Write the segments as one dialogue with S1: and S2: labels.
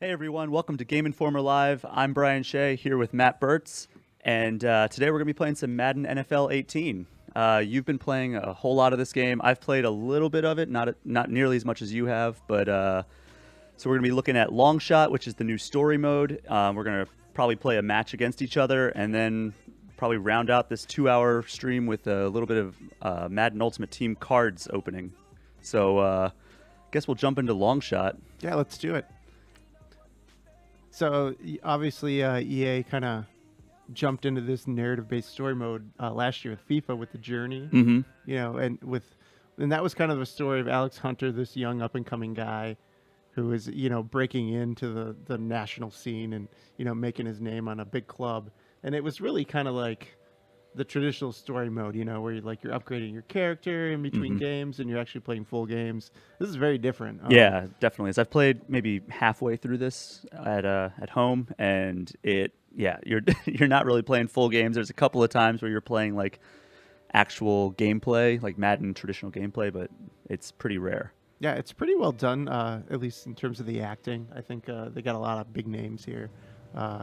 S1: Hey everyone, welcome to Game Informer Live. I'm Brian Shea here with Matt Bertz, and today we're going to be playing some Madden NFL 18. You've been playing a whole lot of this game. I've played a little bit of it, not nearly as much as you have, but so we're going to be looking at Longshot, which is the new story mode. We're going to probably play a match against each other, and then probably round out this 2-hour stream with a little bit of Madden Ultimate Team cards opening. So I guess we'll jump into Longshot.
S2: Yeah, let's do it. So obviously EA kind of jumped into this narrative-based story mode last year with FIFA with the Journey, you know, and that was kind of the story of Alex Hunter, this young up-and-coming guy who is, you know, breaking into the national scene and, you know, making his name on a big club. And it was really kind of like the traditional story mode, you know, where you're upgrading your character in between games and you're actually playing full games. This is very different.
S1: Yeah, definitely. As I've played maybe halfway through this at home, and you're not really playing full games. There's a couple of times where you're playing like actual gameplay, like Madden traditional gameplay, but it's pretty rare.
S2: Yeah, it's pretty well done, at least in terms of the acting. I think they got a lot of big names here.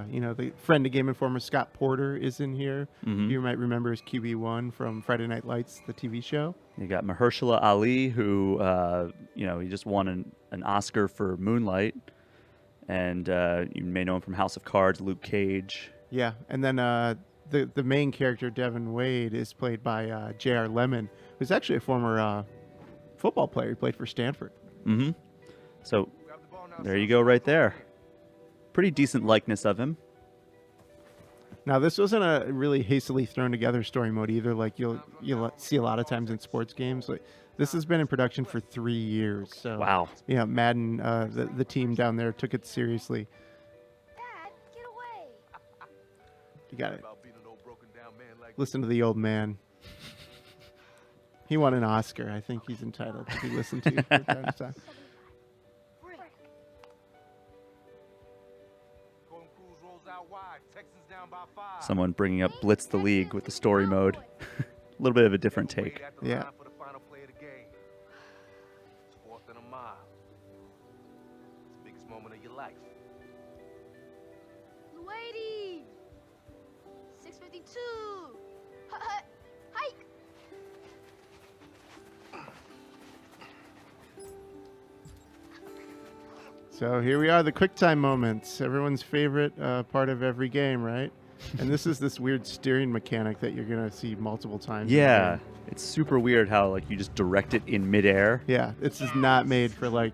S2: You know, the friend of Game Informer, Scott Porter, is in here. You might remember as QB1 from Friday Night Lights, the TV show.
S1: You got Mahershala Ali, who, you know, he just won an Oscar for Moonlight. And you may know him from House of Cards, Luke Cage.
S2: Yeah, and then the main character, Devin Wade, is played by J.R. Lemon, who's actually a former football player. He played for Stanford.
S1: So there you go right there. Pretty decent likeness of him.
S2: Now, this wasn't a really hastily thrown together story mode either. Like you'll see a lot of times in sports games. Like this has been in production for 3 years. So
S1: wow.
S2: You know, Madden, the team down there took it seriously.
S3: Dad, get away.
S2: You got it. Listen to the old man. He won an Oscar. I think he's entitled to be listened to from time to time.
S1: Someone bringing up Blitz the League with the story mode. A little bit of a different take.
S2: Yeah.
S3: Biggest moment of your life. Lady 652. Hike.
S2: So here we are, the quick time moments. Everyone's favorite part of every game, right? And this is this weird steering mechanic that you're going to see multiple times.
S1: Yeah, it's super weird how like you just direct it in midair.
S2: Yeah, this is not made for like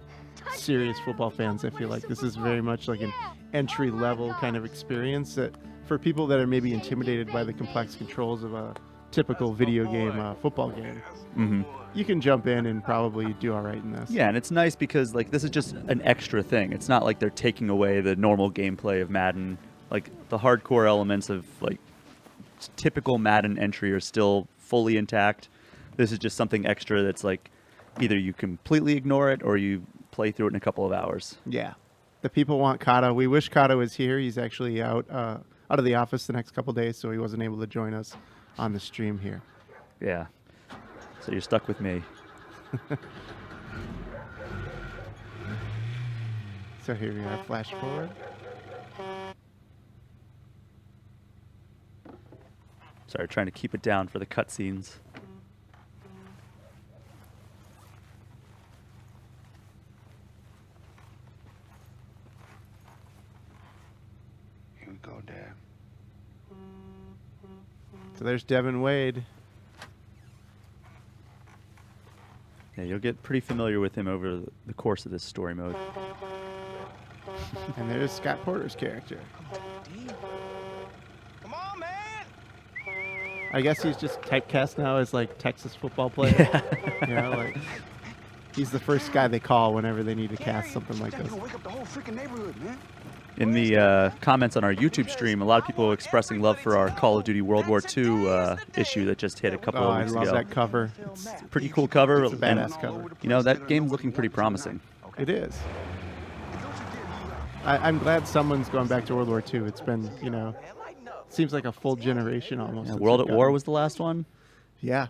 S2: serious football fans. I feel like this is very much like an entry level kind of experience that for people that are maybe intimidated by the complex controls of a typical video game, football game. You can jump in and probably do all right in this.
S1: Yeah, and it's nice because like this is just an extra thing. It's not like they're taking away the normal gameplay of Madden. Like the hardcore elements of like typical Madden entry are still fully intact. This is just something extra that's like either you completely ignore it or you play through it in a couple of hours.
S2: Yeah. The people want Kato. We wish Kato was here. He's actually out of the office the next couple days, so he wasn't able to join us on the stream here.
S1: Yeah. So you're stuck with me.
S2: So here we are, flash forward.
S1: Sorry, trying to keep it down for the cutscenes.
S4: Here we go, Dad.
S2: So there's Devin Wade.
S1: Yeah, you'll get pretty familiar with him over the course of this story mode.
S2: And there's Scott Porter's character.
S3: Come on, man.
S2: I guess he's just typecast now as like Texas football player. You know, like he's the first guy they call whenever they need to cast something like this.
S4: Wake up the whole freaking neighborhood, man.
S1: In the comments on our YouTube stream, a lot of people expressing love for our Call of Duty World War II issue that just hit a couple of weeks
S2: I love
S1: ago.
S2: that cover. It's
S1: Pretty cool cover.
S2: It's a badass cover.
S1: You know, that game's looking pretty promising.
S2: It is. I'm glad someone's going back to World War II. It's been, you know, seems like a full generation almost.
S1: Yeah,
S2: since
S1: World
S2: we've
S1: at War
S2: gotten-
S1: was the last one.
S2: Yeah.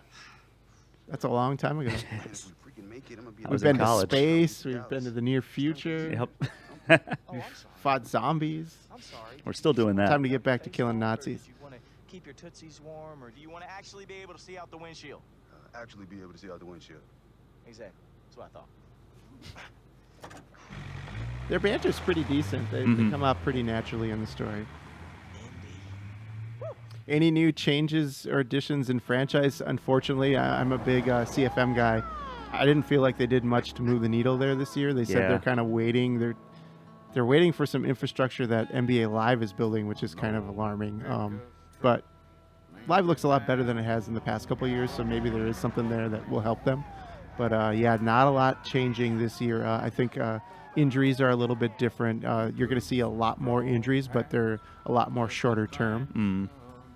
S2: That's a long time ago.
S4: Freaking make it. I'm gonna be
S1: I
S2: We've
S1: was in
S2: been to
S1: college.
S2: space. We've been to the near future.
S1: Yep.
S3: I'm sorry.
S2: Fought zombies.
S3: I'm sorry.
S1: We're still doing that.
S2: Time to get back to killing Nazis.
S3: Do you want to keep your tootsies warm, or do you want to actually be able to see out the windshield?
S4: Actually be able to see out the windshield.
S3: Exactly. That's what I thought.
S2: Their banter's pretty decent. They come out pretty naturally in the story. Any new changes or additions in franchise? Unfortunately, I'm a big CFM guy. I didn't feel like they did much to move the needle there this year. They said they're kind of waiting. They're waiting for some infrastructure that NBA Live is building, which is kind of alarming. But Live looks a lot better than it has in the past couple of years, so maybe there is something there that will help them. But yeah, not a lot changing this year. I think injuries are a little bit different. You're going to see a lot more injuries, but they're a lot more shorter term.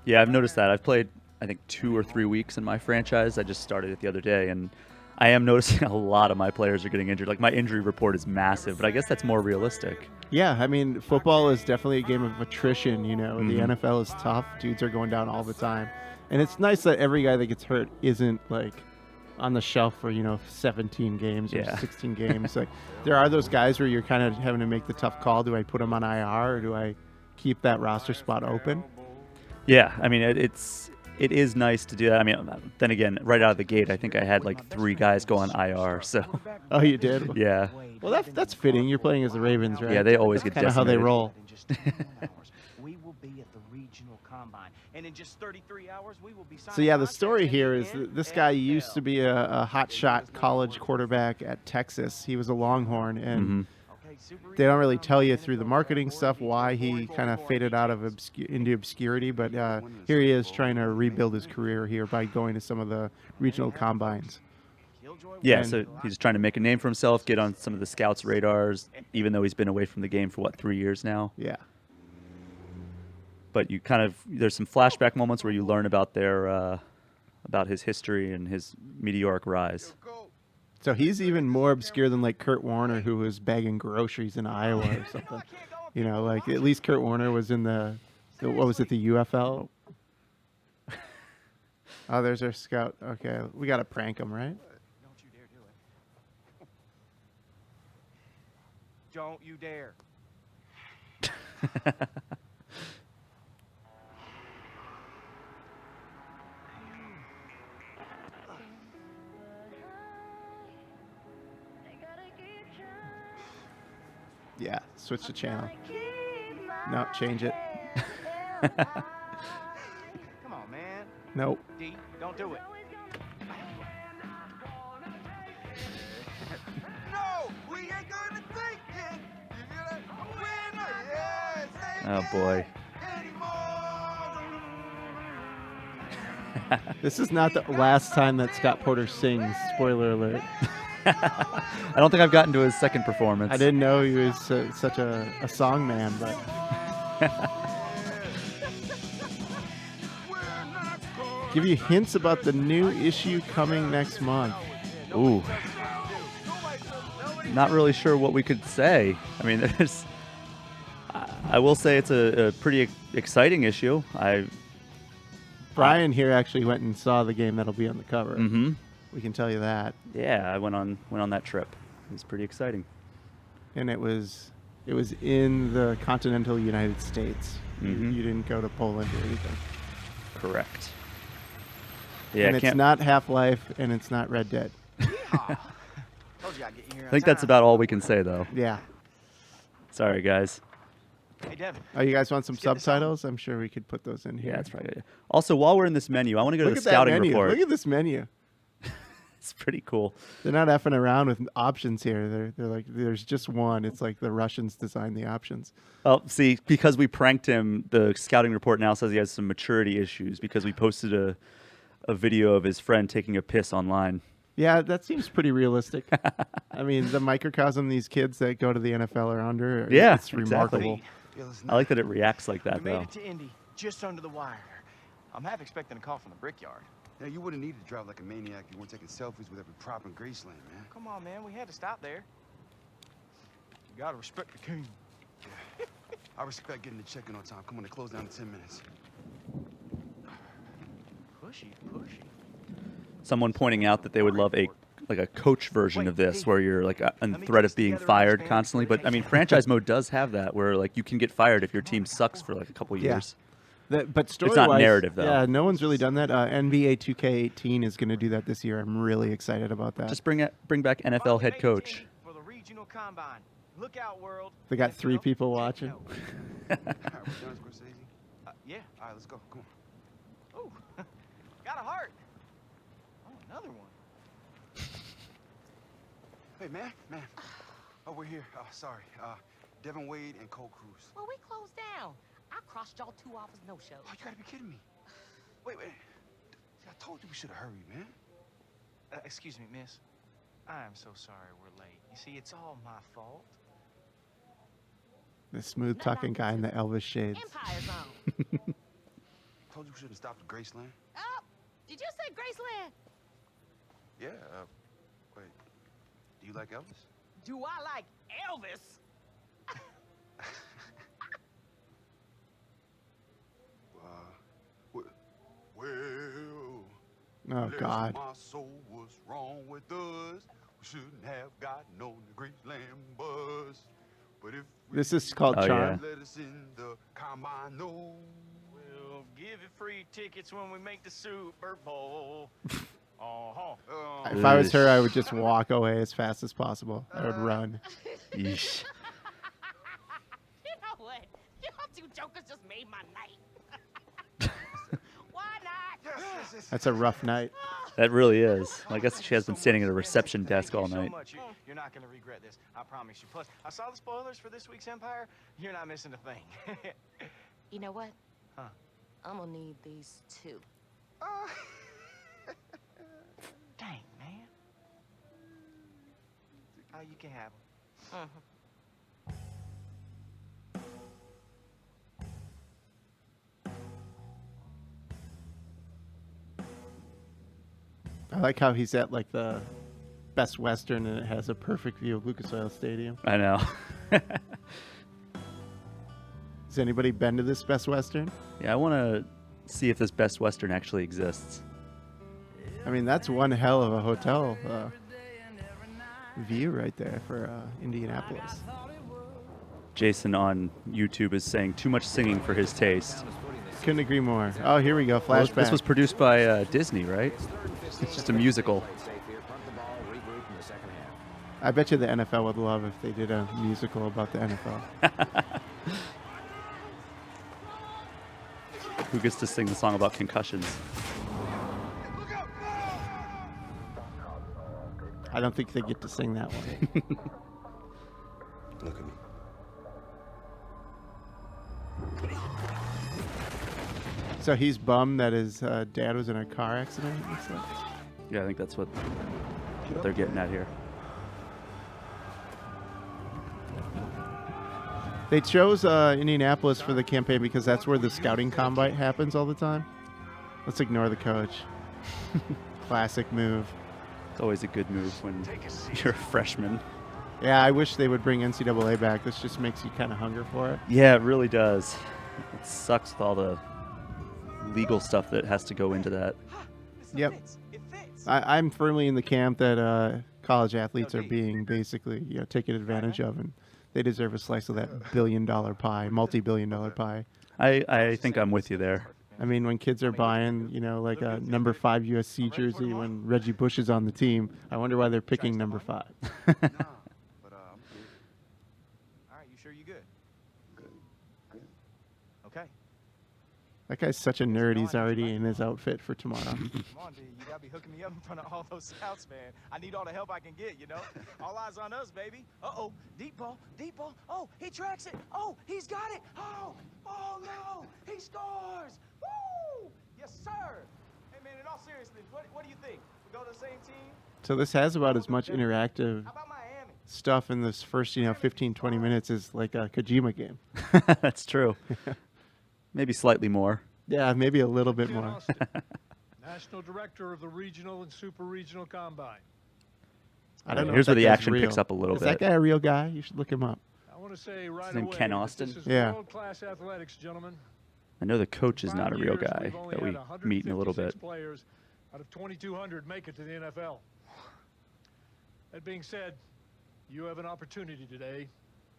S1: Yeah, I've noticed that. I've played, I think, 2 or 3 weeks in my franchise. I just started it the other day, and I am noticing a lot of my players are getting injured. Like, my injury report is massive, but I guess that's more realistic.
S2: Yeah, I mean, football is definitely a game of attrition, you know. The NFL is tough. Dudes are going down all the time. And it's nice that every guy that gets hurt isn't, like, on the shelf for, 17 games or 16 games. Like, there are those guys where you're kind of having to make the tough call. Do I put them on IR, or do I keep that roster spot open?
S1: Yeah, I mean, it is nice to do that. I mean, then again, right out of the gate, I think I had like 3 guys go on IR. So.
S2: Oh, you did?
S1: Yeah.
S2: Well, that's fitting. You're playing as the Ravens, right?
S1: Yeah, they always get
S2: kind of how they
S1: decimated.
S2: roll.
S3: We will be at the regional combine, and in just 33 hours, we will be signing.
S2: So yeah, the story here is that this guy used to be a hotshot college quarterback at Texas. He was a Longhorn, and they don't really tell you through the marketing stuff why he kind of faded out of into obscurity. But here he is trying to rebuild his career here by going to some of the regional combines.
S1: Yeah, so he's trying to make a name for himself, get on some of the scouts' radars, even though he's been away from the game for, 3 years now?
S2: Yeah.
S1: But you there's some flashback moments where you learn about about his history and his meteoric rise.
S2: So he's even more obscure than like Kurt Warner, who was bagging groceries in Iowa or something. Like at least Kurt Warner was in the what was it, the UFL? Oh, there's our scout. Okay, we got to prank him, right?
S3: Don't you dare do it. Don't you dare.
S2: Yeah, switch the channel. No, change it.
S3: Come on, man.
S2: Nope.
S3: D, don't do it. No, we ain't gonna take it. You're gonna win. Yes.
S1: Oh, boy.
S2: This is not the last time that Scott Porter sings. Spoiler alert.
S1: I don't think I've gotten to his second performance.
S2: I didn't know he was such a song man, but give you hints about the new issue coming next month.
S1: Ooh. Not really sure what we could say. I mean, I will say it's a pretty exciting issue.
S2: Brian here actually went and saw the game that'll be on the cover. We can tell you that.
S1: Yeah, I went on that trip. It was pretty exciting.
S2: And it was in the continental United States. You didn't go to Poland or anything.
S1: Correct. Yeah,
S2: and it's not Half-Life, and it's not Red Dead.
S1: I think that's about all we can say, though.
S2: Yeah.
S1: Sorry, guys.
S3: Hey, Devin.
S2: Oh, you guys want some subtitles? I'm sure we could put those in here.
S1: Yeah, that's probably good. Also, while we're in this menu, I want to go to the scouting report.
S2: Look at this menu.
S1: It's pretty cool.
S2: They're not effing around with options here. They're like, there's just one. It's like the Russians designed the options.
S1: Oh, see, because we pranked him, the scouting report now says he has some maturity issues because we posted a video of his friend taking a piss online.
S2: Yeah, that seems pretty realistic. I mean, the microcosm these kids that go to the NFL are under,
S1: yeah,
S2: it's remarkable.
S1: Exactly. I like that it reacts like that,
S3: We
S1: though.
S3: made it to Indy, just under the wire. I'm half expecting a call from the brickyard.
S4: Yeah, you wouldn't need to drive like a maniac. You weren't taking selfies with every prop in Graceland, man.
S3: Come on, man. We had to stop there. You gotta respect the king.
S4: Yeah. I respect getting the check-in on time. Come on, they close down in 10 minutes.
S3: Pushy.
S1: Someone pointing out that they would love like a coach version of this, where you're like on threat of being fired constantly. But I mean, franchise mode does have that, where like you can get fired if your team sucks for like a couple
S2: Yeah.
S1: years.
S2: But story
S1: It's not narrative, though.
S2: Yeah, no one's really done that. NBA 2K18 is going to do that this year. I'm really excited about that.
S1: Just bring back NFL head coach.
S5: For the regional combine. Look out, world.
S2: They got 3 people watching.
S4: All right, we're done, Scorsese.
S5: Yeah.
S4: All right, let's go. Come on.
S5: Ooh. Got a heart. Oh, another one.
S4: Hey, man. Oh, we're here. Oh, sorry. Devin Wade and Cole Cruz.
S6: Well, we closed down. I crossed y'all 2 hours no-show.
S4: Oh, you gotta be kidding me. Wait. I told you we should have hurried, man.
S5: Excuse me, miss. I am so sorry we're late. You see, it's all my fault.
S2: The smooth-talking guy in the Elvis shades.
S6: Empire Zone.
S4: Told you we should have stopped at Graceland.
S6: Oh, did you say Graceland?
S4: Yeah, wait. Do you like Elvis?
S6: Do I like Elvis?
S4: Well,
S2: Oh, God.
S4: my soul was wrong with us. We shouldn't have gotten on the Graceland bus. But if
S2: This is called
S1: Oh,
S2: Charm.
S4: let us in the combine, no.
S5: We'll give you free tickets when we make the Super Bowl. Uh-huh.
S2: If I was her, I would just walk away as fast as possible. I would run.
S1: Yeesh.
S6: You know what? Y'all 2 jokers just made my night. Why not?
S4: Yes.
S2: That's a rough night.
S1: That really is. I guess she has been standing at a reception desk all night.
S5: So much. You're not going to regret this. I promise you. Plus, I saw the spoilers for this week's Empire. You're not missing a thing.
S6: You know what?
S5: Huh.
S6: I'm gonna need these 2.
S5: Dang, man. Oh, you can have them.
S2: I like how he's at like the Best Western and it has a perfect view of Lucas Oil Stadium.
S1: I know.
S2: Has anybody been to this Best Western?
S1: Yeah, I want to see if this Best Western actually exists.
S2: I mean, that's one hell of a hotel view right there for Indianapolis.
S1: Jason on YouTube is saying too much singing for his taste.
S2: Couldn't agree more. Oh, here we go.
S1: Well,
S2: Flashback.
S1: this was produced by Disney, right? It's just a musical.
S2: I bet you the NFL would love if they did a musical about the NFL.
S1: Who gets to sing the song about concussions?
S2: I don't think they get to sing that one.
S4: Look at me.
S2: So he's bummed that his dad was in a car accident. it looks like.
S1: Yeah, I think that's what they're getting at here.
S2: They chose Indianapolis for the campaign because that's where the scouting combine happens all the time. Let's ignore the coach. Classic move.
S1: It's always a good move when you're a freshman.
S2: Yeah, I wish they would bring NCAA back. This just makes you kind of hunger for it.
S1: Yeah, it really does. It sucks with all the legal stuff that has to go into that.
S2: Yep.
S5: It fits.
S2: I'm firmly in the camp that college athletes are being basically taken advantage of, and they deserve a slice of that billion-dollar pie, multi-billion-dollar pie.
S1: I think I'm with you there.
S2: I mean, when kids are buying, like a number 5 USC jersey when Reggie Bush is on the team, I wonder why they're picking number 5.
S4: Nah, but I'm good.
S5: All right, you sure you good? Okay.
S2: That guy's such a nerd. He's already in his outfit for tomorrow.
S5: Come on, dude. You gotta be hooking me up in front of all those scouts, man. I need all the help I can get, All eyes on us, baby. Uh-oh. Deep ball. Deep ball. Oh, he tracks it. Oh, he's got it. Oh no. He scores. Woo! Yes, sir. Hey, man, in all seriousness, what do you think? We go to the same team?
S2: So this has about as much interactive
S5: How about Miami?
S2: stuff in this first, 15, 20 minutes as like a Kojima game.
S1: That's true. Maybe slightly more.
S2: Yeah, maybe a little bit more.
S7: National Director of the Regional and Super Regional Combine.
S2: I don't know.
S1: Here's
S2: if
S1: where the
S2: that guy's
S1: action
S2: real.
S1: picks up a little
S2: Is
S1: bit.
S2: that guy a real guy? You should look him up.
S7: I want to say right
S1: His name
S7: away
S1: Ken
S7: that
S1: Austin?
S7: this is
S2: Yeah.
S7: world-class athletics, gentlemen.
S1: I know the coach is not a
S7: 5
S1: real
S7: years,
S1: guy
S7: we've only
S1: that we
S7: had
S1: meet in a little bit.
S7: 156 players out of 2,200 make it to the NFL. That being said, you have an opportunity today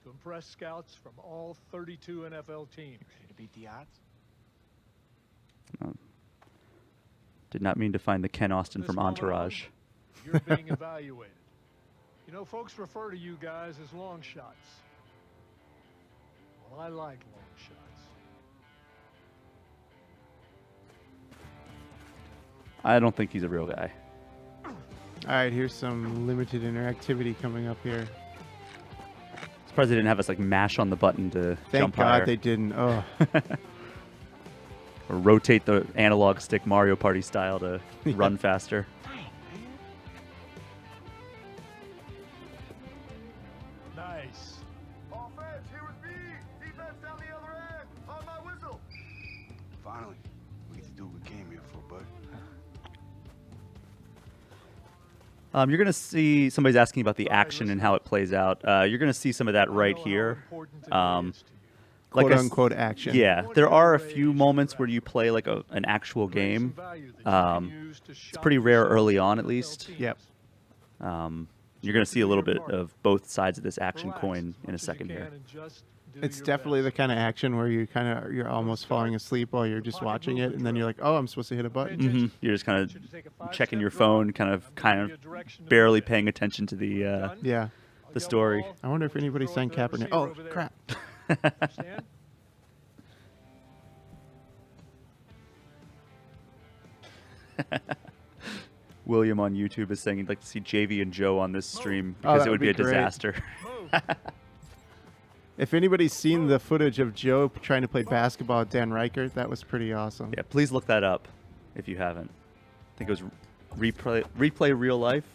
S7: to impress scouts from all 32 NFL teams.
S5: Ready to beat the odds?
S1: Did not mean to find the Ken Austin
S7: This
S1: from
S7: moment on,
S1: Entourage.
S7: You're being evaluated. You know, folks refer to you guys as long shots. Well, I like long shots.
S1: I don't think he's a real guy.
S2: All right, here's some limited interactivity coming up here.
S1: Surprised they didn't have us like mash on the button to
S2: Thank
S1: jump
S2: God
S1: higher.
S2: they didn't. Oh,
S1: Or rotate the analog stick Mario Party style to run faster.
S7: Nice.
S3: Offense, here with me. Defense down the other end. On my whistle.
S4: Finally, we get to do what we came here for, bud.
S1: You're going to see somebody's asking about the
S7: All right,
S1: action and
S7: listen.
S1: how it plays out. You're going to see some of that
S7: I
S1: right
S7: know how
S1: here.
S7: important today
S1: Um,
S7: is to you.
S1: Like
S2: quote
S1: I s-
S2: unquote action.
S1: Yeah, there are a few moments where you play like an actual
S7: Create some
S1: game.
S7: value that you can
S1: Um,
S7: use to shop
S1: pretty rare
S7: yourself
S1: early
S7: to
S1: on, at
S7: NFL
S1: least.
S7: teams.
S2: Yep.
S1: You're going to see a little bit of both sides of this action
S7: Relax
S1: coin
S7: as
S1: in
S7: much
S1: a
S7: as you
S1: second
S7: can
S1: here.
S7: and just do
S2: It's
S7: your
S2: definitely the
S7: best.
S2: kind of action where you're almost falling asleep while you're just
S7: Pocket
S2: watching it,
S7: movement
S2: and then you're
S7: drill.
S2: like, oh, I'm supposed to hit a button.
S7: attention.
S1: You're just kind
S7: Want you to take a
S1: of
S7: five-step
S1: checking your
S7: drop.
S1: phone, kind
S7: I'm
S1: of
S7: gonna give you a direction to
S1: barely
S7: move in.
S1: paying attention to the
S7: Done?
S2: Yeah.
S7: I'll
S1: the
S7: yell
S1: story.
S7: ball.
S2: I wonder if
S7: Want you to
S2: anybody
S7: throw it
S2: signed
S7: to that
S2: Kaepernick.
S7: receiver
S2: Oh,
S7: over there.
S2: crap.
S7: Understand?
S1: William on YouTube is saying he'd like to see JV and Joe on this stream
S2: Oh,
S1: because
S2: that
S1: it would
S2: would
S1: be
S2: be
S1: a
S2: great.
S1: disaster.
S7: Move.
S2: If anybody's seen the footage of Joe trying to play basketball at Dan Reichert, that was pretty awesome.
S1: Yeah, please look that up if you haven't. I think it was replay real life.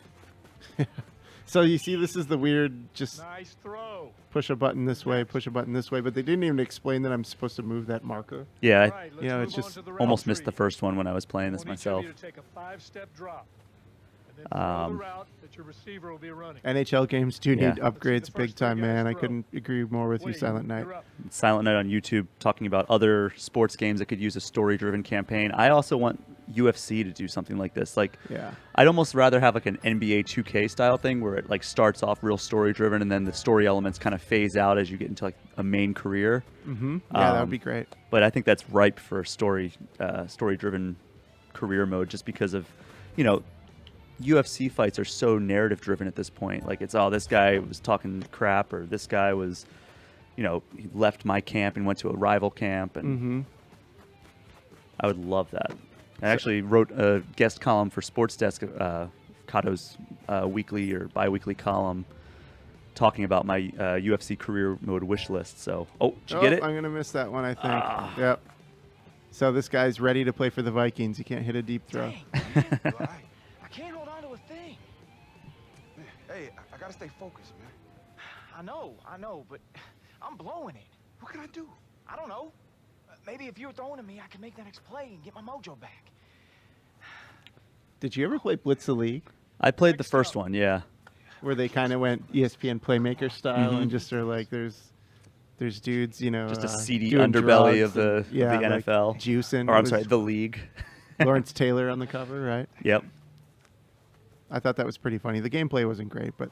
S2: So you see, this is the weird, just
S7: Nice throw.
S2: push a button this way, push a button this way, but they didn't even explain that I'm supposed to move that marker.
S1: Yeah, I
S7: Right, let's
S2: you know,
S7: move
S2: it's
S7: on
S2: just
S7: to the route
S1: almost missed the
S7: tree.
S1: first one when I was playing
S7: I
S1: this
S7: want each
S1: myself.
S7: of you to take a five-step drop, and then throw the route that your receiver will be running.
S2: NHL games do
S1: Yeah.
S2: need upgrades
S7: the
S2: big
S7: first three
S2: time,
S7: guys
S2: man. I
S7: throw.
S2: couldn't agree more with you,
S7: Wade,
S2: Silent Night.
S7: you're up.
S1: Silent Night on YouTube talking about other sports games that could use a story-driven campaign. I also want UFC to do something like this. Like,
S2: Yeah.
S1: I'd almost rather have like an NBA 2K style thing where it like starts off real story-driven and then the story elements kind of phase out as you get into like a main career.
S2: Mm-hmm. Yeah, that would
S1: Um,
S2: be great.
S1: But I think that's ripe for story-driven career mode, just because of, UFC fights are so narrative-driven at this point. Like, it's this guy was talking crap, or this guy was, he left my camp and went to a rival camp, and
S2: Mm-hmm.
S1: I would love that. I actually wrote a guest column for Sports Desk, Kato's weekly or bi-weekly column, talking about my UFC career mode wish list. So, did you get it?
S2: I'm gonna miss that one, I think. Yep. So this guy's ready to play for the Vikings. He can't hit a deep throw.
S5: Dang,
S4: You all right?
S5: I can't hold on to a thing.
S4: Man, hey, I gotta stay focused, man.
S5: I know, but I'm blowing it.
S4: What can I do?
S5: I don't know. Maybe if you're throwing at me, I can make that next play and get my mojo back.
S2: Did you ever play Blitz the League,
S1: I played the
S7: Next
S1: first
S7: up.
S1: one, yeah.
S2: where they kind of went ESPN playmaker style
S1: Mhm.
S2: and just are like, there's dudes,
S1: Just a seedy
S2: doing
S1: underbelly
S2: drugs
S1: of the
S2: and, like,
S1: NFL.
S2: juicing.
S1: Or
S2: It
S1: I'm
S2: was
S1: sorry, the league.
S2: Lawrence Taylor on the cover, right?
S1: Yep.
S2: I thought that was pretty funny. The gameplay wasn't great, but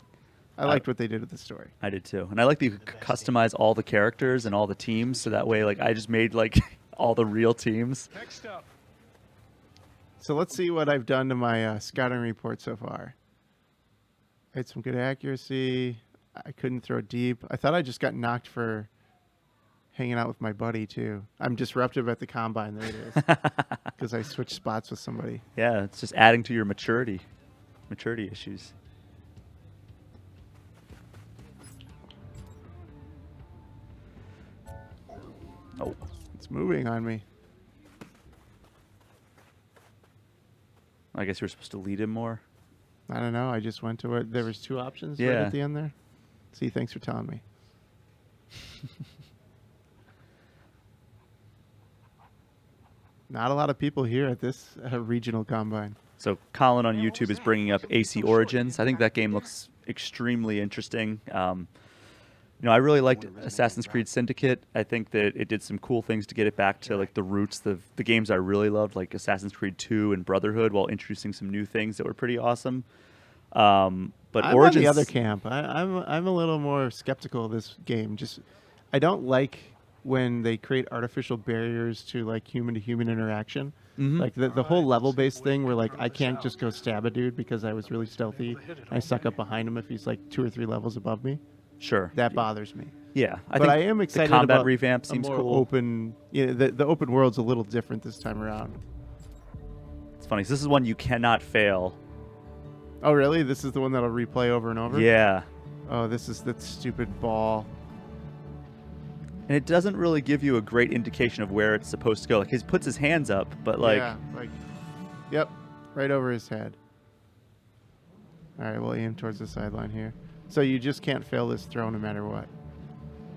S2: I liked what they did with the story.
S1: I did too. And I like that you could customize all the characters and all the teams, so that way, like, I just made, like, all the real teams.
S7: Next up.
S2: So let's see what I've done to my scouting report so far. I had some good accuracy. I couldn't throw deep. I thought I just got knocked for hanging out with my buddy, too. I'm disruptive at the combine. There it is. Because I switched spots with somebody.
S1: Yeah, it's just adding to your maturity issues. Oh,
S2: It's moving on me.
S1: I guess you were supposed to lead him more.
S2: I don't know. I just went to it. There was two options right
S1: Yeah.
S2: at the end there. See, thanks for telling me. Not a lot of people here at this regional combine.
S1: So Colin on YouTube is bringing up AC Origins. I think that game looks extremely interesting. I really liked Assassin's Creed Syndicate. I think that it did some cool things to get it back to like the roots of the games I really loved, like Assassin's Creed 2 and Brotherhood, while introducing some new things that were pretty awesome. But But
S2: I'm
S1: Origins,
S2: on the other camp. I'm a little more skeptical of this game. Just I don't like when they create artificial barriers to like human to human interaction. Like the whole level based thing where like I can't just go stab a dude because I was really stealthy. I suck up behind him if he's like 2 or 3 levels above me.
S1: sure.
S2: That bothers me.
S1: Yeah, I
S2: But
S1: think
S2: I am excited
S1: the combat
S2: about
S1: revamp
S2: a
S1: seems
S2: more
S1: cool.
S2: open. You know, the open world's a little different this time around.
S1: It's funny. 'Cause this is one you cannot fail.
S2: Oh really? This is the one that'll replay over and over?
S1: Yeah.
S2: Oh, this is that stupid ball.
S1: And it doesn't really give you a great indication of where it's supposed to go. Like, he puts his hands up, but like,
S2: Yeah, like, yep, right over his head. All right, we'll aim towards the sideline here. So you just can't fail this throw no matter what.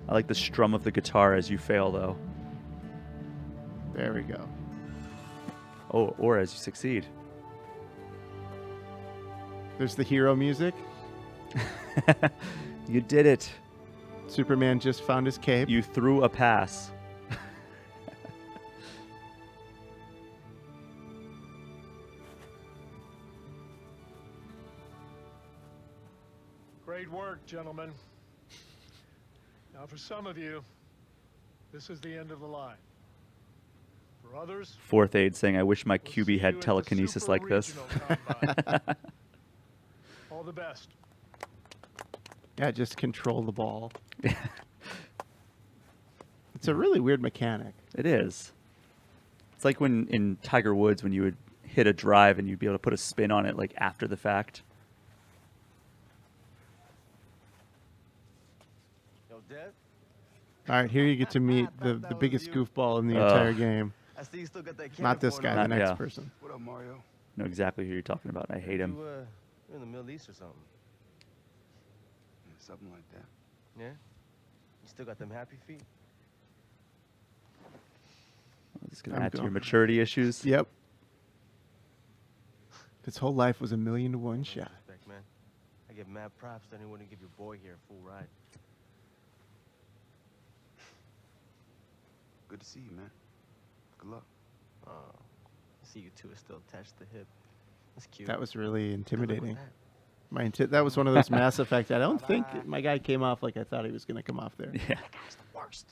S1: I like the strum of the guitar as you fail, though.
S2: There we go.
S1: Oh, or as you succeed.
S2: There's the hero music.
S1: You did it.
S2: Superman just found his cape.
S1: You threw a pass.
S7: Great work, gentlemen. Now, for some of you, this is the end of the line. For others,
S1: Fourth aid saying, I wish my
S7: we'll see
S1: QB
S7: you
S1: had
S7: at the
S1: telekinesis
S7: Super
S1: like this.
S7: Regional Combine. All the best.
S2: Yeah, just control the ball. It's a really weird mechanic.
S1: It is. It's like when in Tiger Woods when you would hit a drive and you'd be able to put a spin on it like after the fact.
S5: Yo, Dev,
S2: All right, here you get to meet the biggest goofball in the entire game.
S5: I see you still got that
S2: Not this guy, the
S1: Not-
S2: next
S1: yeah.
S2: person.
S4: What up, Mario?
S1: I know exactly who you're talking about. I hate him.
S5: You're in the Middle East or something.
S4: Yeah, something like that.
S5: Yeah? You still got them happy feet?
S1: This is going
S2: I'm
S1: to add to your
S2: going-
S1: maturity issues.
S2: Yep. His whole life was a 1,000,000 to 1 shot.
S5: Respect, man. I give mad props to anyone who give your boy here a full ride.
S4: Good to see you, man. Good luck.
S5: Oh, I see you two are still attached to the hip. That's cute.
S2: That was really
S5: Good luck with
S2: intimidating.
S5: that.
S2: That was one of those Mass Effect. I don't think my guy came off like I thought he was going to come off there.
S1: Yeah.
S5: That's the worst.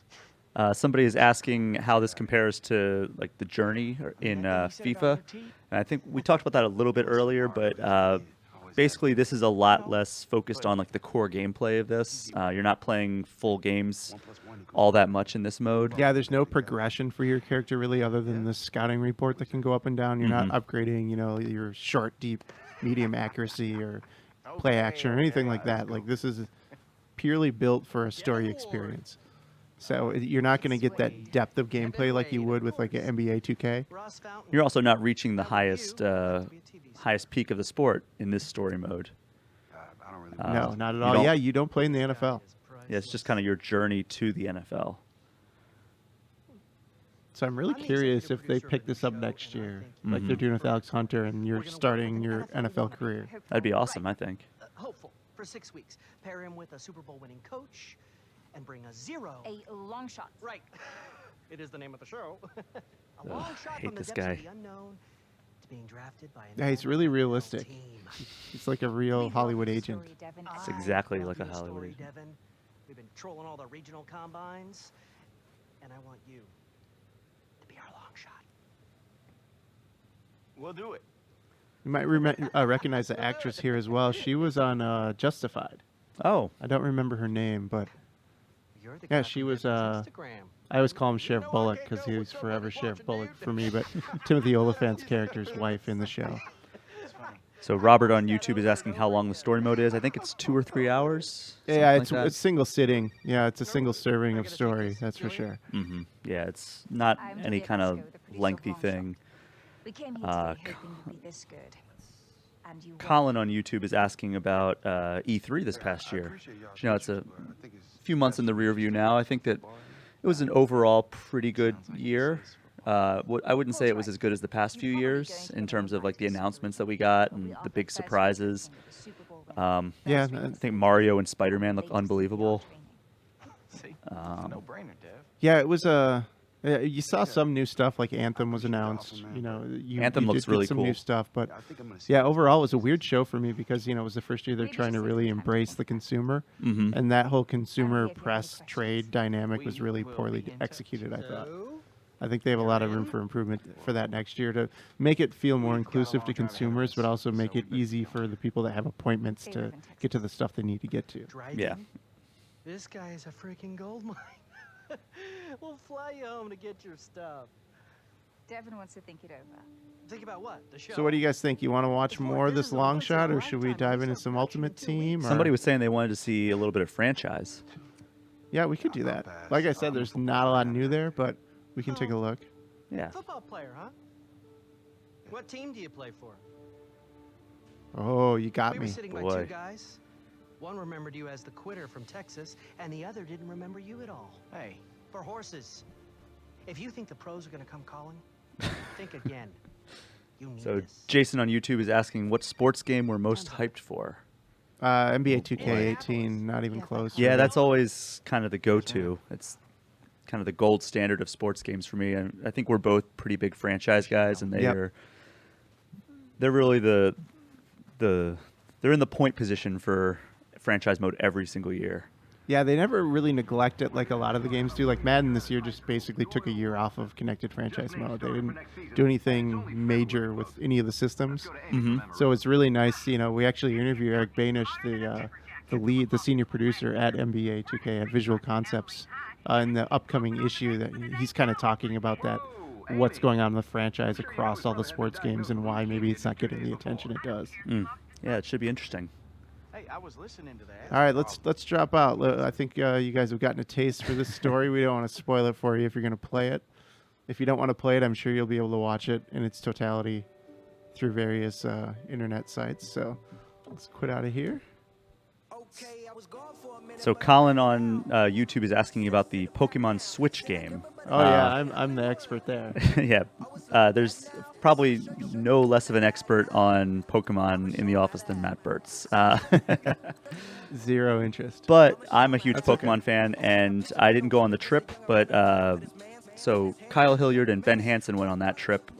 S1: Somebody is asking how this compares to like the journey in FIFA. And I think we talked about that a little bit earlier, but basically this is a lot less focused on like the core gameplay of this. You're not playing full games all that much in this mode.
S2: Yeah, there's no progression for your character really other than the scouting report that can go up and down. You're not upgrading, your short, deep, medium accuracy or play action or anything like that. Like this is purely built for a story experience. So you're not going to get that depth of gameplay like you would with like an NBA 2K.
S1: You're also not reaching the highest peak of the sport in this story mode.
S4: I don't really
S2: No, not at
S1: you
S2: all.
S1: don't-
S2: Yeah, you don't play in the NFL.
S1: Yeah, it's just kind of your journey to the NFL.
S2: So I'm really curious if they pick this up next year, like they're doing with Alex Hunter, and you're starting your NFL career.
S1: That'd be awesome, I think.
S8: Hopeful for 6 weeks. Pair him with a Super Bowl winning coach and bring a zero.
S6: A long shot.
S8: Right. It is the name of the show. A
S1: Ugh,
S8: long
S1: I
S8: shot
S1: hate
S8: from the
S1: this
S8: depths
S1: guy.
S8: of the unknown to being drafted by an
S2: Yeah, he's really
S8: NFL
S2: realistic.
S8: team.
S2: He's like a real Hollywood agent.
S1: It's exactly
S8: I
S1: like a
S8: love your
S1: Hollywood
S8: story,
S1: agent.
S8: Devin. We've been trolling all the regional combines, and I want you to be our long shot.
S5: We'll do it.
S2: You might recognize the actress here as well. She was on Justified.
S1: Oh,
S2: I don't remember her name, but
S8: You're the
S2: yeah,
S8: guy
S2: she
S8: from
S2: was.
S8: Devin's Instagram.
S2: I always call him Sheriff Bullock because he was forever Sheriff Bullock for me. But Timothy Oliphant's character's wife in the show.
S1: so Robert on YouTube is asking how long the story mode is. I think it's 2 or 3 hours.
S2: Yeah,
S1: something
S2: it's
S1: like that.
S2: it's single sitting. Yeah, it's a single serving of story. That's for sure.
S1: Yeah, it's not
S6: I'm
S1: any
S6: Leah
S1: kind of
S6: Briscoe, the producer of
S1: lengthy
S6: Longshot.
S1: thing.
S6: We came here
S1: Uh,
S6: today hoping you'd be this good. And you
S1: Colin on YouTube is asking about E3 this past year. You know, it's a few months in the rear view now. I think that it was an overall pretty good year. I wouldn't say it was as good as the past few years in terms of like the announcements that we got and the big surprises.
S2: Yeah,
S1: I think Mario and Spider-Man look unbelievable.
S5: See? It's a no-brainer, Dev.
S2: yeah. It was You saw some new stuff, like Anthem was announced. You know,
S1: Anthem
S2: you
S1: looks
S2: did get
S1: really
S2: some
S1: cool.
S2: new stuff, but
S4: I think I'm gonna see
S2: yeah, overall it was a weird show for me because, you know, it was the first year they're trying to really embrace the consumer, and that whole consumer press trade dynamic was really poorly executed, I thought. I think they have a lot of room for improvement for that next year to make it feel more inclusive to consumers, but also make it easy for the people that have appointments to get to the stuff they need to get to.
S1: Yeah.
S8: This guy is a freaking gold mine. We'll fly you home to get your stuff.
S9: Devin wants to think it over.
S8: Think about what? The show?
S2: So what do you guys think? You want to watch more of this long shot, or should we dive into some Ultimate Team? Or?
S1: Somebody was saying they wanted to see a little bit of franchise.
S2: Yeah, we could do that. Like I said, there's not a lot new there, but we can take a look.
S1: Yeah.
S8: Football player, huh? What team do you play for?
S2: Oh, you got
S8: We were
S2: me.
S8: sitting by
S1: Boy.
S8: two guys. One remembered you as the quitter from Texas, and the other didn't remember you at all. Hey, for horses. If you think the pros are going to come calling, think again. You need
S1: So
S8: this.
S1: Jason on YouTube is asking what sports game we're most hyped for.
S2: NBA 2K18, not even close.
S1: Yeah, that's always kind of the go-to. It's kind of the gold standard of sports games for me. And I think we're both pretty big franchise guys, and they're really they're in the point position for franchise mode every single year.
S2: Yeah, they never really neglect it like a lot of the games do. Like Madden this year just basically took a year off of connected franchise mode. They didn't do anything major with any of the systems. So it's really nice. You know, we actually interviewed Eric Banish, the senior producer at NBA 2K at Visual Concepts, in the upcoming issue. That he's kind of talking about that, what's going on in the franchise across all the sports games and why maybe it's not getting the attention it does.
S1: Yeah, it should be interesting.
S5: Hey, I was listening to that.
S2: All right, let's drop out. I think you guys have gotten a taste for this story. We don't want to spoil it for you if you're going to play it. If you don't want to play it, I'm sure you'll be able to watch it in its totality through various internet sites. So let's quit out of here.
S1: So Colin on YouTube is asking about the Pokemon Switch game.
S2: Oh yeah, I'm the expert there.
S1: Yeah, there's probably no less of an expert on Pokemon in the office than Matt Bertz.
S2: Zero interest.
S1: But I'm a huge
S2: That's
S1: Pokemon
S2: okay.
S1: fan, and I didn't go on the trip, but so Kyle Hilliard and Ben Hansen went on that trip,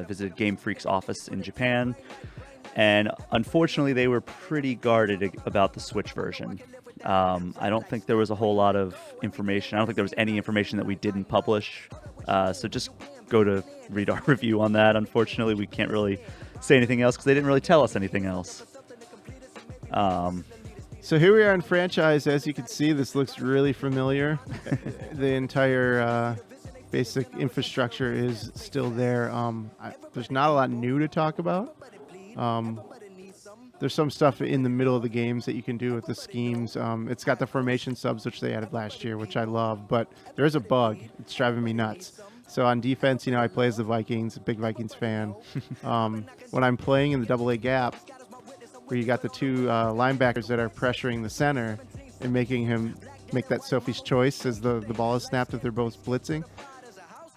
S1: visited Game Freak's office in Japan, and unfortunately they were pretty guarded about the Switch version. I don't think there was a whole lot of information. I don't think there was any information that we didn't publish. So just go to read our review on that. Unfortunately, we can't really say anything else because they didn't really tell us anything else.
S2: So here we are in franchise. As you can see, this looks really familiar. The entire basic infrastructure is still there. There's not a lot new to talk about. There's some stuff in the middle of the games that you can do with the schemes. It's got the formation subs, which they added last year, which I love. But there's a bug. It's driving me nuts. So on defense, I play as the Vikings, a big Vikings fan. When I'm playing in the AA gap, where you got the two linebackers that are pressuring the center and making him make that Sophie's choice as the ball is snapped if they're both blitzing.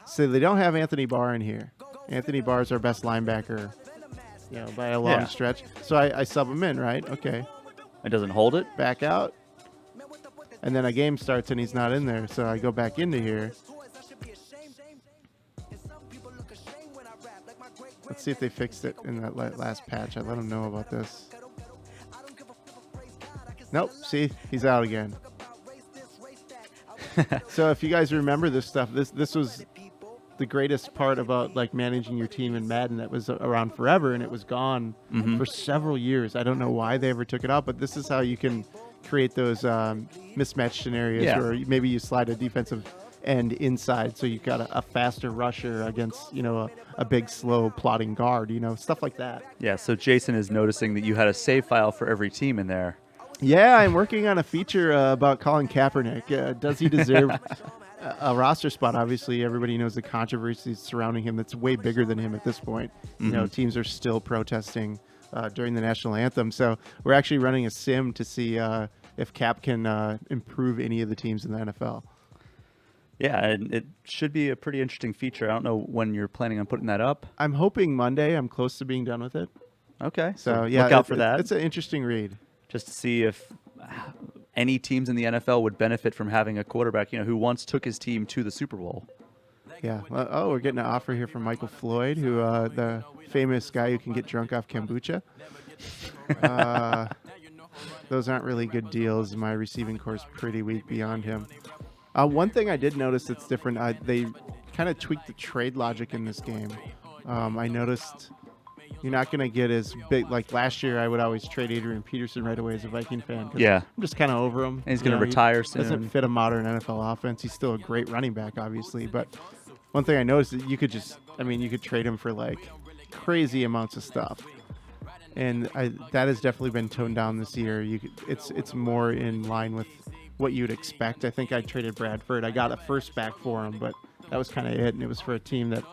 S2: So they don't have Anthony Barr in here. Anthony Barr is our best linebacker, by a long stretch. So I sub him in, right? Okay.
S1: It doesn't hold it?
S2: Back out. And then a game starts and he's not in there. So I go back into here. Let's see if they fixed it in that last patch. I let them know about this. Nope. See, he's out again. So if you guys remember this stuff, this was the greatest part about managing your team in Madden that was around forever, and it was gone for several years. I don't know why they ever took it out, but this is how you can create those mismatched scenarios where maybe you slide a defensive end inside, so you've got a faster rusher against a big slow plotting guard, stuff like that.
S1: Yeah, so Jason is noticing that you had a save file for every team in there.
S2: Yeah, I'm working on a feature about Colin Kaepernick. Does he deserve a roster spot? Obviously, everybody knows the controversies surrounding him. That's way bigger than him at this point. Teams are still protesting during the national anthem. So we're actually running a sim to see if Cap can improve any of the teams in the NFL.
S1: Yeah, and it should be a pretty interesting feature. I don't know when you're planning on putting that up.
S2: I'm hoping Monday. I'm close to being done with it.
S1: Okay,
S2: So yeah,
S1: look out for that.
S2: It's an interesting read.
S1: Just to see if any teams in the NFL would benefit from having a quarterback, who once took his team to the Super Bowl.
S2: Yeah. Well, oh, we're getting an offer here from Michael Floyd, who the famous guy who can get drunk off kombucha. Those aren't really good deals. My receiving core is pretty weak beyond him. One thing I did notice that's different, they kind of tweaked the trade logic in this game. I noticed you're not going to get as big. Like last year, I would always trade Adrian Peterson right away as a Viking fan.
S1: Yeah.
S2: I'm just kind of over him.
S1: And he's going to retire soon.
S2: Doesn't fit a modern NFL offense. He's still a great running back, obviously. But one thing I noticed is you could trade him for like crazy amounts of stuff. And that has definitely been toned down this year. It's more in line with what you'd expect. I think I traded Bradford. I got a first back for him, but that was kind of it. And it was for a team that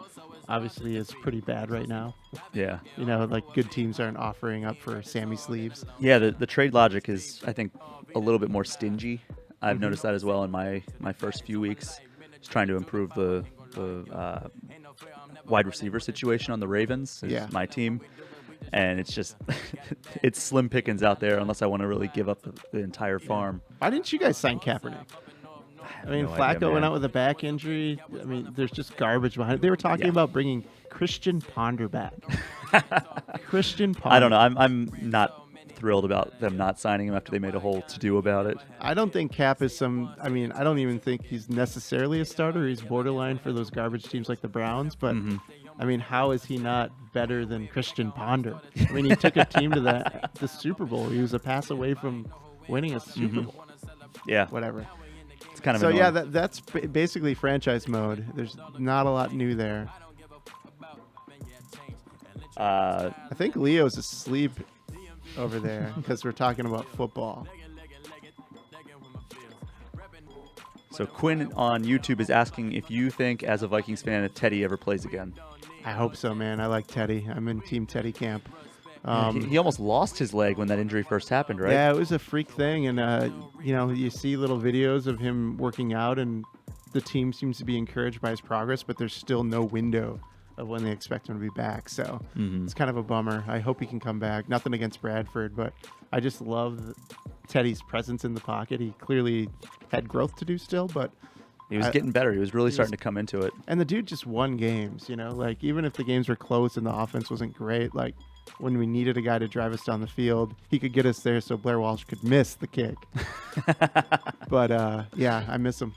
S2: obviously is pretty bad right now.
S1: Yeah.
S2: Like good teams aren't offering up for Sammy sleeves.
S1: Yeah, the trade logic is, I think, a little bit more stingy. I've noticed that as well in my first few weeks. Just trying to improve the wide receiver situation on the Ravens, is my team. And it's just, it's slim pickings out there unless I want to really give up the entire farm.
S2: Why didn't you guys sign Kaepernick? I mean, Flacco went out with a back injury. I mean, there's just garbage behind it. They were talking about bringing Christian Ponder back. Christian Ponder.
S1: I don't know. I'm not thrilled about them not signing him after they made a whole to-do about it.
S2: I don't think Cap is I don't even think he's necessarily a starter. He's borderline for those garbage teams like the Browns. But, I mean, how is he not better than Christian Ponder? I mean, he took a team to the Super Bowl. He was a pass away from winning a Super Bowl.
S1: Yeah.
S2: Whatever.
S1: It's kind of
S2: so,
S1: annoying.
S2: yeah, that's basically franchise mode. There's not a lot new there. I think Leo's asleep over there because we're talking about football.
S1: So Quinn on YouTube is asking if you think, as a Vikings fan, if Teddy ever plays again.
S2: I hope so, man. I like Teddy. I'm in Team Teddy camp.
S1: He almost lost his leg when that injury first happened, right?
S2: Yeah, it was a freak thing. And, you see little videos of him working out, and the team seems to be encouraged by his progress, but there's still no window of when they expect him to be back. So it's kind of a bummer. I hope he can come back. Nothing against Bradford, but I just love Teddy's presence in the pocket. He clearly had growth to do still, but
S1: he was getting better. He was really starting to come into it.
S2: And the dude just won games, like even if the games were close and the offense wasn't great, like when we needed a guy to drive us down the field, he could get us there so Blair Walsh could miss the kick. But yeah, I miss him.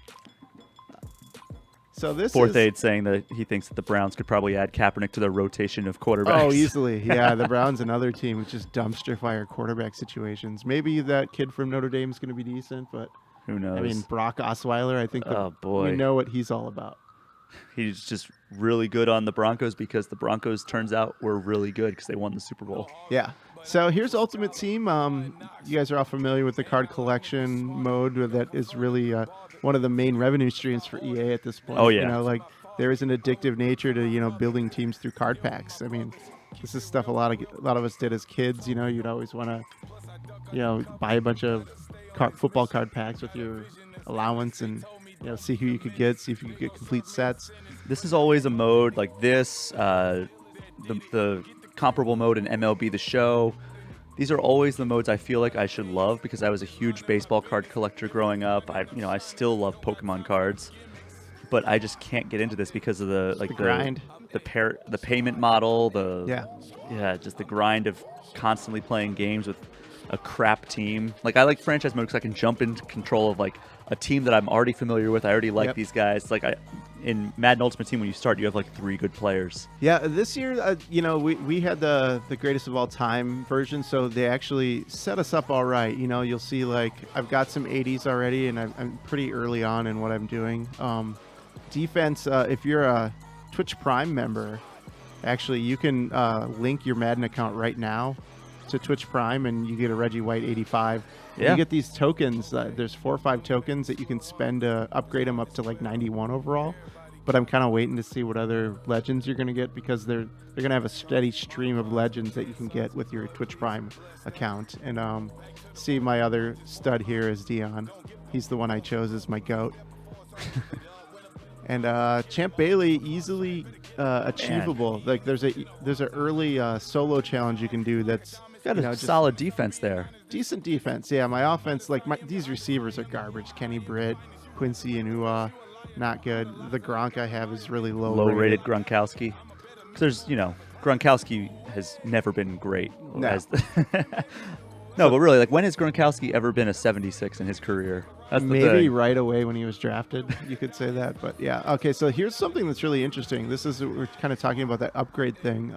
S2: So this
S1: Fourth Aid saying that he thinks that the Browns could probably add Kaepernick to their rotation of quarterbacks.
S2: Oh, easily. Yeah, the Browns, another team with just dumpster fire quarterback situations. Maybe that kid from Notre Dame is going to be decent, but
S1: who knows?
S2: I mean, Brock Osweiler, I think
S1: boy.
S2: we know what he's all about.
S1: He's just really good on the Broncos because the Broncos, turns out, were really good because they won the Super Bowl.
S2: Yeah. So here's Ultimate Team. You guys are all familiar with the card collection mode that is really one of the main revenue streams for EA at this point.
S1: Oh, yeah.
S2: Like there is an addictive nature to, building teams through card packs. I mean, this is stuff a lot of us did as kids. You'd always want to, buy a bunch of football card packs with your allowance and, see who you could get, see if you could get complete sets.
S1: This is always a mode like this, the comparable mode in MLB The Show. These are always the modes I feel like I should love because I was a huge baseball card collector growing up. I still love Pokemon cards, but I just can't get into this because of the
S2: grind,
S1: the payment model, just the grind of constantly playing games with a crap team. Like I like franchise mode because I can jump into control of like a team that I'm already familiar with. I already like these guys. Like in Madden Ultimate Team, when you start, you have like 3 good players.
S2: Yeah, this year, we had the greatest of all time version, so they actually set us up all right. You'll see like I've got some 80s already, and I'm pretty early on in what I'm doing. Defense, if you're a Twitch Prime member, actually you can link your Madden account right now to Twitch Prime, and you get a Reggie White 85. Yeah. You get these tokens. There's 4 or 5 tokens that you can spend to upgrade them up to like 91 overall. But I'm kind of waiting to see what other legends you're going to get because they're going to have a steady stream of legends that you can get with your Twitch Prime account. And see, my other stud here is Dion. He's the one I chose as my GOAT. And Champ Bailey, easily achievable. Like there's an early solo challenge you can do that's
S1: got a solid defense there.
S2: Decent defense, yeah. My offense, these receivers are garbage. Kenny Britt, Quincy Enunwa. not good. The Gronk I have is really low.
S1: Low-rated Gronkowski. 'Cause there's, Gronkowski has never been great.
S2: No.
S1: No, but really, like, when has Gronkowski ever been a 76 in his career? That's the
S2: Maybe
S1: thing.
S2: right away when he was drafted, you could say that. But yeah, okay. So here's something that's really interesting. We're kind of talking about that upgrade thing.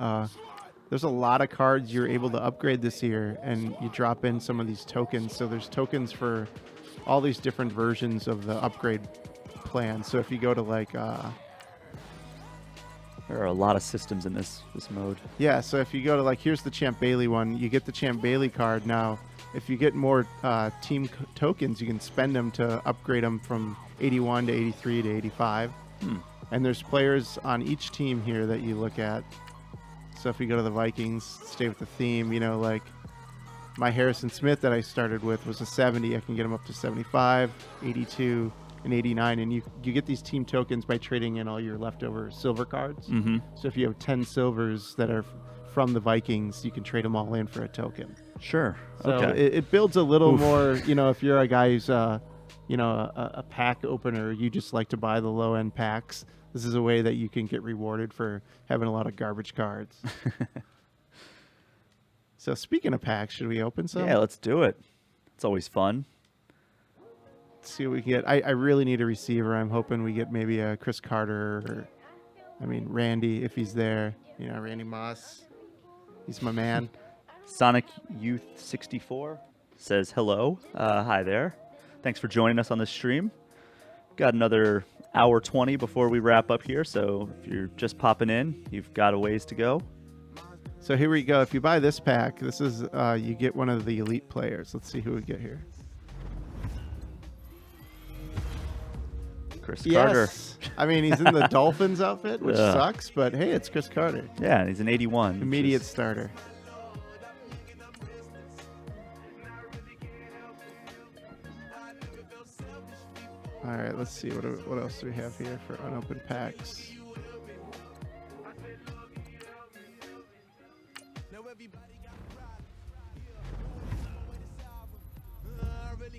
S2: There's a lot of cards you're able to upgrade this year, and you drop in some of these tokens. So there's tokens for all these different versions of the upgrade plan. So if you go to like,
S1: There are a lot of systems in this mode.
S2: yeah. So if you go to like, here's the Champ Bailey one. You get the Champ Bailey card now. If you get more tokens, you can spend them to upgrade them from 81 to 83 to 85. And there's players on each team here that you look at. So if you go to the Vikings, stay with the theme, like my Harrison Smith that I started with was a 70. I can get him up to 75, 82, and 89. And you get these team tokens by trading in all your leftover silver cards.
S1: Mm-hmm.
S2: So if you have 10 silvers that are from the Vikings, you can trade them all in for a token.
S1: Sure.
S2: So
S1: Okay.
S2: it builds a little more, if you're a guy who's, a pack opener, you just like to buy the low-end packs. This is a way that you can get rewarded for having a lot of garbage cards. So speaking of packs, should we open some?
S1: Yeah, let's do it. It's always fun.
S2: Let's see what we get. I really need a receiver. I'm hoping we get maybe a Chris Carter or, Randy if he's there. Randy Moss. He's my man.
S1: Sonic Youth 64 says hello. Hi there. Thanks for joining us on this stream. Got another hour 20 before we wrap up here, so if you're just popping in, you've got a ways to go.
S2: So here we go. If you buy this pack, this is you get one of the elite players. Let's see who we get here.
S1: Chris Carter.
S2: Yes. He's in the Dolphins outfit, which
S1: Ugh.
S2: sucks, but hey, it's Chris Carter.
S1: Yeah, he's an 81. which
S2: Immediate
S1: is-
S2: starter. All right, let's see. What else do we have here for unopened packs?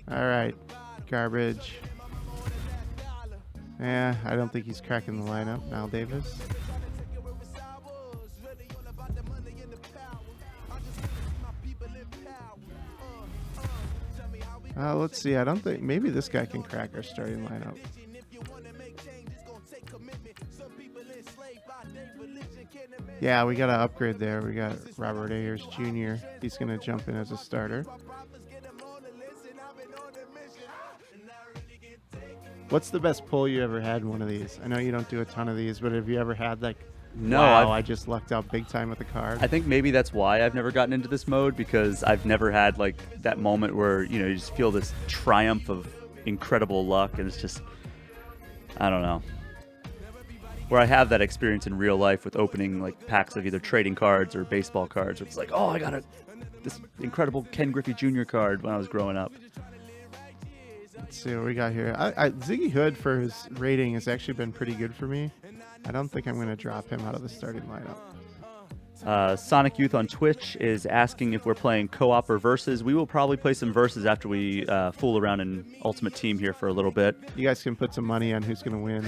S2: All right, garbage. Yeah, I don't think he's cracking the lineup. Mal Davis. Let's see. I don't think maybe this guy can crack our starting lineup. Yeah, we got to upgrade there. We got Robert Ayers Jr. He's going to jump in as a starter. What's the best pull you ever had in one of these? I know you don't do a ton of these, but have you ever had like,
S1: No,
S2: wow, I just lucked out big time with the card?
S1: I think maybe that's why I've never gotten into this mode, because I've never had like that moment where, you just feel this triumph of incredible luck, and it's just, I don't know. Where I have that experience in real life with opening like packs of either trading cards or baseball cards, where it's like, oh, I got this incredible Ken Griffey Jr. card when I was growing up.
S2: Let's see what we got here. Ziggy Hood, for his rating, has actually been pretty good for me. I don't think I'm going to drop him out of the starting lineup.
S1: Sonic Youth on Twitch is asking if we're playing co-op or versus. We will probably play some versus after we fool around in Ultimate Team here for a little bit.
S2: You guys can put some money on who's going to win.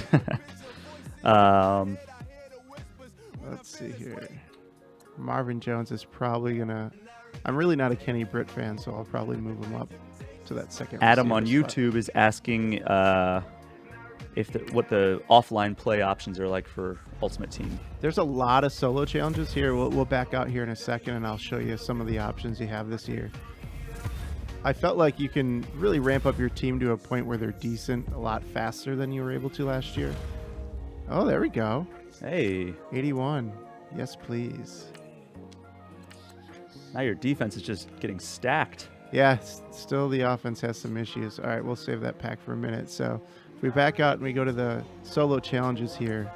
S2: Let's see here. Marvin Jones is probably going to... I'm really not a Kenny Britt fan, so I'll probably move him up to that second
S1: Adam on
S2: receiver spot.
S1: YouTube is asking what the offline play options are like for Ultimate Team.
S2: There's a lot of solo challenges here. We'll back out here in a second, and I'll show you some of the options you have this year. I felt like you can really ramp up your team to a point where they're decent a lot faster than you were able to last year. Oh, there we go.
S1: Hey,
S2: 81. Yes, please.
S1: now your defense is just getting stacked.
S2: Yeah, still the offense has some issues. All right, we'll save that pack for a minute. So if we back out and we go to the solo challenges here,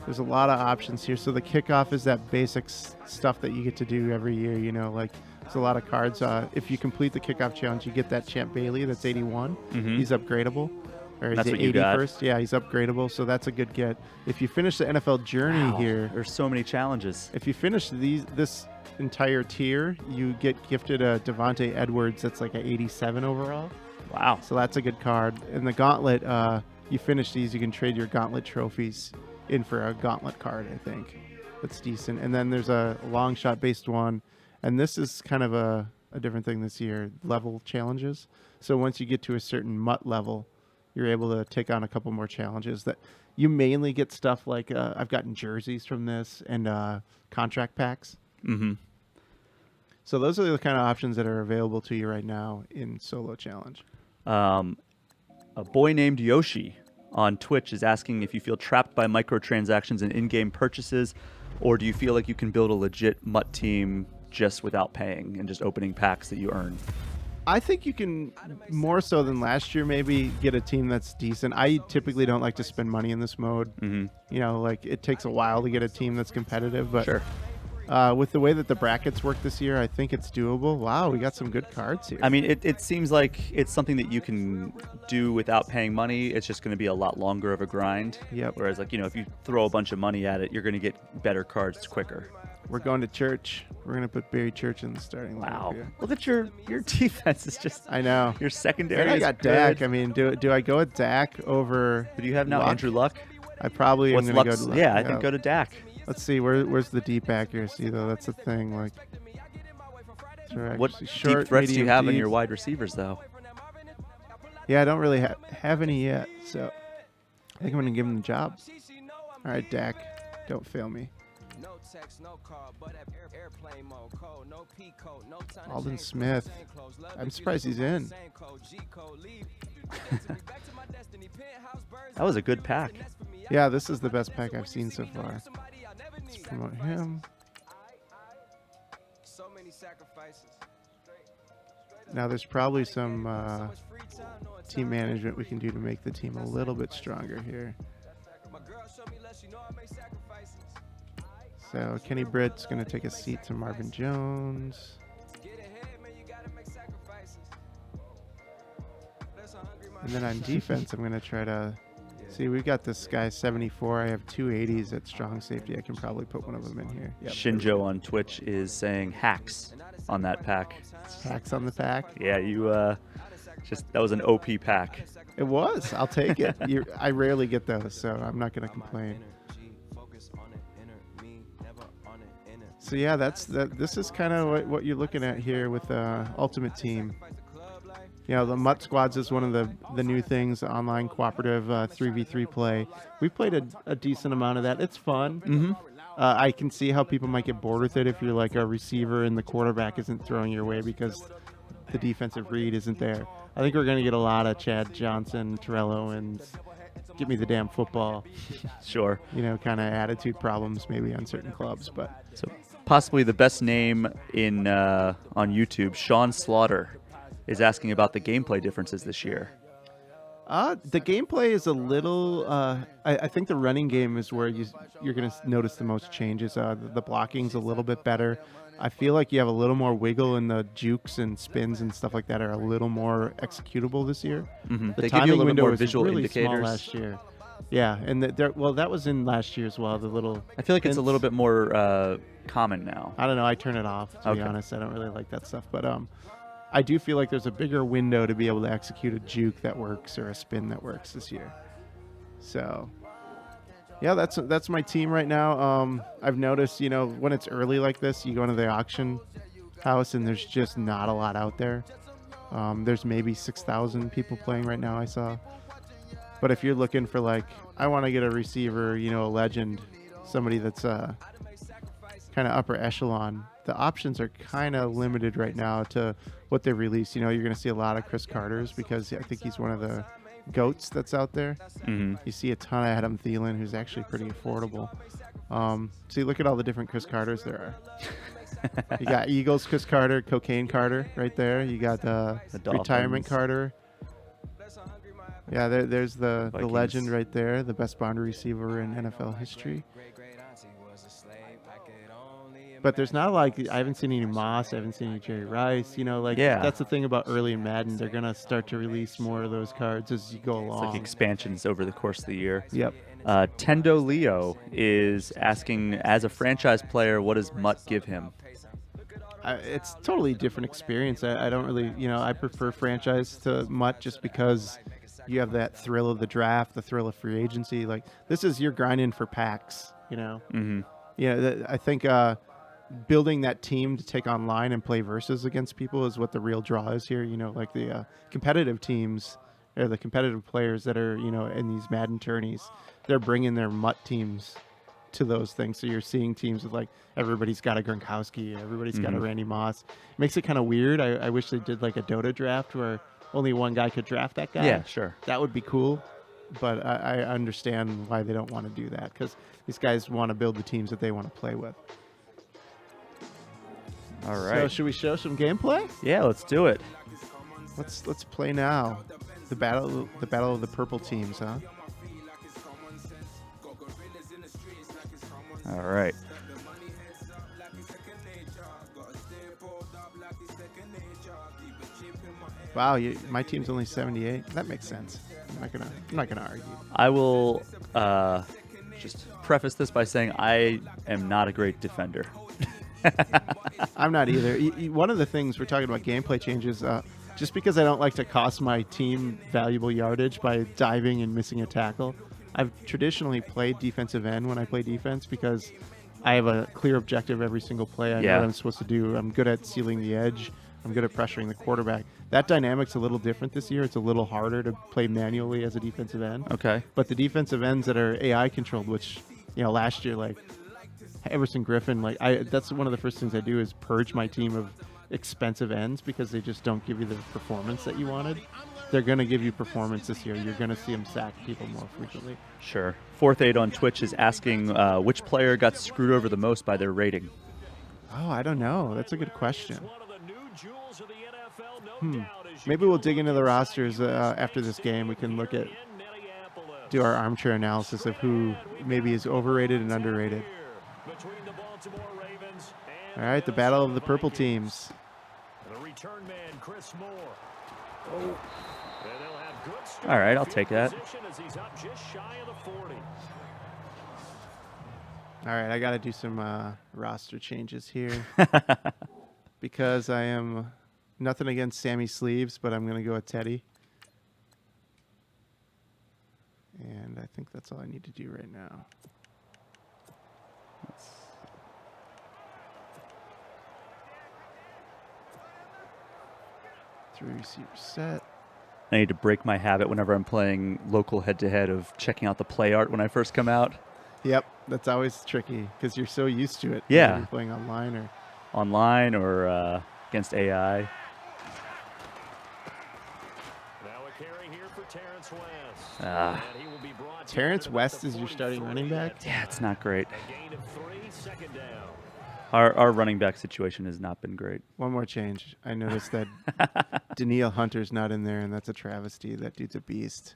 S2: there's a lot of options here. So the kickoff is that basic stuff that you get to do every year. Like there's a lot of cards. If you complete the kickoff challenge, you get that Champ Bailey. That's 81.
S1: Mhm.
S2: He's upgradable. Or
S1: That's
S2: is
S1: what
S2: it
S1: you got?
S2: 81st? Yeah, he's upgradable. So that's a good get. If you finish the NFL Journey
S1: Wow,
S2: here,
S1: there's so many challenges.
S2: if you finish this entire tier, you get gifted a Devontae Edwards that's like an 87 overall.
S1: Wow.
S2: So that's a good card. In the gauntlet, you finish these, you can trade your gauntlet trophies in for a gauntlet card, I think. That's decent. And then there's a long shot based one. And this is kind of a different thing this year, level challenges. So once you get to a certain MUT level, you're able to take on a couple more challenges that you mainly get stuff like I've gotten jerseys from this and contract packs.
S1: Mm-hmm.
S2: So those are the kind of options that are available to you right now in Solo Challenge.
S1: A boy named Yoshi on Twitch is asking if you feel trapped by microtransactions and in-game purchases, or do you feel like you can build a legit MUT team just without paying and just opening packs that you earn?
S2: I think you can, more so than last year, maybe get a team that's decent. I typically don't like to spend money in this mode.
S1: Mm-hmm.
S2: You know, like it takes a while to get a team that's competitive, but
S1: Sure.
S2: With the way that the brackets work this year, I think it's doable. Wow, we got some good cards here.
S1: I mean, it seems like it's something that you can do without paying money. It's just going to be a lot longer of a grind.
S2: Yep.
S1: Whereas, like, you know, if you throw a bunch of money at it, you're going to get better cards quicker.
S2: We're going to church. We're going to put Barry Church in the starting lineup
S1: Wow.
S2: here.
S1: Look at your defense. Is just,
S2: I know.
S1: your secondary
S2: And I
S1: is
S2: got
S1: good.
S2: Dak. I mean, do I go with Dak over
S1: Who do you have now?
S2: Luck?
S1: Andrew Luck?
S2: I probably am
S1: What's
S2: going to go
S1: Luck's?
S2: to Luck.
S1: Yeah, I think go to Dak.
S2: Let's see, where's the deep accuracy, though? That's the thing. Like,
S1: What
S2: short,
S1: deep threats do you
S2: medium,
S1: have in
S2: deep.
S1: your wide receivers, though?
S2: Yeah, I don't really have any yet, so I think I'm going to give him the job. All right, Dak, don't fail me. Alden Smith. I'm surprised he's in.
S1: That was a good pack.
S2: Yeah, this is the best pack I've seen so far. Let's promote him. Now, there's probably some team management we can do to make the team a little bit stronger here. So Kenny Britt's going to take a seat to Marvin Jones. And then on defense, I'm going to try to... See, we've got this guy 74. I have two 80s at strong safety. I can probably put one of them in here. Yep.
S1: Shinjo on Twitch is saying hacks on that pack.
S2: Hacks on the pack.
S1: Yeah, you that was an OP pack.
S2: It was. I'll take it. I rarely get those, so I'm not going to complain. So yeah, this is kind of what you're looking at here with Ultimate Team. You know, the MUT Squads is one of the new things, online cooperative 3v3 play. We've played a decent amount of that. It's fun.
S1: Mm-hmm.
S2: I can see how people might get bored with it if you're like a receiver and the quarterback isn't throwing your way because the defensive read isn't there. I think we're going to get a lot of Chad Johnson, Torello, and give me the damn football.
S1: Sure.
S2: You know, kind of attitude problems maybe on certain clubs, but
S1: So possibly the best name in on YouTube, Slaughter, is asking about the gameplay differences this year.
S2: the gameplay is a little. I think the running game is where you're going to notice the most changes. The blocking's a little bit better. I feel like you have a little more wiggle in the jukes and spins and stuff like that are a little more executable this year.
S1: Mm-hmm.
S2: The
S1: They give you a
S2: timing
S1: little bit
S2: window
S1: more
S2: was
S1: visual
S2: really small
S1: indicators.
S2: last year. Yeah, and that was in last year as well. The little.
S1: I feel like it's a
S2: hints.
S1: little bit more common now.
S2: I don't know. I turn it off to be
S1: Okay.
S2: honest. I don't really like that stuff, but I do feel like there's a bigger window to be able to execute a juke that works or a spin that works this year. So, yeah, that's my team right now. I've noticed, when it's early like this, you go into the auction house and there's just not a lot out there. There's maybe 6,000 people playing right now, I saw. But if you're looking for I want to get a receiver, a legend, somebody that's kind of upper echelon, the options are kind of limited right now to what they release. You're going to see a lot of Chris Carters because I think he's one of the GOATs that's out there.
S1: Mm-hmm.
S2: You see a ton of Adam Thielen, who's actually pretty affordable. So you look at all the different Chris Carters there are. You got Eagles Chris Carter, Cocaine Carter right there. You got the Retirement Carter. Yeah, there's the legend right there, the best boundary receiver in NFL history. But there's not I haven't seen any Moss, I haven't seen any Jerry Rice. That's the thing about early in Madden. They're going to start to release more of those cards as you go along.
S1: It's like expansions over the course of the year.
S2: Yep.
S1: Tendo Leo is asking, as a franchise player, what does Mutt give him?
S2: It's totally different experience. I don't really, I prefer franchise to Mutt just because You have that thrill of the draft, the thrill of free agency. Like, this is you're grinding for packs, you know?
S1: Mm-hmm.
S2: Yeah, I think building that team to take online and play versus against people is what the real draw is here. You know, like the competitive teams or the competitive players that are, you know, in these Madden tourneys, they're bringing their MUT teams to those things. So you're seeing teams with like everybody's got a Gronkowski, everybody's got a Randy Moss. Makes it kind of weird. I wish they did like a Dota draft where only one guy could draft that guy.
S1: Yeah, sure.
S2: That would be cool. But I understand why they don't want to do that, because these guys want to build the teams that they want to play with.
S1: All
S2: So
S1: right.
S2: should we show some gameplay?
S1: Yeah, let's do it.
S2: Let's play now. The battle of the purple teams, huh?
S1: All right.
S2: Wow, my team's only 78. That makes sense. I'm not gonna argue.
S1: I will just preface this by saying I am not a great defender.
S2: I'm not either. One of the things we're talking about gameplay changes, just because I don't like to cost my team valuable yardage by diving and missing a tackle, I've traditionally played defensive end when I play defense because I have a clear objective every single play. I know what I'm supposed to do. I'm good at sealing the edge. I'm good at pressuring the quarterback. That dynamic's a little different this year. It's a little harder to play manually as a defensive end.
S1: Okay.
S2: But the defensive ends that are AI controlled, which, you know, last year, like Everson Griffin, like that's one of the first things I do is purge my team of expensive ends because they just don't give you the performance that you wanted. They're going to give you performance this year. You're going to see them sack people more frequently.
S1: Sure. Fourth Aid on Twitch is asking which player got screwed over the most by their rating.
S2: Oh, I don't know. That's a good question. Maybe we'll dig into the rosters after this game. We can do our armchair analysis of who maybe is overrated and underrated. All right, the battle of the purple teams.
S1: All right, I'll take that.
S2: All right, I got to do some roster changes here because I am nothing against Sammy Sleeves, but I'm going to go with Teddy. And I think that's all I need to do right now. Three receivers set.
S1: I need to break my habit whenever I'm playing local head-to-head of checking out the play art when I first come out.
S2: Yep, that's always tricky because you're so used to it.
S1: Yeah.
S2: Whether you're playing
S1: online or against AI.
S10: Now a carry here for Terrence West. And he will be brought to
S2: Terrence West is your starting running back?
S1: Yeah, it's not great.
S10: a gain of 3, second down.
S1: Our running back situation has not been great.
S2: One more change. I noticed that Danielle Hunter's not in there, and that's a travesty. That dude's a beast.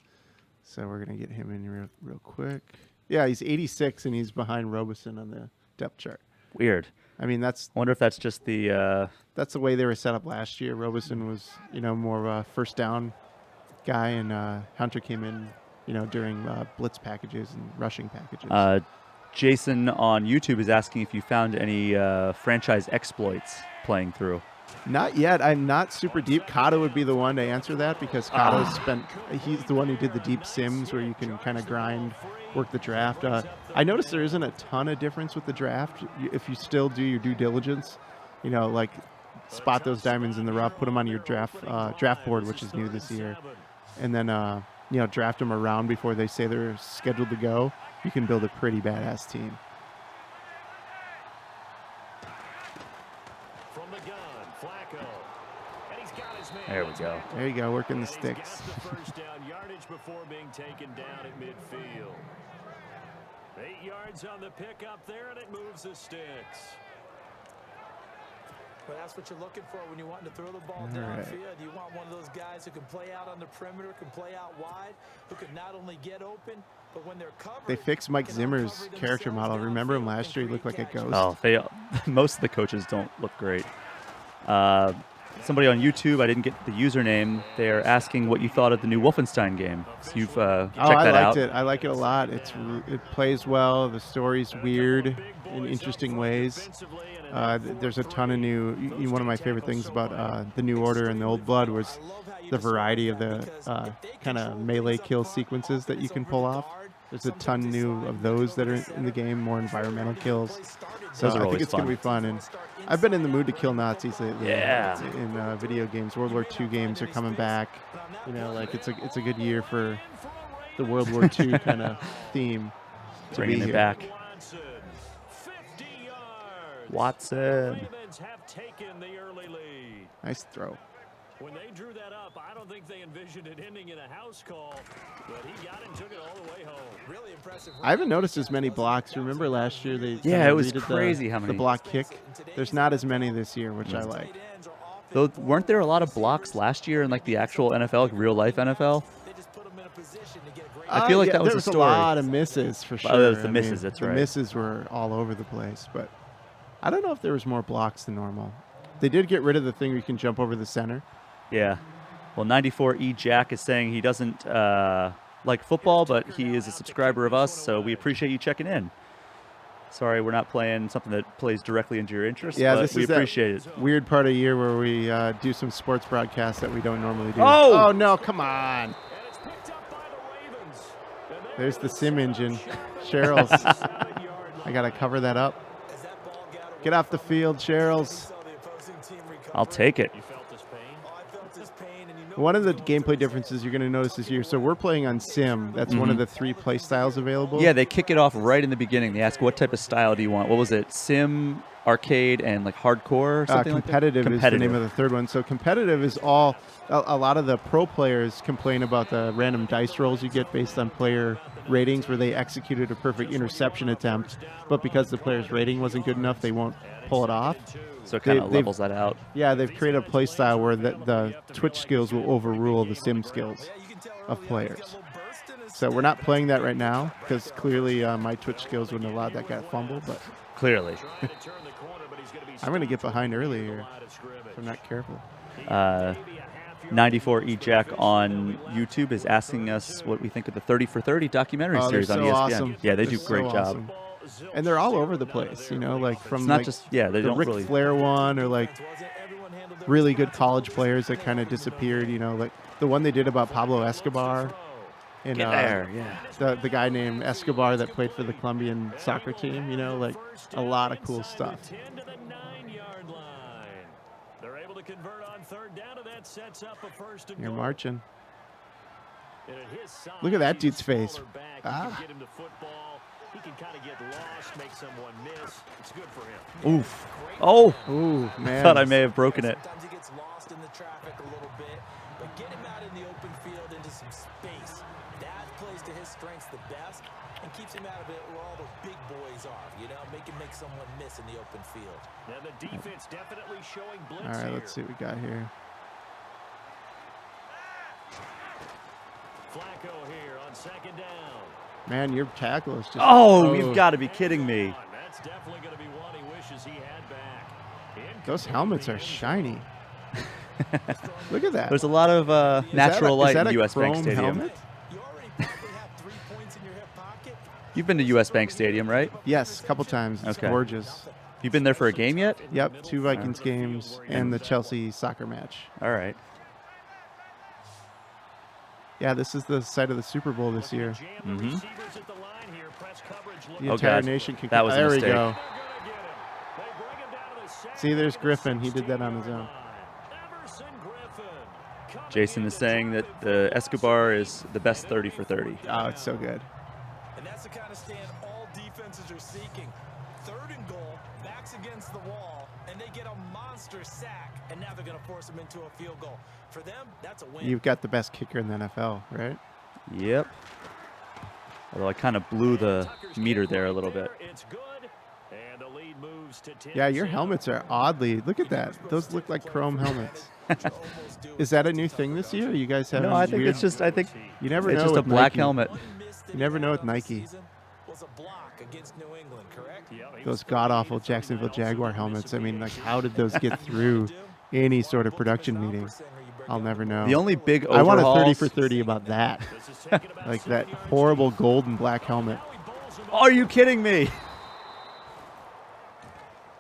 S2: So we're going to get him in real quick. Yeah, he's 86, and he's behind Robeson on the depth chart.
S1: Weird.
S2: I mean,
S1: I wonder if that's just the...
S2: That's the way they were set up last year. Robeson was, more of a first down guy, and Hunter came in, during blitz packages and rushing packages.
S1: Jason on YouTube is asking if you found any franchise exploits playing through.
S2: Not yet. I'm not super deep. Kato would be the one to answer that because he's the one who did the deep sims where you can kind of grind, work the draft. I noticed there isn't a ton of difference with the draft. If you still do your due diligence, like spot those diamonds in the rough, put them on your draft board, which is new this year, and then draft them around before they say they're scheduled to go, you can build a pretty badass team.
S10: From the gun, Flacco. And he's got his man.
S1: There we go.
S2: There you go, working the sticks.
S10: He's got the first down yardage before being taken down at midfield. 8 yards on the pickup there, and it moves the sticks.
S5: But that's what you're looking for when you want to throw the ball
S2: All right.
S5: downfield. You want one of those guys who can play out on the perimeter, can play out wide, who can not only get open, but when they're covered.
S2: They fixed Mike
S5: can
S2: Zimmer's
S5: uncover
S2: character
S5: themselves
S2: model. Remember him
S5: downfield
S2: last year? He
S5: and
S2: looked like a
S5: create
S2: ghost.
S1: Oh, most of the coaches don't look great. Somebody on YouTube, I didn't get the username. They are asking what you thought of the new Wolfenstein game. So you've checked that out.
S2: I like it a lot. It plays well. The story's weird in interesting ways. There's a ton of new. One of my favorite things about the New Order and the Old Blood was the variety of the kind of melee kill sequences that you can pull off. There's a ton new of those that are in the game, more environmental kills. So
S1: Those are
S2: I think
S1: always
S2: it's going to be fun. And I've been in the mood to kill Nazis lately.
S1: Yeah.
S2: In video games. World War II games are coming back. You know, like it's a good year for the World War II kind of theme to
S1: Bringing
S2: be
S1: it
S2: here.
S1: back.
S10: 50 yards.
S1: Watson.
S10: Ravens have taken the early lead.
S2: Nice throw.
S10: When they drew that up, I don't think they envisioned it ending in a house call, but he got it and took it all the way home.
S5: Really impressive.
S2: I haven't noticed as many blocks. Remember last year they
S1: Yeah,
S2: kinda
S1: it was
S2: redid
S1: crazy how many.
S2: the block kick. There's not as many this year, which I like.
S1: Though, weren't there a lot of blocks last year in like the actual NFL, like real life NFL? I feel like that was
S2: there
S1: a
S2: was
S1: story.
S2: a lot of misses for sure.
S1: Oh, there was the
S2: I
S1: misses,
S2: mean,
S1: that's
S2: the
S1: right.
S2: misses were all over the place, but I don't know if there was more blocks than normal. They did get rid of the thing where you can jump over the center.
S1: Yeah. Well, 94E Jack is saying he doesn't like football, but he is a subscriber of us, so we appreciate you checking in. Sorry, we're not playing something that plays directly into your interests,
S2: Yeah,
S1: but
S2: this
S1: we
S2: is
S1: appreciate it.
S2: that weird part of the year where we do some sports broadcasts that we don't normally do.
S1: Oh!
S2: Oh no, come on.
S10: And it's picked up by the Ravens. And they
S2: There's the
S10: go
S2: sim
S10: to
S2: engine.
S10: Shea.
S2: Cheryl's.
S10: 7-yard
S2: I got to cover that up. Get off the field, Cheryl's.
S1: I'll take it.
S10: You felt this pain?
S2: One of the gameplay differences you're going to notice this year, so we're playing on sim. That's one of the 3 play styles available.
S1: Yeah, they kick it off right in the beginning. They ask, what type of style do you want? What was it? Sim, arcade, and like hardcore or something
S2: competitive
S1: like that?
S2: is the name of the third one. So competitive is all, a lot of the pro players complain about the random dice rolls you get based on player ratings where they executed a perfect interception attempt, but because the player's rating wasn't good enough, they won't pull it off.
S1: So it kind of
S2: they've-
S1: levels that out.
S2: Yeah, they've created a play style where the Twitch skills will overrule the sim skills of players. So we're not playing that right now because clearly my Twitch skills wouldn't allow that guy to fumble, but
S1: Clearly.
S2: I'm going to get behind early here if I'm not careful.
S1: 94E Jack on YouTube is asking us what we think of the 30 for 30 documentary
S2: Oh,
S1: series
S2: they're
S1: on
S2: so
S1: ESPN.
S2: awesome.
S1: Yeah, they
S2: They're
S1: do a great
S2: so
S1: job.
S2: awesome. And they're all over the place, you know, like from
S1: It's not
S2: like
S1: just- yeah, they
S2: the
S1: don't
S2: Ric
S1: really-
S2: Flair one or like really good college players that kind of disappeared, you know, like the one they did about Pablo Escobar. And,
S1: Get there, yeah.
S2: The guy named Escobar that played for the Colombian soccer team, you know, like a lot of cool stuff.
S10: 10 to the 9-yard line. They're able to convert on third down, and that sets up a first and
S2: You're
S10: goal.
S2: marching.
S10: And at his size,
S2: Look at that
S10: he's a
S2: dude's face.
S10: smaller back. He
S2: Ah.
S10: can get him to football. He can kind of get lost, make someone miss. It's good for him.
S1: Oof. Oh,
S2: Ooh, man.
S1: thought I may have broken it.
S5: Sometimes he gets lost in the traffic a little bit, but get him out in the open field into some space. That plays to his strengths the best and keeps him out of it where all the big boys are, you know, make someone miss in the open field.
S10: And the defense definitely showing blitz
S2: All right,
S10: here.
S2: let's see what we got here.
S10: Flacco here on second down.
S2: Man, your tackle is just.
S1: Oh, you've got to be kidding me.
S10: That's definitely going to be one he wishes he had back.
S2: Those helmets are shiny. Look at that.
S1: There's a lot of natural light in US Bank
S2: chrome
S1: Stadium.
S2: helmet?
S5: You already probably have 3 points in your hip pocket.
S1: You've been to US Bank Stadium, right?
S2: Yes, a couple times. It's
S1: Okay.
S2: gorgeous.
S1: You been there for a game yet?
S2: Yep, 2 Vikings games and the Chelsea soccer match.
S1: All right.
S2: Yeah, this is the site of the Super Bowl this year.
S1: Mm-hmm.
S2: The
S1: Oh,
S2: entire
S1: God.
S2: nation can.
S1: That was a
S2: there we
S1: mistake.
S2: go. See, there's Griffin. He did that on his own.
S1: Jason is saying that the Escobar is the best 30 for 30.
S2: Oh, it's so good.
S5: And that's the kind of stand all defenses are seeking. 3rd and goal, backs against the wall, and they get a monster sack, and now they're going to force them into a field goal. For them, that's a win.
S2: You've got the best kicker in the NFL, right?
S1: Yep. Although I kind of blew the meter there a little bit.
S10: It's good. And the lead moves to 10.
S2: Yeah, your helmets are oddly. Look at that. Those look like chrome helmets. Is that a new thing this year? You guys have?
S1: No, I think it's just, I think
S2: You never
S1: it's
S2: know
S1: just a
S2: with
S1: black
S2: Nike.
S1: helmet.
S2: You never know with Nike.
S5: Was a block against New England, correct?
S2: Those god-awful Jacksonville Jaguar helmets. I mean, like, how did those get through any sort of production meeting? I'll never know.
S1: The only big
S2: I want a 30
S1: overhauls.
S2: for 30 about that. Like that horrible gold and black helmet.
S1: Are you kidding me?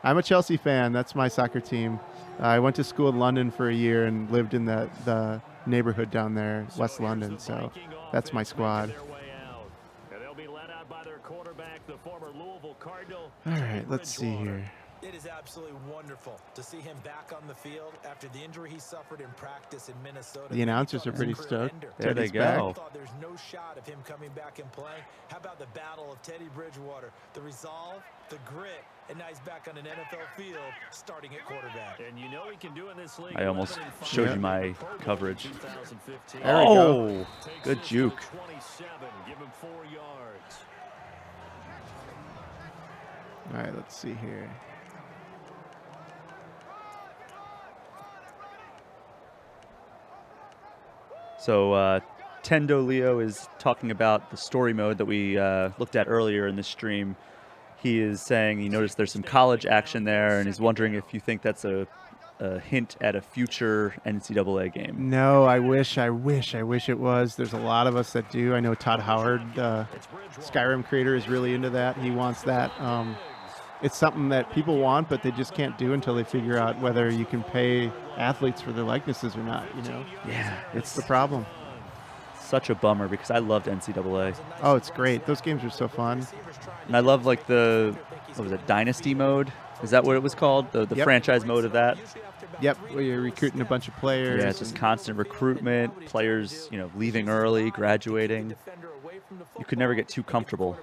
S2: I'm a Chelsea fan. That's my soccer team. I went to school in London for a year and lived in the neighborhood down there, West London. So that's my squad. All right, let's see here.
S11: It is absolutely wonderful to see him back on the field after the injury he suffered in practice in Minnesota.
S2: The announcers are pretty stoked.
S1: There they
S2: Teddy's
S1: go.
S2: back.
S11: There's no shot of him coming back and playing. How about the battle of Teddy Bridgewater? The resolve, the grit, and now he's back on an NFL field starting at quarterback.
S10: And you know he can do in this league.
S1: I almost showed you my coverage.
S2: There we go.
S1: Good juke.
S10: 27, give him 4 yards.
S2: All right, let's see here.
S1: So Tendo Leo is talking about the story mode that we looked at earlier in the stream. He is saying he noticed there's some college action there, and he's wondering if you think that's a hint at a future NCAA game.
S2: No, I wish it was. There's a lot of us that do. I know Todd Howard, Skyrim creator, is really into that. He wants that. It's something that people want, but they just can't do until they figure out whether you can pay athletes for their likenesses or not, you know?
S1: Yeah.
S2: It's the problem.
S1: Such a bummer because I loved NCAA.
S2: Oh, it's great. Those games are so fun.
S1: And I love like the, what was it, Dynasty mode? Is that what it was called? The
S2: Yep.
S1: franchise mode of that?
S2: Yep, where you're recruiting a bunch of players.
S1: Yeah, it's just constant recruitment, players, you know, leaving early, graduating. You could never get too comfortable.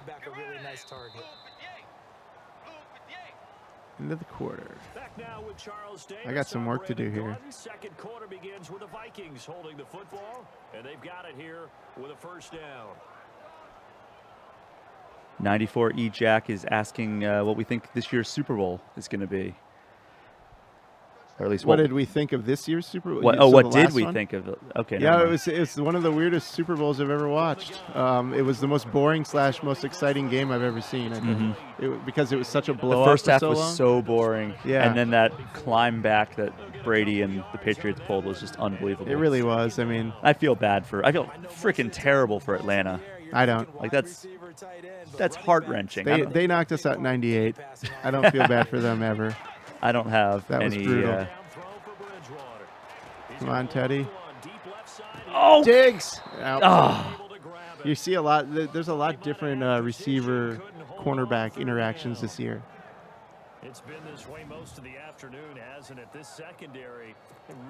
S2: Into the quarter.
S10: Back now with Charles Davis.
S2: I got some work to do here.
S10: Second quarter begins with the Vikings holding the football, and they've got it here with a first down.
S1: 94E Jack is asking what we think this year's Super Bowl is going to be. Or at least
S2: What did we think of this year's Super Bowl?
S1: What,
S2: So
S1: what
S2: the
S1: did
S2: last
S1: we
S2: one?
S1: think of it? Okay.
S2: Yeah,
S1: never
S2: it
S1: mind.
S2: was one of the weirdest Super Bowls I've ever watched. It was the most boring / most exciting game I've ever seen. I think because it was such a
S1: The
S2: blowout.
S1: first
S2: for
S1: half
S2: so
S1: was
S2: long.
S1: so boring.
S2: Yeah.
S1: And then that climb back that Brady and the Patriots pulled was just unbelievable.
S2: It really was. I mean,
S1: I feel freaking terrible for Atlanta.
S2: I don't.
S1: Like that's heart-wrenching.
S2: They knocked us out 98. I don't feel bad for them ever.
S1: I don't have
S2: That was
S1: any.
S2: brutal. Come on, Teddy.
S1: Oh,
S2: Diggs! Out.
S1: Oh.
S2: You see a lot. There's a lot different receiver, cornerback interactions this year.
S10: It's been this way most of the afternoon, hasn't it? This secondary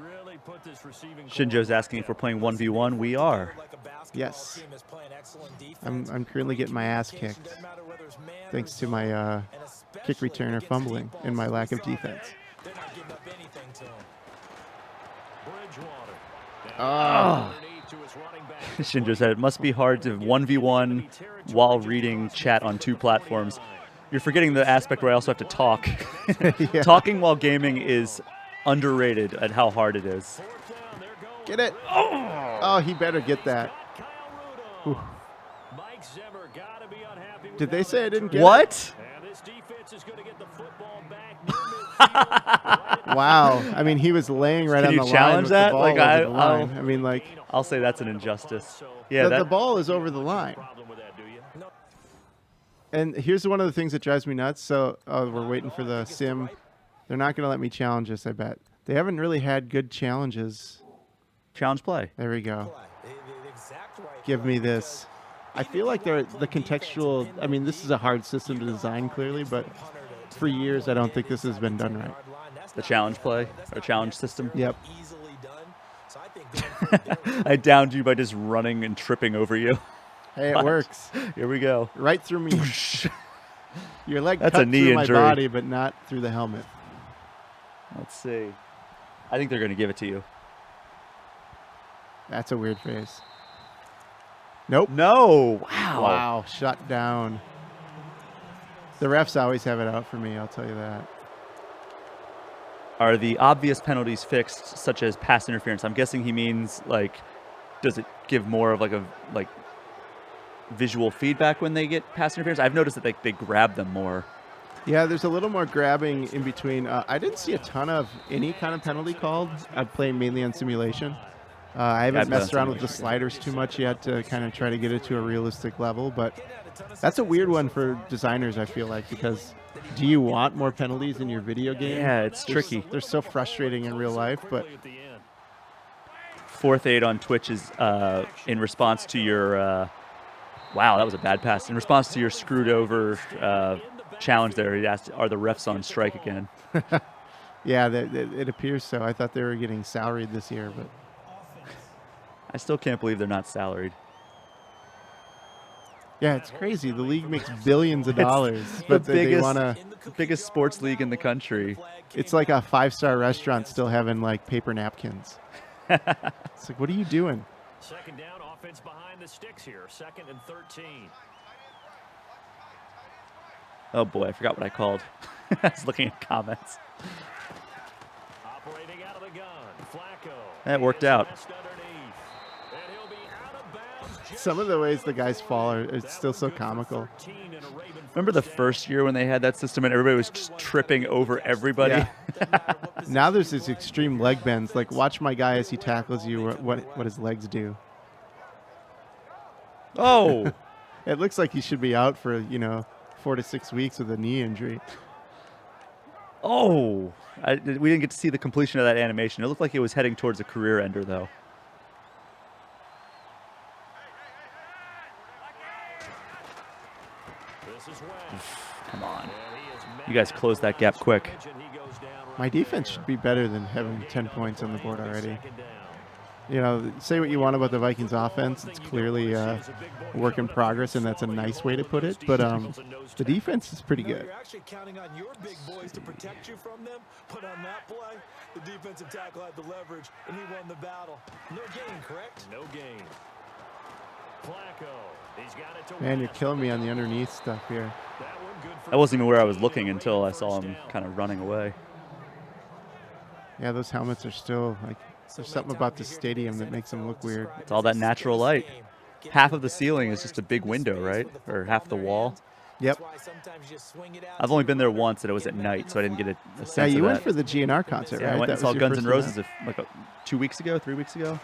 S10: really put this receiving.
S1: Shinjo's asking if we're playing 1v1. We are.
S2: Yes. I'm currently getting my ass kicked thanks to my kick returner fumbling and my lack of defense.
S1: Shinjo said it must be hard to 1v1 while reading chat on 2 platforms. You're forgetting the aspect where I also have to talk.
S2: Yeah.
S1: Talking while gaming is underrated at how hard it is.
S2: Get it! Oh, he better get that. Whew. Did they say I didn't get
S1: What?
S2: Wow. I mean, he was laying right
S1: Can
S2: on
S1: you
S2: the line
S1: challenge
S2: with
S1: that?
S2: the ball
S1: Like,
S2: over the line. I mean, like,
S1: I'll say that's an injustice. Yeah,
S2: the ball is over the line. And here's one of the things that drives me nuts. So we're waiting for the sim. They're not going to let me challenge this, I bet. They haven't really had good challenges.
S1: Challenge play.
S2: There we go. Give me this. I feel like the contextual, I mean, this is a hard system to design, clearly, but for years, I don't think this has been done right.
S1: The challenge play or challenge system.
S2: Yep.
S1: I downed you by just running and tripping over you.
S2: Hey, it works.
S1: Here we go.
S2: Right through me. Your leg
S1: That's
S2: cut
S1: a knee
S2: through
S1: injury.
S2: my body, but not through the helmet.
S1: Let's see. I think they're going to give it to you.
S2: That's a weird face. Nope.
S1: No. Wow.
S2: Wow. Shut down. The refs always have it out for me, I'll tell you that.
S1: Are the obvious penalties fixed, such as pass interference? I'm guessing he means, like, does it give more of, like visual feedback when they get pass interference? I've noticed that they grab them more.
S2: Yeah, there's a little more grabbing in between. I didn't see a ton of any kind of penalty called. I'm playing mainly on simulation. I haven't messed around with the sliders too much yet to kind of try to get it to a realistic level, but that's a weird one for designers, I feel like, because do you want more penalties in your video game?
S1: Yeah, it's tricky.
S2: They're so frustrating in real life, but
S1: Fourth Aid on Twitch is in response to your wow, that was a bad pass. In response to your screwed over challenge there, he asked, "Are the refs on strike again?"
S2: Yeah, it appears so. I thought they were getting salaried this year, but
S1: I still can't believe they're not salaried.
S2: yeah, it's crazy. The league makes billions of dollars, but they want to.
S1: Biggest sports league in the country.
S2: It's like a 5-star restaurant still having like paper napkins. It's like, what are you doing?
S10: Second down, offense behind the sticks here. 2nd and 13.
S1: Oh boy, I forgot what I called. I was looking at comments.
S10: Operating out of the gun, Flacco.
S1: That worked out.
S2: Some of the ways the guys fall are still so comical.
S1: Remember the first year when they had that system and everybody was just tripping over everybody?
S2: Yeah. Now there's this extreme leg bends. Like, watch my guy as he tackles you, what his legs do.
S1: Oh!
S2: It looks like he should be out for, 4 to 6 weeks with a knee injury.
S1: Oh! We didn't get to see the completion of that animation. It looked like it was heading towards a career ender, though. Come on. You guys close that gap quick.
S2: My defense should be better than having 10 points on the board already. Say what you want about the Vikings offense. It's clearly a work in progress, and that's a nice way to put it. But the defense is pretty good.
S11: You're actually counting on your big boys to protect you from them, but on that play, the defensive tackle had the leverage, and he won the battle. No gain, correct?
S10: No gain. Flacco. He's got it to
S2: Man, you're killing me on the underneath stuff here.
S1: That wasn't even where I was looking until I saw him kind of running away.
S2: Yeah, those helmets are still like. There's something about the stadium that makes them look weird.
S1: It's all that natural light. Half of the ceiling is just a big window, right? Or half the wall.
S2: Yep.
S1: I've only been there once, and it was at night, so I didn't get a sense of that.
S2: Yeah, you went for the GNR concert,
S1: right?
S2: I
S1: went and saw Guns N' Roses like 2 weeks ago, 3 weeks ago.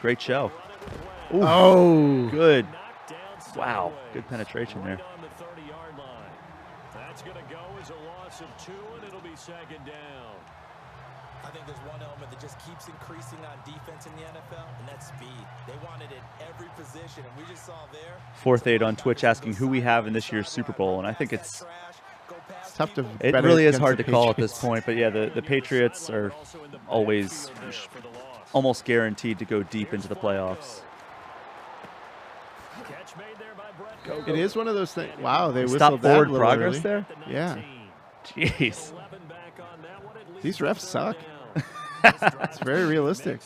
S1: Great show. Ooh,
S2: oh,
S1: good. Wow, good penetration there.
S10: That's going to go as a loss of 2, and it'll be 2nd down.
S11: I think there's one element that just keeps increasing on defense in the NFL, and that's speed. They want it at every position, and we just saw there.
S1: Fourth Aid on Twitch asking who we have in this year's Super Bowl, and I think it's
S2: tough to.
S1: It really is hard to call at this point, but yeah, the Patriots are always almost guaranteed to go deep into the playoffs.
S2: It is one of those things. Wow, they whistled
S1: Stop
S2: that
S1: forward
S2: a little
S1: progress
S2: early.
S1: there?
S2: Yeah.
S1: Jeez.
S2: These refs suck. It's very realistic.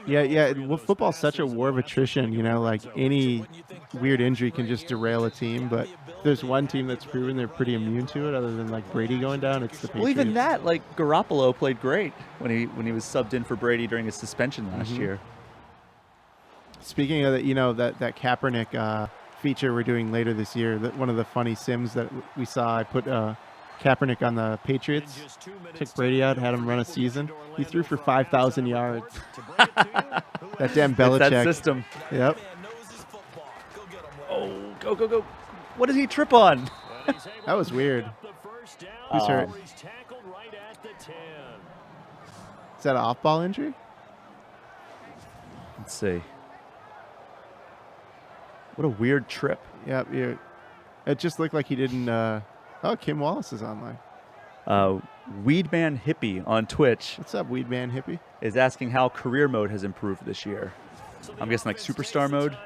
S2: Yeah. Well, football's such a war of attrition. Like any weird injury can just derail a team. But there's one team that's proven they're pretty immune to it, other than like Brady going down. It's the Patriots.
S1: Well, even that, like Garoppolo played great when he was subbed in for Brady during his suspension last year.
S2: Speaking of that, that Kaepernick feature we're doing later this year, one of the funny sims that we saw, I put Kaepernick on the Patriots, took Brady out, had him run a season. He threw for 5,000 yards. That damn Belichick.
S1: It's that system.
S2: Yep.
S1: Oh, go. What did he trip on?
S2: That was weird. Who's hurt? Is that an off-ball injury?
S1: Let's see. What a weird trip.
S2: Yep. It just looked like he didn't. Oh, Kim Wallace is online.
S1: Weedman Hippie on Twitch.
S2: What's up, Weedman Hippie?
S1: Is asking how career mode has improved this year. I'm guessing like superstar mode.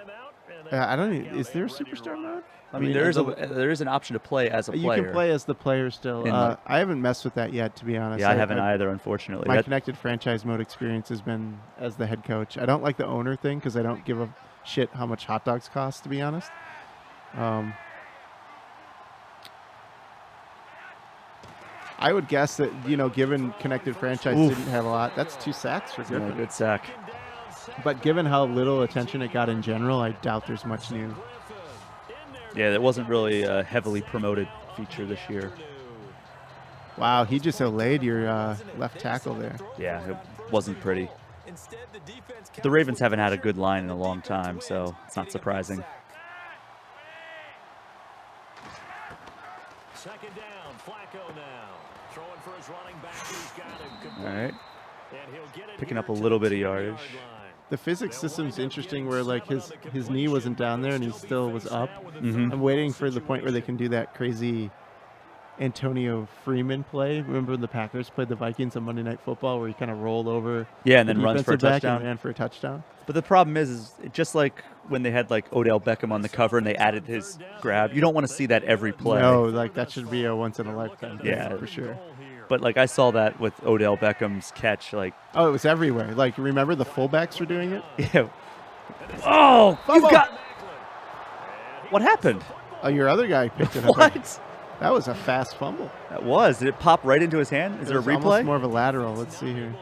S2: I don't know. Is there a superstar mode?
S1: I mean, there is an option to play as a player.
S2: You can play as the player still. I haven't messed with that yet, to be honest.
S1: Yeah, I haven't either, unfortunately.
S2: My connected franchise mode experience has been as the head coach. I don't like the owner thing because I don't give a shit how much hot dogs cost, to be honest. I would guess that, given connected franchise didn't have a lot, that's 2 sacks for Griffin.
S1: Yeah, good sack.
S2: But given how little attention it got in general, I doubt there's much new.
S1: Yeah, that wasn't really a heavily promoted feature this year.
S2: Wow, he just allayed your left tackle there.
S1: Yeah, it wasn't pretty. The Ravens haven't had a good line in a long time, so it's not surprising.
S10: Second down, Flacco now. Throwing for his running back. He's got it.
S1: All right. Picking up a little bit of yardage.
S2: The physics system's interesting where like his knee wasn't down there and he still was up.
S1: Mhm.
S2: I'm waiting for the point where they can do that crazy Antonio Freeman play. Remember when the Packers played the Vikings on Monday Night Football where he kind of rolled over
S1: Yeah, and
S2: the
S1: then runs for a
S2: defensive back
S1: touchdown.
S2: and ran for a touchdown?
S1: But the problem is just like when they had like Odell Beckham on the cover and they added his grab, you don't want to see that every play.
S2: No, like that should be a once in a lifetime thing,
S1: Yeah,
S2: for sure.
S1: But like I saw that with Odell Beckham's catch, like
S2: Oh, it was everywhere. Like remember the fullbacks were doing it?
S1: yeah. Oh, you've
S2: Fumble!
S1: got. What happened?
S2: Oh, your other guy picked it up.
S1: What?
S2: That was a fast fumble.
S1: That was. Did it pop right into his hand? Is there a
S2: It was
S1: replay?
S2: almost more of a lateral. Let's see here.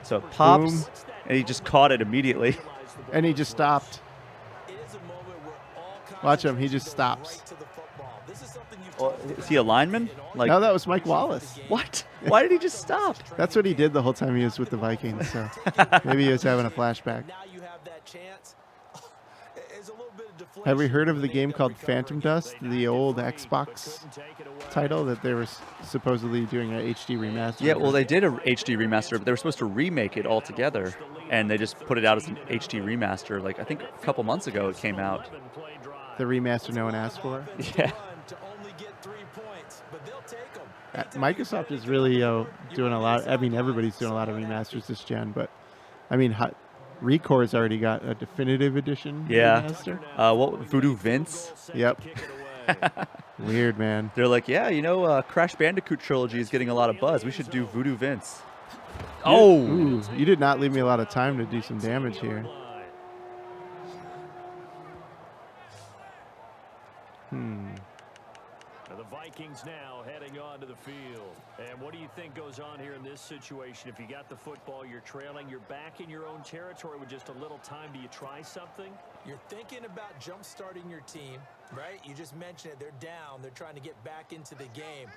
S1: So it pops,
S2: Boom.
S1: and he just caught it immediately.
S2: And he just stopped. Watch him. He just stops.
S1: Well, is he a lineman? Like
S2: No, that was Mike Wallace.
S1: what? Why did he just stop?
S2: That's what he did the whole time he was with the Vikings. So maybe he was having a flashback. Have we heard of the game called Phantom Dust, the old Xbox title that they were supposedly doing an HD remaster?
S1: Yeah, well, they did a HD remaster, but they were supposed to remake it altogether, and they just put it out as an HD remaster. Like I think a couple months ago it came out.
S2: The remaster no one asked for.
S1: Yeah.
S2: Microsoft is really doing a lot. I mean, everybody's doing a lot of remasters this gen, but I mean, Recore's already got a definitive edition remaster.
S1: What Voodoo Vince?
S2: Yep. Weird, man.
S1: They're like, yeah, you know, Crash Bandicoot trilogy is getting a lot of buzz. We should do Voodoo Vince. Oh,
S2: Ooh, you did not leave me a lot of time to do some damage here.
S10: The Vikings now heading onto the field. And what do you think goes on here in this situation? If you got the football, you're trailing, you're back in your own territory with just a little time. Do you try something?
S11: You're thinking about jump-starting your team, right? You just mentioned it. They're down. They're trying to get back into the game.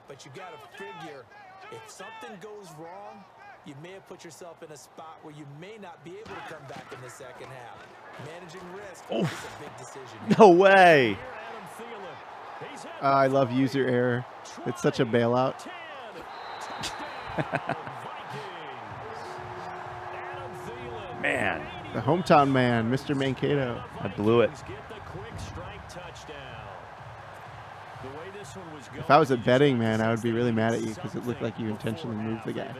S11: But you've got to figure if something goes wrong, you may have put yourself in a spot where you may not be able to come back in the second half. Managing risk is a big decision.
S1: no way.
S2: I love user error. It's such a bailout.
S1: Man,
S2: The hometown man, Mr. Mankato.
S1: I blew it.
S2: If I was a betting man, I would be really mad at you because it looked like you intentionally moved the guy.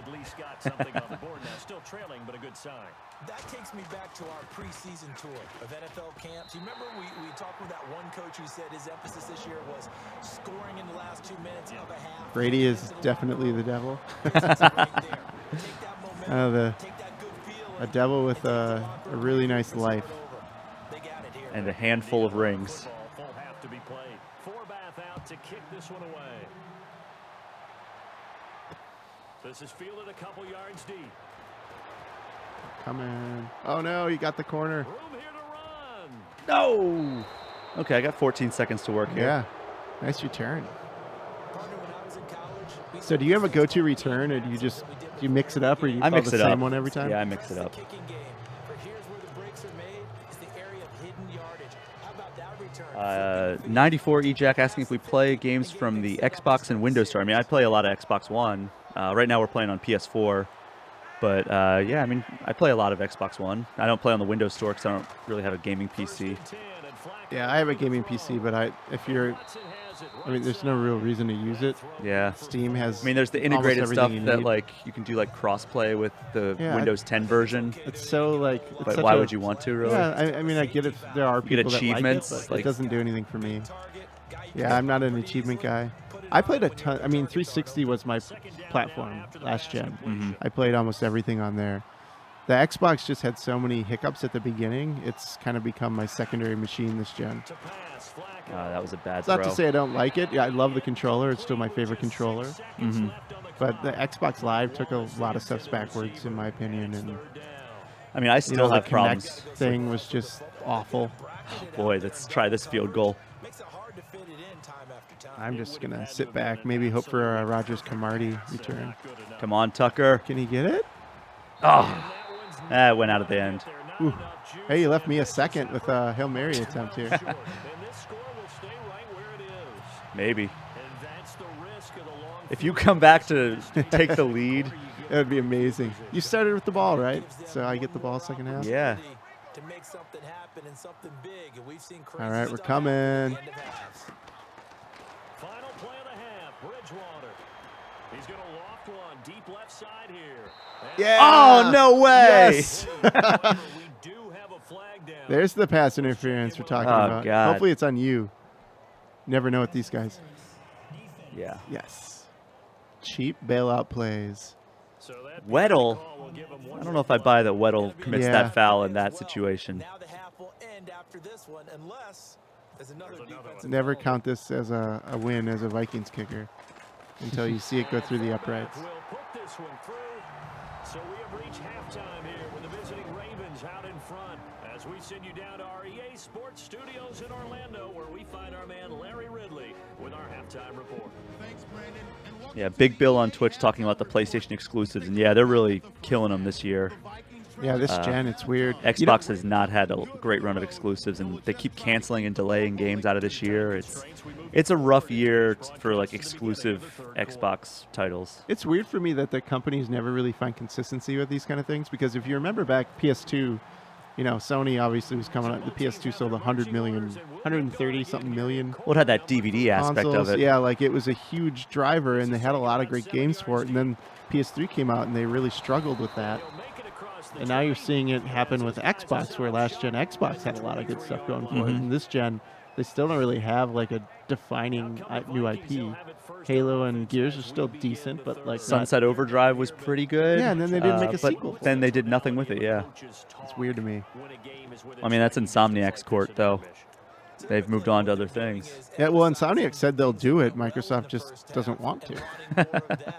S11: That takes me back to our preseason tour of NFL camps. You remember we talked with that one coach who said his emphasis this year was scoring in the last 2 minutes of a half.
S2: Brady is definitely the devil. A devil with a really nice life.
S1: And a handful of rings.
S10: To kick this one away. This is fielded a couple yards deep.
S2: Coming. Oh no, he got the corner.
S10: Room here to run.
S1: No. Okay, I got 14 seconds to work here.
S2: Yeah, nice return. So do you have a go-to return, or do you mix it up, or you
S1: I
S2: call
S1: mix
S2: the
S1: it
S2: same
S1: up.
S2: one every time?
S1: Yeah, I mix it up.
S11: Return.
S1: 94 EJack asking if we play games from the Xbox and Windows Store. I mean, I play a lot of Xbox One. Right now we're playing on PS4. But, yeah, I mean, I play a lot of Xbox One. I don't play on the Windows Store because I don't really have a gaming PC.
S2: Yeah, I have a gaming PC, but I mean, there's no real reason to use it.
S1: Yeah.
S2: Steam has.
S1: I mean, there's the integrated
S2: almost
S1: stuff
S2: everything you
S1: that,
S2: need.
S1: like, you can do, like, cross-play with the
S2: Yeah,
S1: Windows 10 version.
S2: It's so, like. It's
S1: But
S2: such
S1: why
S2: a-
S1: would you want to, really?
S2: Yeah, I mean, I get it. There are
S1: You get
S2: people that
S1: achievements,
S2: like it, but
S1: like-
S2: it doesn't do anything for me. Yeah, I'm not an achievement guy. I played a ton. I mean, 360 was my platform last gen.
S1: Mm-hmm.
S2: I played almost everything on there. The Xbox just had so many hiccups at the beginning. It's kind of become my secondary machine this gen.
S1: That was a bad
S2: It's not
S1: throw.
S2: to say I don't like it. Yeah, I love the controller. It's still my favorite controller.
S1: Mm-hmm.
S2: But the Xbox Live took a lot of steps backwards, in my opinion. And
S1: I mean, I still
S2: the
S1: have
S2: Kinect
S1: problems.
S2: thing was just awful.
S1: Boy, let's try this field goal.
S2: I'm just going to sit back, maybe hope for a Rogers Camardi return.
S1: Come on, Tucker.
S2: Can he get it?
S1: Oh, that went out at the end.
S2: Ooh. Hey, you left me a second with a Hail Mary attempt here.
S1: Maybe. If you come back to take the lead
S2: That would be amazing. You started with the ball, right? So I get the ball second half?
S1: Yeah.
S11: To make something happen and something big, and we've seen crazy
S2: All right, we're
S11: stuff happen at
S2: coming.
S11: the end of halves.
S10: Final play of the half, Bridgewater. He's going to loft one deep left side here. And
S2: Yeah.
S1: Oh, no way.
S2: Yes.
S10: however, we do have a flag down.
S2: There's the pass interference we're talking
S1: Oh,
S2: about.
S1: God.
S2: Hopefully it's on you. Never know with these guys.
S1: Yeah.
S2: Yes. Cheap bailout plays.
S10: So that
S1: Weddle.
S10: call will give him
S1: I
S10: one
S1: don't know if I buy that Weddle commits
S2: Yeah.
S1: that foul in that situation.
S11: Now the half will end after this one, unless there's another defensive
S2: Never
S11: call.
S2: count this as a win as a Vikings kicker until you see it go through the uprights.
S10: We'll put this one through. So we have reached halftime here with the visiting Ravens out in front as we send you down to our EA Sports Studios in Orlando, where we find our man Larry Ridley with our halftime report.
S1: Yeah, Big Bill on Twitch talking about the PlayStation exclusives, and yeah, they're really killing them this year.
S2: Yeah, this gen, it's weird.
S1: Xbox has not had a great run of exclusives, and they keep canceling and delaying games out of this year. It's a rough year for like exclusive Xbox titles.
S2: It's weird for me that the companies never really find consistency with these kind of things, because if you remember back PS2, you know, Sony obviously was coming out. The PS2 sold 100 million, 130 something million.
S1: Well, it had that DVD aspect
S2: consoles.
S1: of it.
S2: Yeah, like it was a huge driver, and they had a lot of great games for it. And then PS3 came out, and they really struggled with that. And now you're seeing it happen with Xbox, where last gen Xbox had a lot of good stuff going for it. And this gen, they still don't really have like a defining new IP. Halo and Gears are still decent, but like
S1: Sunset Overdrive was pretty good.
S2: Yeah, and then they didn't make a
S1: but
S2: sequel for
S1: then
S2: it.
S1: they did nothing with it. Yeah.
S2: It's weird to me.
S1: I mean, that's Insomniac's court, though. They've moved on to other things.
S2: Yeah, well, Insomniac said they'll do it. Microsoft just doesn't want to.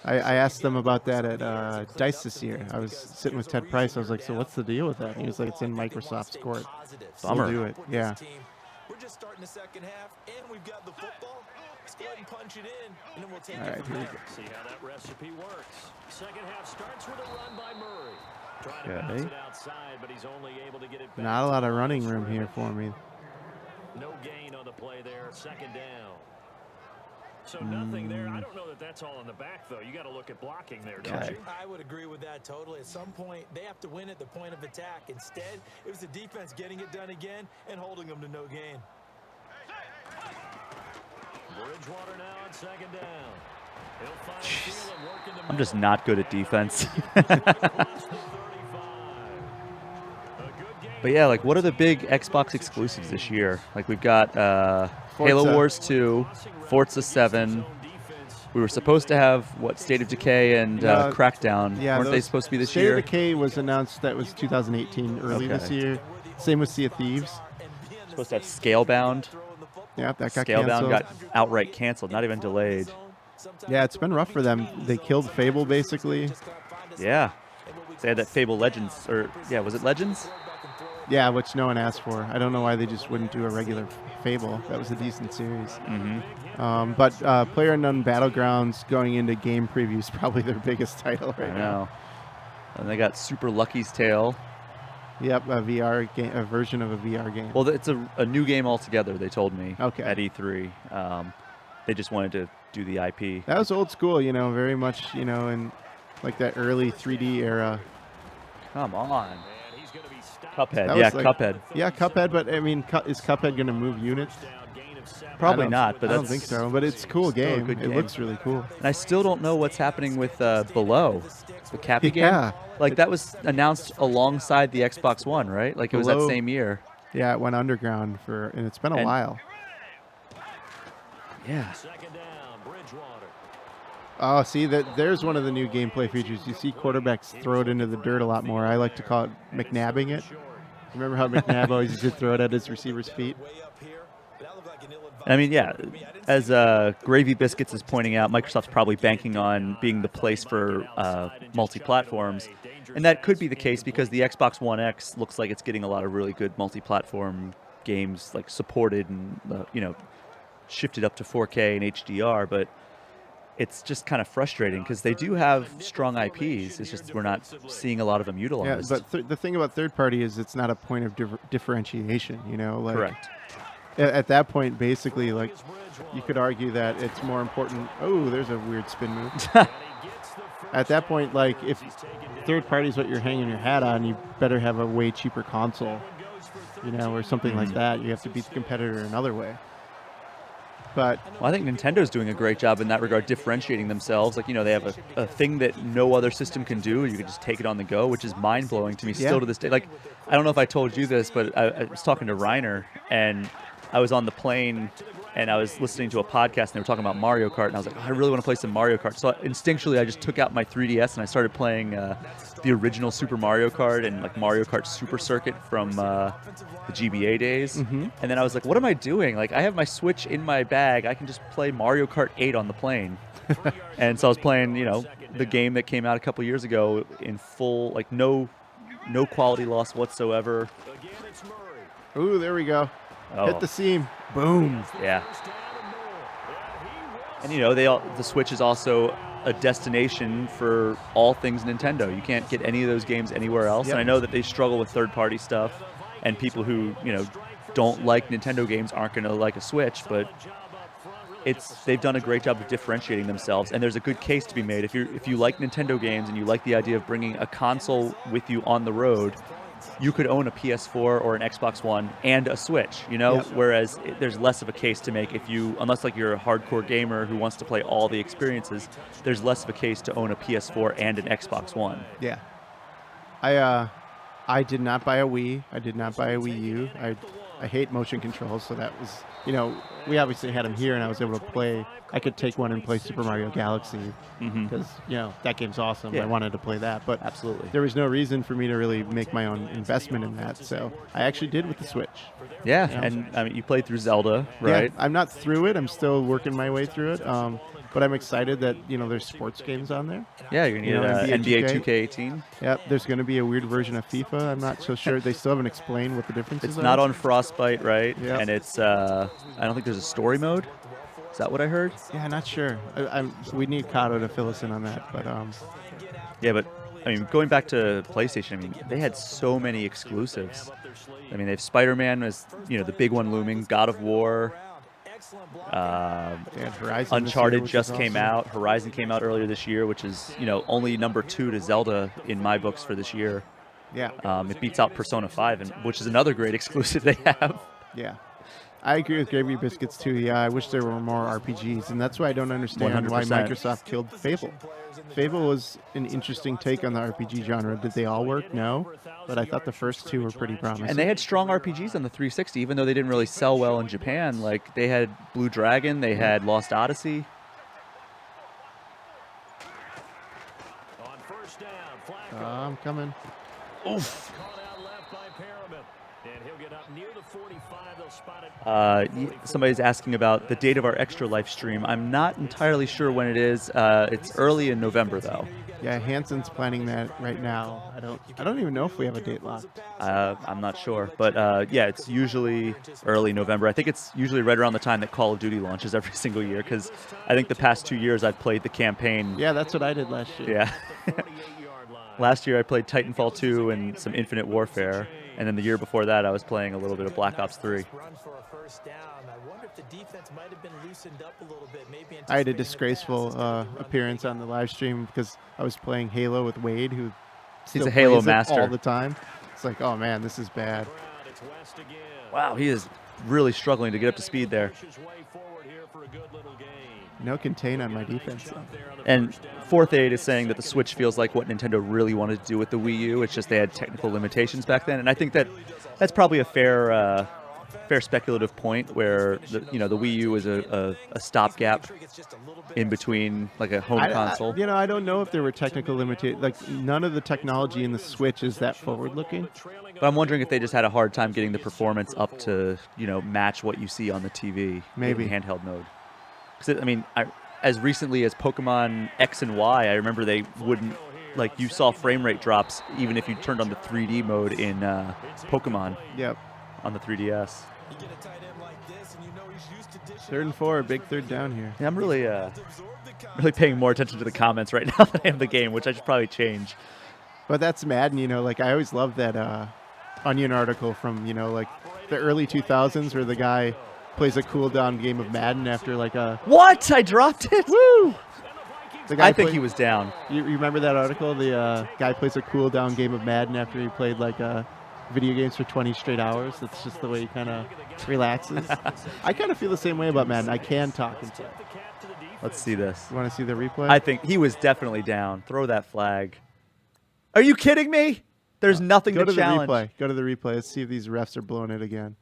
S2: I asked them about that at DICE this year. I was sitting with Ted Price. I was like, so what's the deal with that? And he was like, it's in Microsoft's court.
S1: Bummer.
S2: We'll do it. Yeah.
S11: We're just starting the second half, and we've got the football. Let's go ahead and punch it in, and then we'll take
S2: All
S11: it
S2: right,
S11: from
S2: here we
S11: there.
S10: See how that recipe works. Second half starts with a run by Murray. Trying to
S2: Okay.
S10: bounce it outside, but he's only able to get it back.
S2: Not a lot of
S10: to
S2: running
S10: line of
S2: room here
S10: scrimmage.
S2: for me.
S10: No gain on the play there. Second down. So nothing there. I don't know that that's all in the back, though. You got to look at blocking there, don't
S1: Okay.
S10: you?
S11: I would agree with that totally. At some point, they have to win at the point of attack. Instead, it was the defense getting it done again and holding them to no gain.
S10: Bridgewater now on second down. He'll find Thielen working the
S1: I'm just not good at defense. But yeah, like, what are the big Xbox exclusives this year? Like, we've got Halo
S2: Forza.
S1: Wars 2, Forza 7. We were supposed to have, what, State of Decay and Crackdown.
S2: Yeah,
S1: Weren't they
S2: those-
S1: supposed to be this
S2: State
S1: year?
S2: of Decay was announced that was 2018, early this
S1: Okay.
S2: year. Same with Sea of Thieves.
S1: Supposed to have Scalebound.
S2: Yeah, that got
S1: Scalebound
S2: canceled.
S1: got outright canceled, not even delayed.
S2: Yeah, it's been rough for them. They killed Fable, basically.
S1: Yeah. They had that Fable Legends, or, yeah, was it Legends?
S2: Yeah, which no one asked for. I don't know why they just wouldn't do a regular Fable. That was a decent series.
S1: Mm-hmm.
S2: But PlayerUnknown Battlegrounds going into game previews probably their biggest title
S1: I
S2: right now.
S1: know. And they got Super Lucky's Tale.
S2: Yep, a VR game, a version of a VR game.
S1: Well, it's a new game altogether, they told me,
S2: Okay.
S1: at E3. They just wanted to do the IP.
S2: That was old school, you know, very much, you know, in like that early 3D era.
S1: Come on. Cuphead,
S2: That
S1: yeah,
S2: was like-
S1: Cuphead.
S2: Yeah, Cuphead, but I mean, is Cuphead going to move units?
S1: Probably
S2: I don't-
S1: not, but
S2: I don't
S1: that's
S2: think so. But it's a cool
S1: still a
S2: game.
S1: good
S2: It
S1: game.
S2: looks really cool.
S1: And I still don't know what's happening with Below, the Cappy game.
S2: Yeah.
S1: Like, that was announced alongside the Xbox One, right? Like, it was that
S2: Below-
S1: same year.
S2: Yeah, it went underground and it's been a
S1: And-
S2: while.
S1: Yeah.
S10: Second down, Bridgewater.
S2: Oh, see, there's one of the new gameplay features. You see quarterbacks throw it into the dirt a lot more. I like to call it McNabbing it. Remember how McNabb always used to throw it at his receiver's feet?
S1: I mean, yeah, as Gravy Biscuits is pointing out, Microsoft's probably banking on being the place for multi-platforms. And that could be the case because the Xbox One X looks like it's getting a lot of really good multi-platform games, like, supported and, shifted up to 4K and HDR. But it's just kind of frustrating because they do have strong IPs. It's just we're not seeing a lot of them
S2: Yeah,
S1: utilized.
S2: but the thing about third party is it's not a point of differentiation, you know? Like,
S1: Correct.
S2: At that point, basically, like, you could argue that it's more important. Oh, there's a weird spin move. At that point, like, if third party is what you're hanging your hat on, you better have a way cheaper console, or something like that. You have to beat the competitor another way. But
S1: well, I think Nintendo's doing a great job in that regard, differentiating themselves. Like, they have a thing that no other system can do. You can just take it on the go, which is mind-blowing to me still to this day. Like, I don't know if I told you this, but I was talking to Reiner, and I was on the plane, and I was listening to a podcast, and they were talking about Mario Kart, and I was like, I really want to play some Mario Kart. So instinctually, I just took out my 3DS, and I started playing the original Super Mario Kart and like Mario Kart Super Circuit from the GBA days. And then I was like, what am I doing? Like, I have my Switch in my bag. I can just play Mario Kart 8 on the plane. And so I was playing, the game that came out a couple years ago in full, like no quality loss whatsoever.
S2: Ooh, there we go.
S1: Oh.
S2: Hit the seam. Boom.
S1: Yeah. And the Switch is also a destination for all things Nintendo. You can't get any of those games anywhere else.
S2: Yep.
S1: And I know that they struggle with third-party stuff, and people who don't like Nintendo games aren't going to like a Switch, but they've done a great job of differentiating themselves, and there's a good case to be made. If you like Nintendo games and you like the idea of bringing a console with you on the road, you could own a PS4 or an Xbox One and a Switch,
S2: Yep.
S1: Whereas there's less of a case to make unless like you're a hardcore gamer who wants to play all the experiences, there's less of a case to own a PS4 and an Xbox One.
S2: Yeah. I did not buy a Wii. I did not buy a Wii U. I hate motion controls, so that was, we obviously had them here, and I was able to play. I could take one and play Super Mario Galaxy because, that game's awesome.
S1: Yeah.
S2: I wanted to play that, but
S1: absolutely,
S2: there was no reason for me to really make my own investment in that, so I actually did with the Switch.
S1: Yeah, and I mean, you played through Zelda, right?
S2: Yeah, I'm not through it. I'm still working my way through it, but I'm excited that, there's sports games on there.
S1: Yeah, you're going to need NBA 2K18.
S2: Yep, there's going to be a weird version of FIFA. I'm not so sure. They still haven't explained what the difference is.
S1: It's not on Frostbite, right?
S2: Yep.
S1: And it's, I don't think there's a story mode. Is that what I heard?
S2: Yeah, not sure. We need Kato to fill us in on that, but
S1: yeah, but I mean, going back to PlayStation, I mean, they had so many exclusives. I mean, they have Spider-Man as the big one looming, God of War. Uncharted just came out. Horizon came out earlier this year, which is only number 2 to Zelda in my books for this year.
S2: Yeah.
S1: It beats out Persona 5, which is another great exclusive they have.
S2: Yeah. I agree with Gravy Biscuits too. Yeah, I wish there were more RPGs, and that's why I don't understand
S1: 100%.
S2: why Microsoft killed Fable. Fable was an interesting take on the RPG genre. Did they all work? No, but I thought the first 2 were pretty promising.
S1: And they had strong RPGs on the 360, even though they didn't really sell well in Japan. Like, they had Blue Dragon, they had Lost Odyssey.
S10: On first down, Flacco.
S2: I'm coming.
S1: Oof.
S10: Caught out left by Perriman. And he'll get up near the 45. They'll spot it.
S1: Somebody's asking about the date of our Extra Life stream. I'm not entirely sure when it is. It's early in November, though.
S2: Yeah, Hanson's planning that right now. I don't even know if we have a date locked.
S1: I'm not sure, but yeah, it's usually early November. I think it's usually right around the time that Call of Duty launches every single year, because I think the past 2 years I've played the campaign.
S2: Yeah, that's what I did last year.
S1: Yeah. Last year I played Titanfall 2 and some Infinite Warfare, and then the year before that I was playing a little bit of Black Ops 3.
S2: I had a disgraceful appearance on the live stream because I was playing Halo with Wade, who
S1: He's a Halo
S2: plays it
S1: master
S2: all the time. It's like, oh man, this is bad.
S1: Wow, he is really struggling to get up to speed there.
S2: No contain on my defense, though.
S1: And Fourth Aid is saying that the Switch feels like what Nintendo really wanted to do with the Wii U. It's just they had technical limitations back then, and I think that's probably a fair speculative point, where the Wii U is a stopgap in between like a home console.
S2: I don't know if there were technical limitations. Like, none of the technology in the Switch is that forward-looking.
S1: But I'm wondering if they just had a hard time getting the performance up to match what you see on the TV,
S2: maybe
S1: in handheld mode. Because I mean, as recently as Pokemon X and Y, I remember they wouldn't, like, you saw frame rate drops even if you turned on the 3D mode in Pokemon.
S2: Yep.
S1: On the 3DS.
S2: 3rd and 4, big third down here.
S1: Yeah, I'm really paying more attention to the comments right now than I am the game, which I should probably change.
S2: But that's Madden, like, I always loved that Onion article from, like the early 2000s where the guy plays a cool down game of Madden after like a...
S1: What? I dropped it?
S2: Woo! The guy
S1: I think
S2: played-
S1: he was down.
S2: You remember that article? The guy plays a cool down game of Madden after he played like video games for 20 straight hours. That's just the way he kind of relaxes. I kind of feel the same way about Madden. I can talk and play.
S1: Let's see this.
S2: You want to see the replay?
S1: I think he was definitely down. Throw that flag. Are you kidding me? There's nothing
S2: Go
S1: to
S2: to
S1: challenge.
S2: the replay. Go to the replay. Let's see if these refs are blowing it again.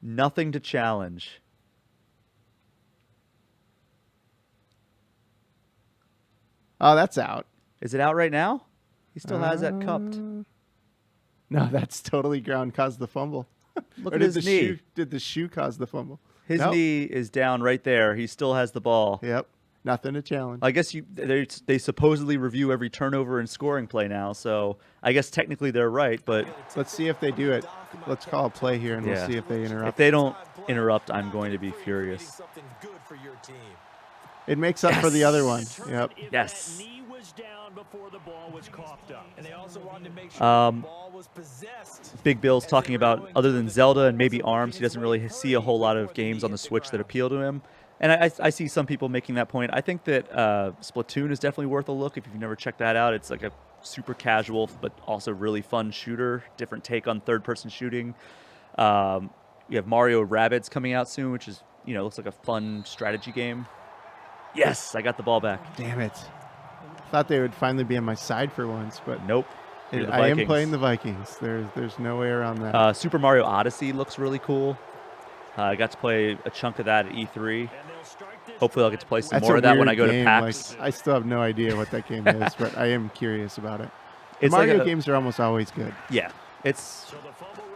S1: Nothing to challenge.
S2: Oh, that's out.
S1: Is it out right now? He still has that cupped.
S2: No, that's totally ground caused the fumble.
S1: Look
S2: Or
S1: at
S2: did
S1: his
S2: the
S1: knee.
S2: shoe? Did the shoe cause the fumble?
S1: His
S2: Nope.
S1: knee is down right there. He still has the ball.
S2: Yep. Nothing to challenge.
S1: I guess they supposedly review every turnover and scoring play now, so I guess technically they're right, but
S2: Let's see if they do it. Let's call a play here, and
S1: yeah.
S2: we'll see if they interrupt.
S1: If they don't interrupt, I'm going to be furious.
S2: It makes up for the other one. Yep.
S1: Yes.
S10: Knee was down before the ball was coughed up.
S11: And they also wanted to make sure the ball was possessed.
S1: Big Bill's talking about, other than Zelda and maybe ARMS, he doesn't really see a whole lot of games on the Switch that appeal to him. And I see some people making that point. I think that Splatoon is definitely worth a look if you've never checked that out. It's like a super casual but also really fun shooter, different take on third-person shooting. You have Mario Rabbids coming out soon, which is, looks like a fun strategy game. Yes, I got the ball back.
S2: Damn it. Thought they would finally be on my side for once, but
S1: Nope. You're the
S2: I am
S1: Vikings.
S2: playing the Vikings. There's no way around that.
S1: Super Mario Odyssey looks really cool. I got to play a chunk of that at E3. Hopefully I'll get to play some
S2: That's
S1: more
S2: a
S1: of that when
S2: weird
S1: I go
S2: game.
S1: to PAX.
S2: Like, I still have no idea what that game is, but I am curious about it.
S1: It's
S2: Mario
S1: like
S2: games are almost always good.
S1: Yeah, it's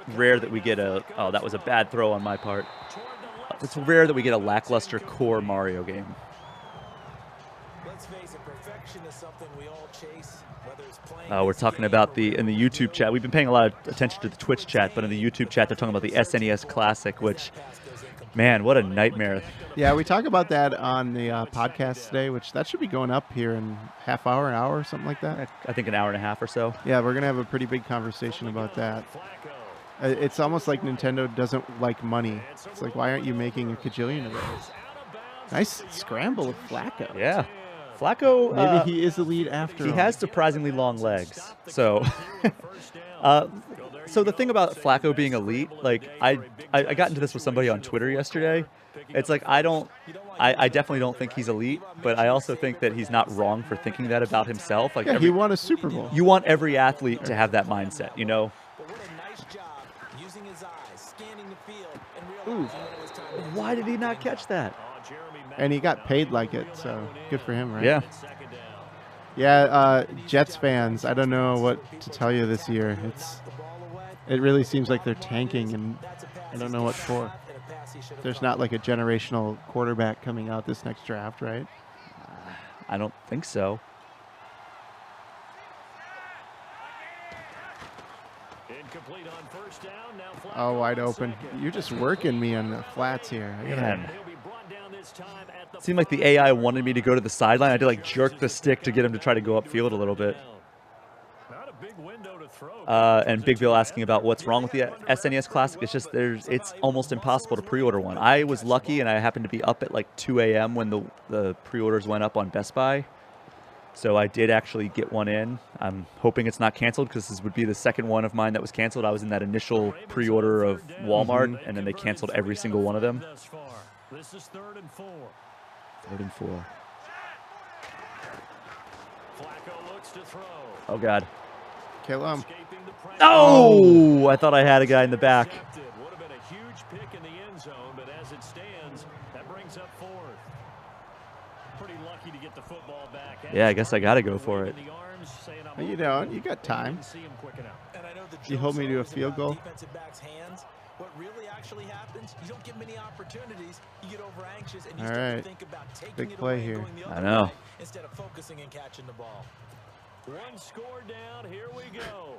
S1: rare that we get oh, that was a bad throw on my part. It's rare that we get a lackluster core Mario game.
S11: Let's face it, perfection is something we all chase, whether it's playing
S1: We're talking about in the YouTube chat. We've been paying a lot of attention to the Twitch chat, but in the YouTube chat, they're talking about the SNES Classic, which, man, what a nightmare.
S2: Yeah, we talk about that on the podcast today, which that should be going up here in half hour, an hour, something like that.
S1: I think an hour and a half or so.
S2: Yeah, we're going to have a pretty big conversation about that. It's almost like Nintendo doesn't like money. It's like, why aren't you making a kajillion of those? Nice scramble of Flacco.
S1: Yeah. Flacco,
S2: Maybe he is the lead after
S1: he
S2: all.
S1: has surprisingly long legs. So, so the thing about Flacco being elite, like I got into this with somebody on Twitter yesterday. It's like I definitely don't think he's elite, but I also think that he's not wrong for thinking that about himself. Like
S2: Yeah, he won a Super Bowl.
S1: You want every athlete to have that mindset, you know? Ooh, why did he not catch that?
S2: And he got paid like it, so good for him, right?
S1: Yeah.
S2: Yeah, Jets fans, I don't know what to tell you this year. It really seems like they're tanking, and I don't know what for. There's not like a generational quarterback coming out this next draft, right?
S1: I don't think so.
S10: Incomplete on first down. Now
S2: Oh, wide open. You're just working me on the flats here. I gotta-
S1: Man. It seemed like the AI wanted me to go to the sideline. I had to like jerk the stick to get him to try to go upfield a little bit. And Big Bill asking about what's wrong with the SNES Classic. It's just it's almost impossible to pre-order one. I was lucky and I happened to be up at like 2 a.m. when the pre-orders went up on Best Buy. So I did actually get one in. I'm hoping it's not canceled because this would be the second one of mine that was canceled. I was in that initial pre-order of Walmart, and then they canceled every single one of them.
S10: This is 3rd and 4.
S1: 3rd and 4.
S10: Flacco looks to throw.
S1: Oh, God.
S2: Kill him.
S1: Oh! I thought I had a guy in the back.
S10: Would have been a huge pick in the end zone, but as it stands, that brings up 4th. Pretty lucky to get the football back.
S1: Yeah, I guess I got to go for it.
S2: You know, you got time. You hold me to a field goal.
S11: What really actually happens, you don't get many opportunities. You get over anxious and you
S2: All
S11: start
S2: right.
S11: to think about taking
S2: Big
S11: it
S2: play
S11: away
S2: here.
S11: and going the
S1: I
S11: other
S1: know.
S11: way instead of focusing and catching the ball.
S10: One score down. Here we go.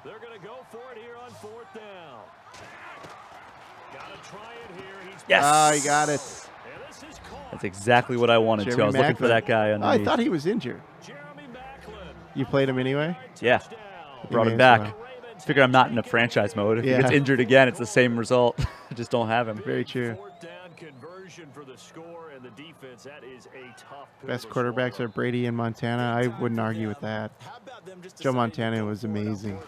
S10: They're going to go for it here on 4th down. Got to try it here. He's
S1: Yes!
S2: Ah, he got it.
S1: That's exactly what I wanted to. I
S2: Jeremy
S1: was looking for
S2: Maclin.
S1: that guy
S2: Oh, I
S1: underneath.
S2: thought he was injured. You played him anyway?
S1: Yeah. I brought
S2: may
S1: him
S2: as
S1: back.
S2: well.
S1: Figure I'm not in a franchise mode. If
S2: Yeah.
S1: he gets injured again, it's the same result. I just don't have him.
S2: Very true.
S10: conversion for the score and the defense. That is a tough pill
S2: Best
S10: to
S2: quarterbacks
S10: swallow.
S2: are Brady and Montana. I wouldn't argue with that. Joe Montana was amazing.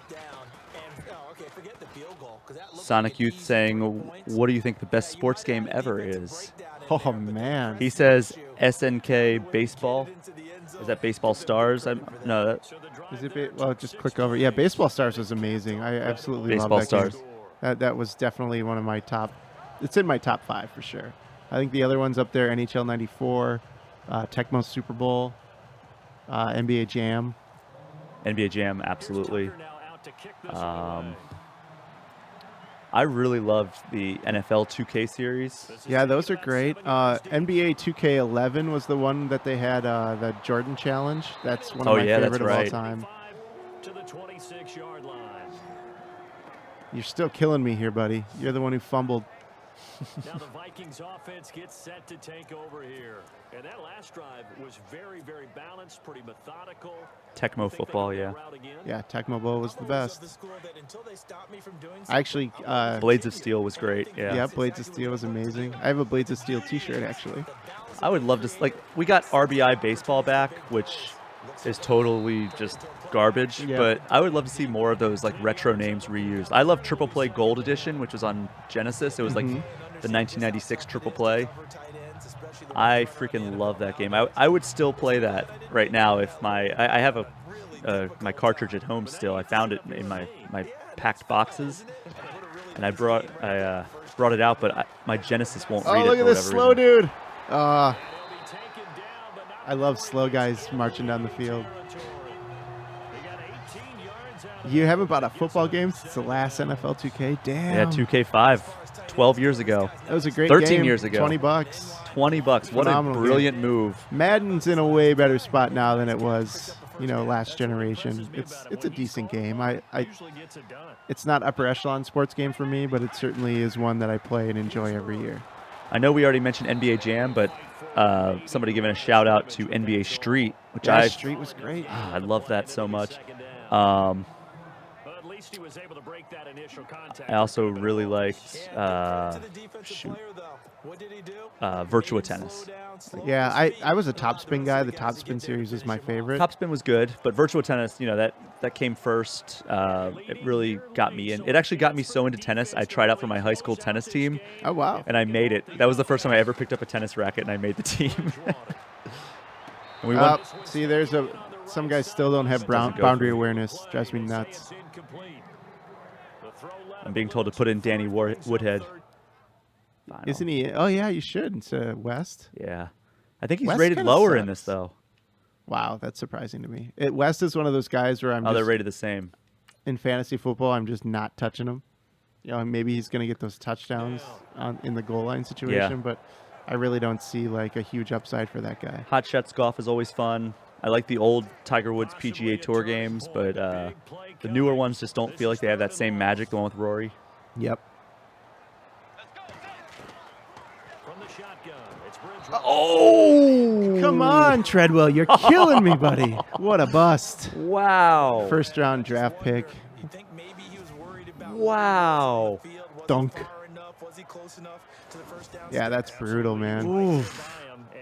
S1: Sonic Youth saying, what do you think the best sports game ever is?
S2: Oh, man.
S1: He says SNK Baseball. Is that Baseball Stars? No,
S2: Is it? Well, just click over. Yeah, Baseball Stars was amazing. I absolutely
S1: Baseball
S2: love that game.
S1: Stars.
S2: That was definitely one of my top. It's in my top 5 for sure. I think the other ones up there: NHL '94, Tecmo Super Bowl, NBA Jam.
S1: NBA Jam, absolutely. I really loved the NFL 2K series.
S2: Yeah, those are great. NBA 2K11 was the one that they had the Jordan Challenge. That's one of my favorite of all time.
S10: To the 26-yard line.
S2: You're still killing me here, buddy. You're the one who fumbled.
S10: Now the Vikings offense gets set to take over here. And that last drive was very, very balanced, pretty methodical.
S1: Tecmo football, yeah.
S2: Yeah, Tecmo Bowl was the best. I actually...
S1: Blades of Steel was great, yeah.
S2: Yeah, Blades of Steel was amazing. I have a Blades of Steel t-shirt, actually.
S1: I would love to... we got RBI baseball back, which is totally just garbage, but I would love to see more of those, retro names reused. I love Triple Play Gold Edition, which was on Genesis. It was, the 1996 Triple Play. I freaking love that game. I would still play that right now if I have my cartridge at home still. I found it in my packed boxes, and I brought it out, but my Genesis won't read it.
S2: Oh, look at this slow
S1: reason.
S2: dude! I love slow guys marching down the field. You haven't bought a football game since the last NFL 2K? Damn.
S1: Yeah, 2K5, 12 years ago.
S2: That was a great
S1: 13
S2: game.
S1: years ago.
S2: $20.
S1: $20. What a brilliant move.
S2: Madden's in a way better spot now than it was, last generation. It's a decent game. It's not upper echelon sports game for me, but it certainly is one that I play and enjoy every year.
S1: I know we already mentioned NBA Jam, but somebody giving a shout out to NBA Street, which
S2: Street was great.
S1: I love that so much. I also really liked Virtua Tennis.
S2: Yeah, I was a Topspin guy. The Topspin series is my favorite.
S1: Topspin was good, but Virtua Tennis, that came first. It really got me in. It actually got me so into tennis. I tried out for my high school tennis team.
S2: Oh, wow.
S1: And I made it. That was the first time I ever picked up a tennis racket, and I made the team. And we won.
S2: See, some guys still don't have boundary awareness. Drives me nuts.
S1: I'm being told to put in Danny Woodhead. Final.
S2: Isn't he? Oh, yeah, you should. It's West.
S1: Yeah. I think he's
S2: West
S1: rated
S2: kinda
S1: lower
S2: sucks.
S1: in this, though.
S2: Wow, that's surprising to me. West is one of those guys where
S1: they're rated the same.
S2: In fantasy football, I'm just not touching him. Maybe he's going to get those touchdowns in the goal line situation, but I really don't see, a huge upside for that guy.
S1: Hot Shots Golf is always fun. I like the old Tiger Woods PGA Tour games, but the newer ones just don't feel like they have that same magic, the one with Rory.
S2: Yep.
S1: Oh!
S2: Come on, Treadwell. You're killing me, buddy. What a bust.
S1: Wow.
S2: First round draft pick.
S1: Wow.
S2: Dunk. Yeah, that's brutal, man. Ooh.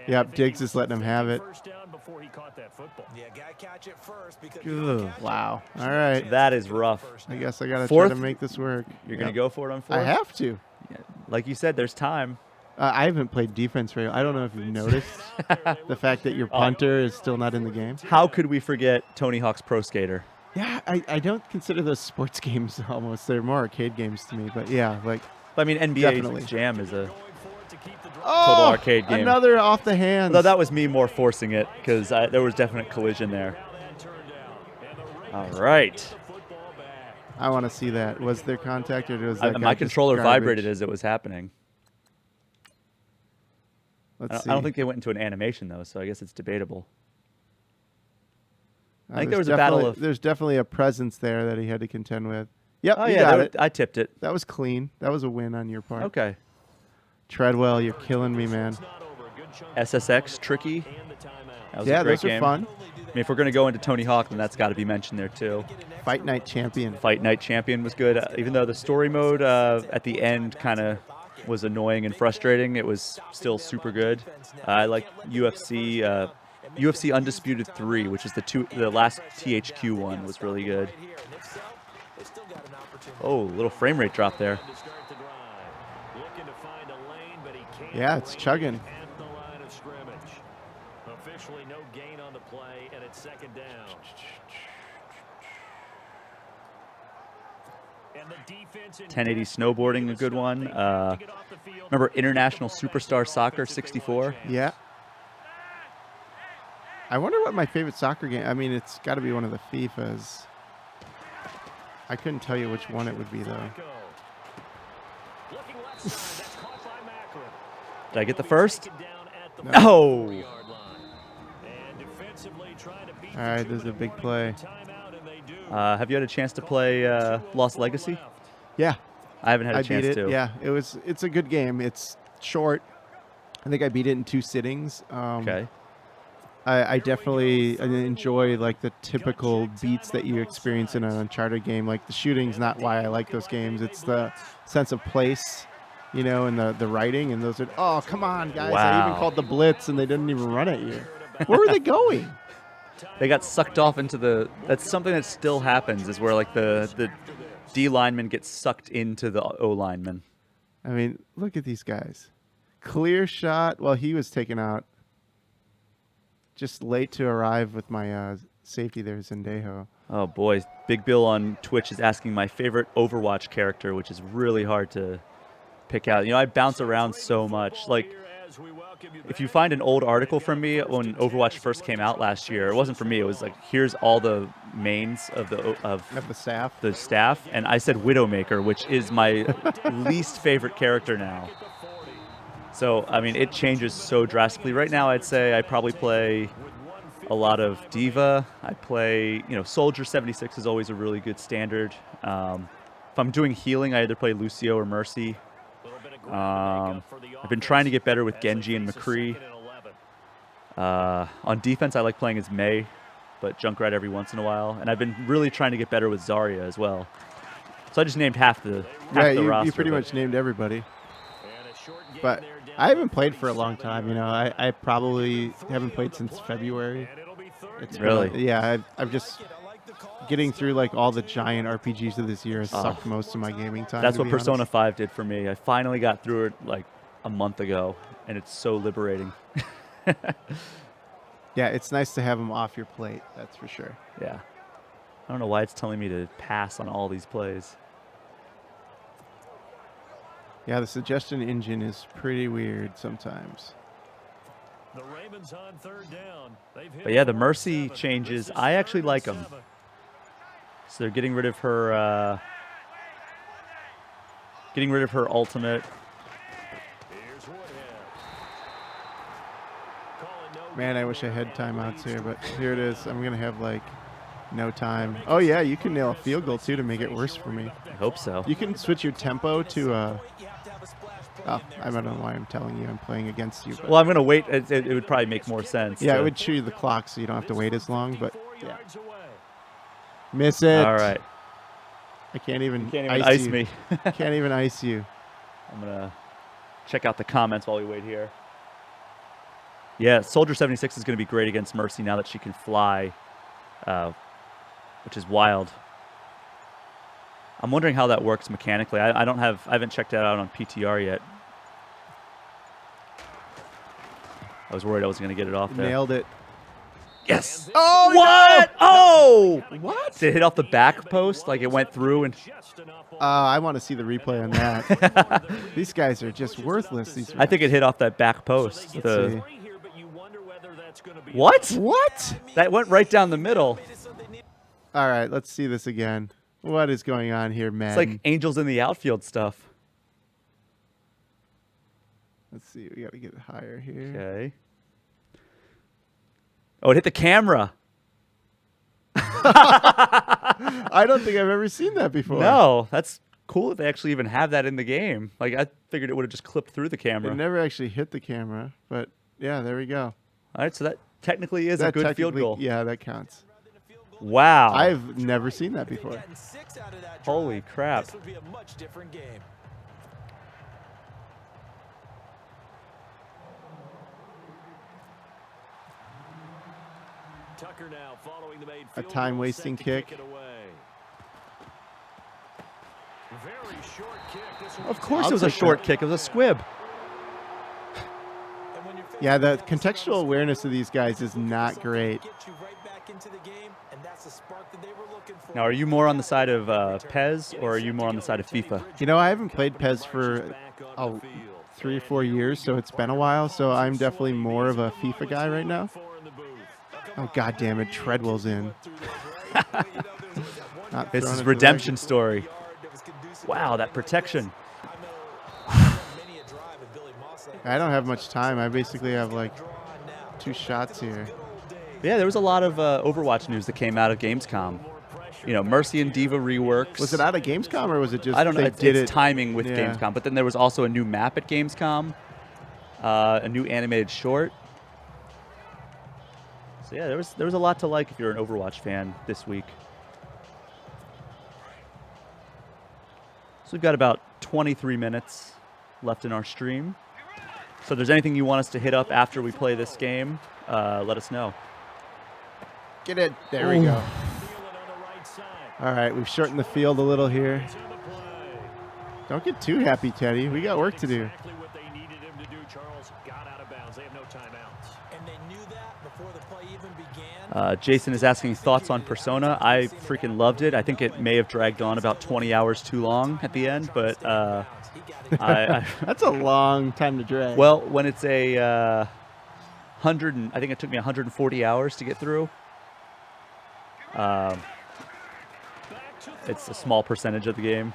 S2: Yep, Diggs is letting him have it. Ugh, wow. All right.
S1: That is rough.
S2: I guess I got to try to make this work.
S1: You're going to go for it on fourth?
S2: I have to.
S1: Yeah. Like you said, there's time.
S2: I haven't played defense very well. I don't know if you've noticed the fact that your punter is still not in the game.
S1: How could we forget Tony Hawk's Pro Skater?
S2: Yeah, I don't consider those sports games almost. They're more arcade games to me. But yeah,
S1: NBA
S2: definitely.
S1: Jam is a total arcade game.
S2: Another off the hands.
S1: Though that was me more forcing it because there was definite collision there. All right.
S2: I want to see that. Was there contact or was that
S1: my controller vibrated as it was happening.
S2: Let's see.
S1: I don't think they went into an animation, though, so I guess it's debatable. I think there
S2: there's
S1: was a battle of...
S2: There's definitely a presence there that he had to contend with. Yep, you
S1: got
S2: got it.
S1: I tipped it.
S2: That was clean. That was a win on your part.
S1: Okay.
S2: Treadwell, you're killing me, man.
S1: SSX, Tricky. That was
S2: yeah,
S1: a great
S2: those
S1: game.
S2: are fun.
S1: I mean, if we're going to go into Tony Hawk, then that's got to be mentioned there, too.
S2: Fight Night Champion.
S1: Fight Night Champion was good, even though the story mode at the end kind of was annoying and frustrating, it was still super good. I like UFC Undisputed 3, which is the last THQ one, was really good. Oh, little frame rate drop there.
S2: Yeah, it's chugging.
S10: Officially no gain on the play, and it's second down. And the defense
S1: 1080 snowboarding, a good one. Remember International Superstar Soccer 64?
S2: Yeah. I wonder what my favorite soccer game. I mean, it's got to be one of the FIFAs. I couldn't tell you which one it would be though.
S1: Did I get the first?
S2: No.
S1: No.
S2: All right, this is a big play.
S1: Have you had a chance to play Lost Legacy?
S2: Yeah.
S1: I haven't had a chance
S2: beat it.
S1: to.
S2: Yeah, it's a good game. It's short. I think I beat it in 2 sittings.
S1: Okay.
S2: I definitely enjoy like the typical beats that you experience in an Uncharted game. Like the shooting's not why I like those games. It's the sense of place, you know, and the writing. And those are, oh, come on, guys. I even
S1: Wow.
S2: called the blitz and they didn't even run at you. Where were they going?
S1: They got sucked off into the. That's something that still happens, is where like the D lineman gets sucked into the O lineman.
S2: I mean, look at these guys. Clear shot. Well, he was taken out. Just late to arrive with my safety there, Zendejo.
S1: Oh boy, Big Bill on Twitch is asking my favorite Overwatch character, which is really hard to pick out. You know, I bounce around so much. Like, if you find an old article from me when Overwatch first came out last year, it wasn't for me. It was like, here's all the mains of
S2: the staff.
S1: The staff, and I said Widowmaker, which is my least favorite character now. So, I mean, it changes so drastically. Right now, I'd say I probably play a lot of Diva. I play, you know, Soldier 76 is always a really good standard. If I'm doing healing, I either play Lucio or Mercy. I've been trying to get better with Genji and McCree. On defense, I like playing as Mei, but Junkrat every once in a while. And I've been really trying to get better with Zarya as well. So I just named half the roster.
S2: You pretty much named everybody. But I haven't played for a long time. You know, I probably haven't played since February. It's
S1: really?
S2: Yeah, I've just getting through like all the giant RPGs of this year has sucked most of my gaming time.
S1: That's what Persona 5 did for me. I finally got through it like a month ago, and it's so liberating.
S2: Yeah, it's nice to have them off your plate. That's for sure.
S1: Yeah. I don't know why it's telling me to pass on all these plays.
S2: Yeah, the suggestion engine is pretty weird sometimes.
S10: The Ravens on third down.
S1: But yeah, the Mercy changes, I actually like them. So they're getting rid of her ultimate.
S2: Man, I wish I had timeouts here, but here it is. I'm gonna have like no time. Oh yeah, you can nail a field goal too to make it worse for me.
S1: I hope so.
S2: You can switch your tempo to oh, I don't know why I'm telling you I'm playing against you. But
S1: well, I'm going to wait. It would probably make more sense.
S2: Yeah, it would chew the clock so you don't have to wait as long, but yeah. Miss it.
S1: All right.
S2: I can't even
S1: ice
S2: you.
S1: me.
S2: Can't even ice you.
S1: I'm going to check out the comments while we wait here. Yeah, Soldier 76 is going to be great against Mercy now that she can fly, which is wild. I'm wondering how that works mechanically. I haven't checked that out on PTR yet. I was worried I wasn't going to get it off there.
S2: Nailed it.
S1: Yes.
S2: Oh,
S1: what?
S2: No!
S1: Oh! What? Did it hit off the back post? Like it went through and...
S2: I want to see the replay on that. These guys are just worthless. These
S1: I think it hit off that back post.
S2: Let's see.
S1: What?
S2: What?
S1: That went right down the middle.
S2: All right, let's see this again. What is going on here, man?
S1: It's like angels in the outfield stuff.
S2: Let's see. We got to get it higher here.
S1: Okay. Oh, it hit the camera.
S2: I don't think I've ever seen that before.
S1: No, that's cool that they actually even have that in the game. Like, I figured it would have just clipped through the camera.
S2: It never actually hit the camera, but yeah, there we go.
S1: All right, so that technically is a good field goal.
S2: Yeah, that counts.
S1: Wow.
S2: I've never seen that before.
S1: Holy crap.
S11: This would be a much different game.
S10: Tucker now following the made
S2: A
S10: field
S2: time-wasting
S10: goal, set to
S2: kick.
S10: it away. Very short kick. This will
S1: Of
S10: be
S1: course
S2: I'll
S1: it was a
S2: take
S1: short
S2: that.
S1: kick. It was a squib.
S11: And when you're facing
S2: Yeah, the
S11: a defensive
S2: contextual awareness of these guys is not
S11: something to
S2: great.
S11: get you right back into the game, and that's the spark that they were looking for.
S1: Now, are you more on the side of Pez or are you more on the side of FIFA?
S2: You know, I haven't played Pez for 3 or 4 years, so it's been a while. So I'm definitely more of a FIFA guy right now. Oh, God damn it. Treadwell's in. Not
S1: This
S2: throwing
S1: is
S2: it to the
S1: redemption story. Wow, that protection.
S2: I don't have much time. I basically have like 2 shots here.
S1: Yeah, there was a lot of Overwatch news that came out of Gamescom. You know, Mercy and Diva reworks.
S2: Was it out of Gamescom or was it just
S1: I don't know.
S2: they
S1: It's,
S2: did
S1: it's
S2: it?
S1: timing with
S2: Yeah.
S1: Gamescom, but then there was also a new map at Gamescom, a new animated short. So yeah, there was a lot to like if you're an Overwatch fan this week. So we've got about 23 minutes left in our stream. So if there's anything you want us to hit up after we play this game, let us know.
S2: Get it. There we go. All right, we've shortened the field a little here. Don't get too happy, Teddy. We got work to do.
S10: Exactly what they needed him to do. Charles got out of bounds. They have no timeouts.
S11: And they knew that before the play even began.
S1: Jason is asking thoughts on Persona. I freaking loved it. I think it may have dragged on about 20 hours too long at the end, but
S2: That's a long time to drag.
S1: well, when it's a 100, I think it took me 140 hours to get through. It's a small percentage of the game.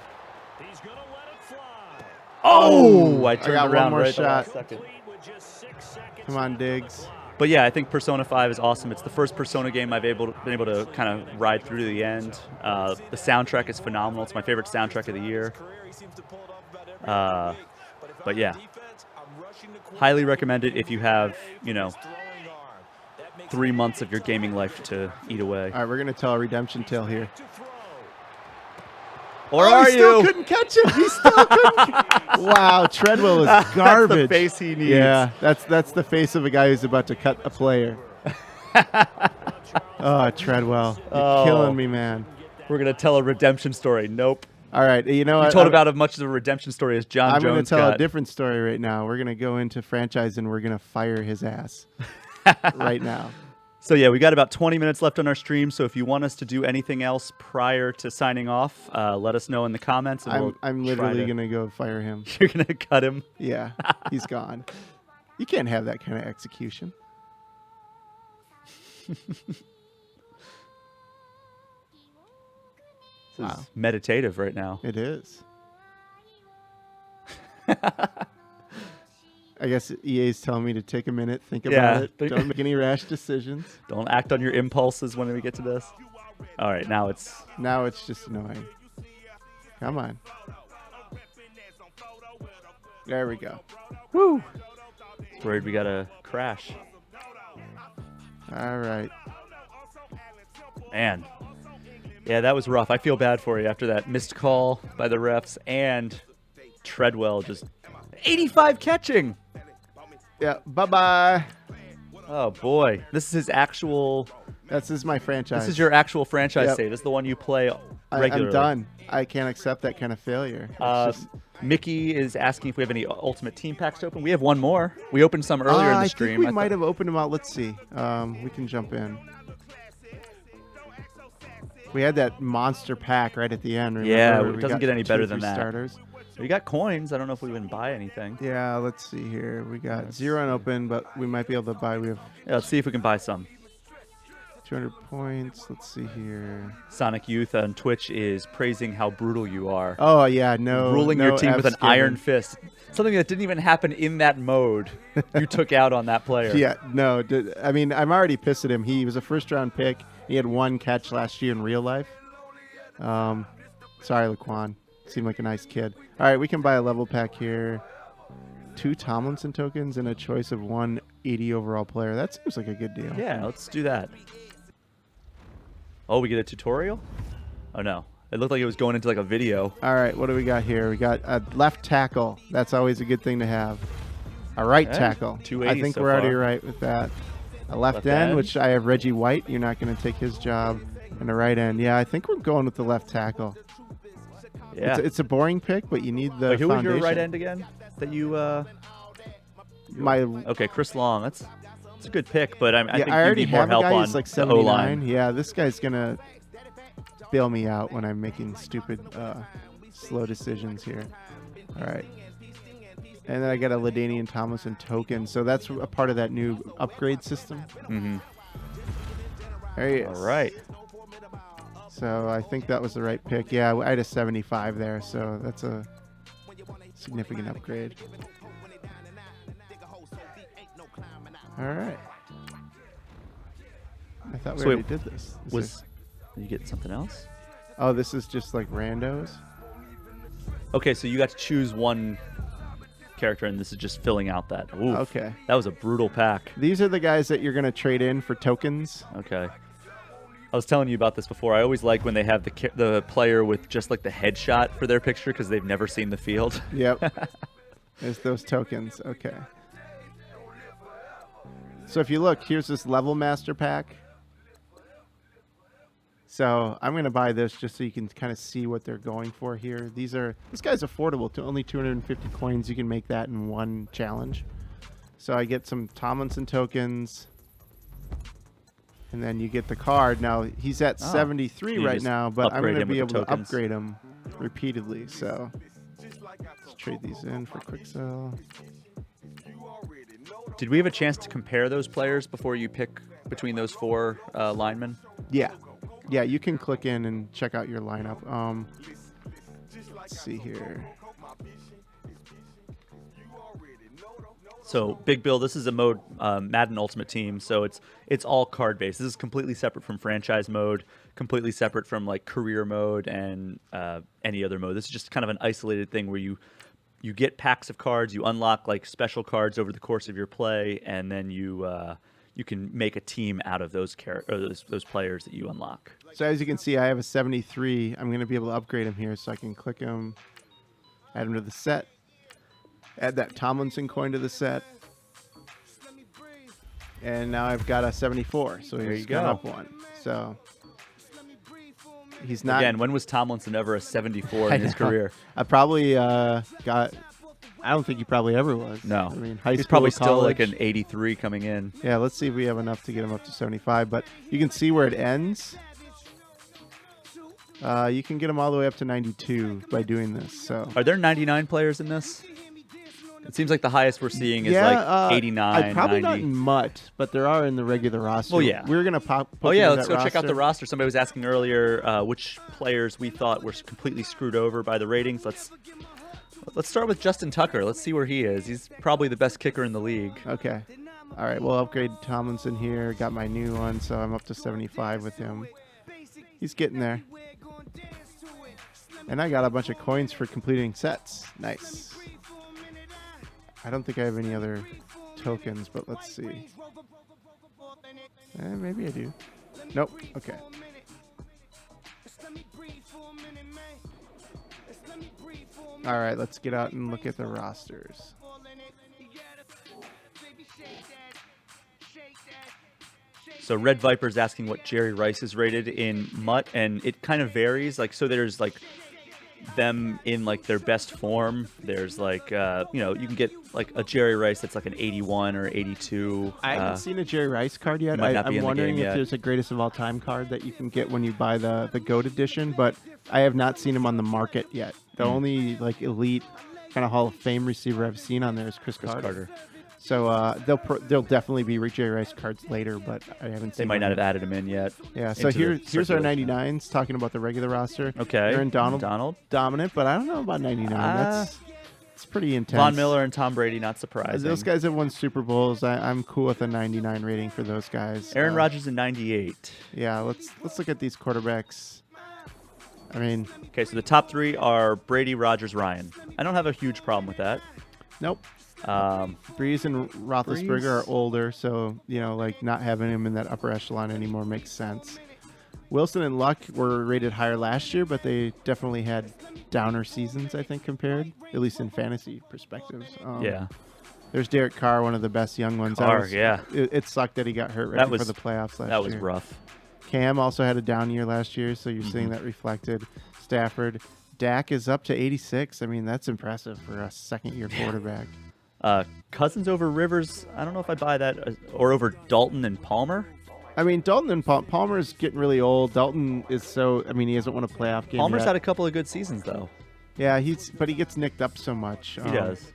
S10: He's going to let it fly.
S1: Oh, I
S2: I
S1: turned
S2: got one
S1: around
S2: more
S1: right at the last
S2: shot.
S1: second.
S10: Lead with just 6 seconds
S2: Come on,
S10: left the
S2: Diggs.
S10: clock.
S1: But yeah, I think Persona 5 is awesome. It's the first Persona game I've been able to kind of ride through to the end. The soundtrack is phenomenal. It's my favorite soundtrack of the year. But yeah, highly recommend it if you have, you know, 3 months of your gaming life to eat away.
S2: All right, we're going to tell a redemption tale here.
S1: Or
S2: Oh,
S1: are
S2: he still
S1: you?
S2: couldn't catch it. He still couldn't. Wow, Treadwell is garbage.
S1: That's the face he needs.
S2: Yeah, that's the face of a guy who's about to cut a player. Oh, Treadwell, you're killing me, man.
S1: We're going to tell a redemption story. Nope.
S2: All right, you know
S1: You
S2: what?
S1: told about as much of a redemption story as John
S2: I'm going to
S1: Jones
S2: tell
S1: got.
S2: a different story right now. We're going to go into franchise and we're going to fire his ass right now.
S1: So yeah, we got about 20 minutes left on our stream. So if you want us to do anything else prior to signing off, let us know in the comments. And
S2: I'm literally going to go fire him.
S1: You're going to cut him?
S2: Yeah, he's gone. You can't have that kind of execution.
S1: This is meditative right now.
S2: It is. I guess EA's telling me to take a minute, think about it. Don't make any rash decisions.
S1: Don't act on your impulses when we get to this. All right, now it's
S2: just annoying. Come on. There we go.
S1: Woo. Worried we got to crash.
S2: All right.
S1: Man. Yeah, that was rough. I feel bad for you after that missed call by the refs and Treadwell just 85 catching.
S2: Yeah, bye-bye.
S1: Oh, boy. This is his actual...
S2: This is my franchise.
S1: This is your actual franchise
S2: Yep.
S1: save. This is the one you play regularly.
S2: I'm done. I can't accept that kind of failure. It's just,
S1: Mickey is asking if we have any Ultimate Team Packs to open. We have one more. We opened some earlier in the stream.
S2: I think we might have opened them out. Let's see. We can jump in. We had that monster pack right at the end. Remember?
S1: Yeah,
S2: where
S1: it
S2: we
S1: doesn't
S2: got
S1: get any
S2: 2
S1: better
S2: or 3
S1: than that.
S2: starters.
S1: We got coins. I don't know if we even buy anything.
S2: Yeah, let's see here. We got 0 unopened, but we might be able to buy. We have
S1: Yeah, let's see if we can buy some.
S2: 200 points. Let's see here.
S1: Sonic Youth on Twitch is praising how brutal you are.
S2: Oh, yeah, no.
S1: Ruling
S2: no
S1: your team with an
S2: F's given.
S1: iron fist. Something that didn't even happen in that mode. You took out on that player.
S2: Yeah, no. I mean, I'm already pissed at him. He was a first-round pick. He had 1 catch last year in real life. Sorry, Laquan. Seemed like a nice kid. All right, we can buy a level pack here. 2 Tomlinson tokens and a choice of 1 80 overall player. That seems like a good deal.
S1: Yeah, let's do that. Oh, we get a tutorial? Oh, no. It looked like it was going into like a video.
S2: All right, what do we got here? We got a left tackle. That's always a good thing to have. A right
S1: Okay,
S2: tackle.
S1: 280
S2: I think
S1: so
S2: we're already
S1: far.
S2: right with that. A left end, which I have Reggie White. You're not going to take his job. And a right end. Yeah, I think we're going with the left tackle.
S1: Yeah.
S2: It's a boring pick, but you need the
S1: Wait, who was
S2: foundation.
S1: your right end again? That you Okay, Chris Long. That's a good pick, but I think
S2: I already
S1: you need more
S2: have a
S1: help
S2: guy
S1: on
S2: who's like
S1: the
S2: 79.
S1: O-line.
S2: Yeah, this guy's gonna bail me out when I'm making stupid, slow decisions here. All right, and then I got a LaDainian Tomlinson token, so that's a part of that new upgrade system.
S1: Mm-hmm.
S2: There he is.
S1: All right.
S2: So I think that was the right pick. Yeah, I had a 75 there, so that's a significant upgrade. All right. I thought we already did this.
S1: You get something else?
S2: Oh, this is just like randos?
S1: Okay, so you got to choose one character, and this is just filling out that. Oof,
S2: okay.
S1: That was a brutal pack.
S2: These are the guys that you're going to trade in for tokens.
S1: Okay. I was telling you about this before. I always like when they have the player with just like the headshot for their picture because they've never seen the field.
S2: Yep. There's those tokens. Okay. So if you look, here's this Level Master pack. So I'm going to buy this just so you can kind of see what they're going for here. This guy's affordable to only 250 coins. You can make that in one challenge. So I get some Tomlinson tokens. And then you get the card. Now he's at 73 right now, but I'm going to be able to upgrade him repeatedly. So let's trade these in for quick sell.
S1: Did we have a chance to compare those players before you pick between those four linemen?
S2: Yeah. Yeah, you can click in and check out your lineup. Let's see here.
S1: So, Big Bill, this is a mode, Madden Ultimate Team, so it's all card-based. This is completely separate from franchise mode, completely separate from like career mode and any other mode. This is just kind of an isolated thing where you get packs of cards, you unlock like special cards over the course of your play, and then you can make a team out of those those players that you unlock.
S2: So as you can see, I have a 73. I'm going to be able to upgrade him here, so I can click him, add him to the set, add that Tomlinson coin to the set, and now I've got a 74. So he's gone up one. So he's not.
S1: Again, when was Tomlinson ever a 74 in his career?
S2: I probably got. I don't think he probably ever was.
S1: No.
S2: I mean, high
S1: he's
S2: school,
S1: probably
S2: college.
S1: still like an 83 coming in.
S2: Yeah, let's see if we have enough to get him up to 75. But you can see where it ends. You can get him all the way up to 92 by doing this. So
S1: are there 99 players in this? It seems like the highest we're seeing is like 89,
S2: probably
S1: 90.
S2: not in MUT, but there are in the regular roster.
S1: Well, yeah.
S2: We're going to pop.
S1: Oh, yeah, let's go check out the roster. Somebody was asking earlier which players we thought were completely screwed over by the ratings. Let's start with Justin Tucker. Let's see where he is. He's probably the best kicker in the league.
S2: Okay. All right, we'll upgrade Tomlinson here. Got my new one, so I'm up to 75 with him. He's getting there. And I got a bunch of coins for completing sets. Nice. I don't think I have any other tokens, but let's see. Maybe I do. Nope. Okay. All right, let's get out and look at the rosters.
S1: So Red Viper's asking what Jerry Rice is rated in MUT, and it kind of varies. Like, so there's like them in like their best form. There's like you can get like a Jerry Rice that's like an 81 or 82.
S2: I haven't seen a Jerry Rice card yet. I'm wondering if there's a greatest of all time card that you can get when you buy the GOAT edition, but I have not seen him on the market yet. The only like elite kind of Hall of Fame receiver I've seen on there is Chris Carter. So they'll definitely be Jerry Rice cards later, but I haven't seen.
S1: They might not have added him in yet.
S2: Yeah. So here's our 99s talking about the regular roster.
S1: Okay.
S2: Aaron Donald dominant, but I don't know about 99. That's pretty intense.
S1: Von Miller and Tom Brady, not surprising.
S2: Those guys have won Super Bowls. I'm cool with a 99 rating for those guys.
S1: Aaron Rodgers in 98.
S2: Yeah. Let's look at these quarterbacks. I mean,
S1: okay, so the top three are Brady, Rodgers, Ryan. I don't have a huge problem with that.
S2: Nope. Breeze and Roethlisberger are older, so like not having him in that upper echelon anymore makes sense. Wilson and Luck were rated higher last year, but they definitely had downer seasons, I think, compared, at least in fantasy perspectives.
S1: Yeah.
S2: There's Derek Carr, one of the best young ones.
S1: Carr, yeah.
S2: It sucked that he got hurt right
S1: That
S2: before
S1: was-
S2: the playoffs last year.
S1: That was rough.
S2: Cam also had a down year last year, so you're seeing that reflected. Stafford. Dak is up to 86. I mean, that's impressive for a second-year quarterback.
S1: Cousins over Rivers, I don't know if I buy that. Or over Dalton and Palmer.
S2: I mean, Dalton and Palmer's getting really old. Dalton is so, I mean, he hasn't won a playoff game
S1: Palmer's
S2: yet.
S1: had a couple of good seasons, though.
S2: Yeah, but he gets nicked up so much.
S1: He does.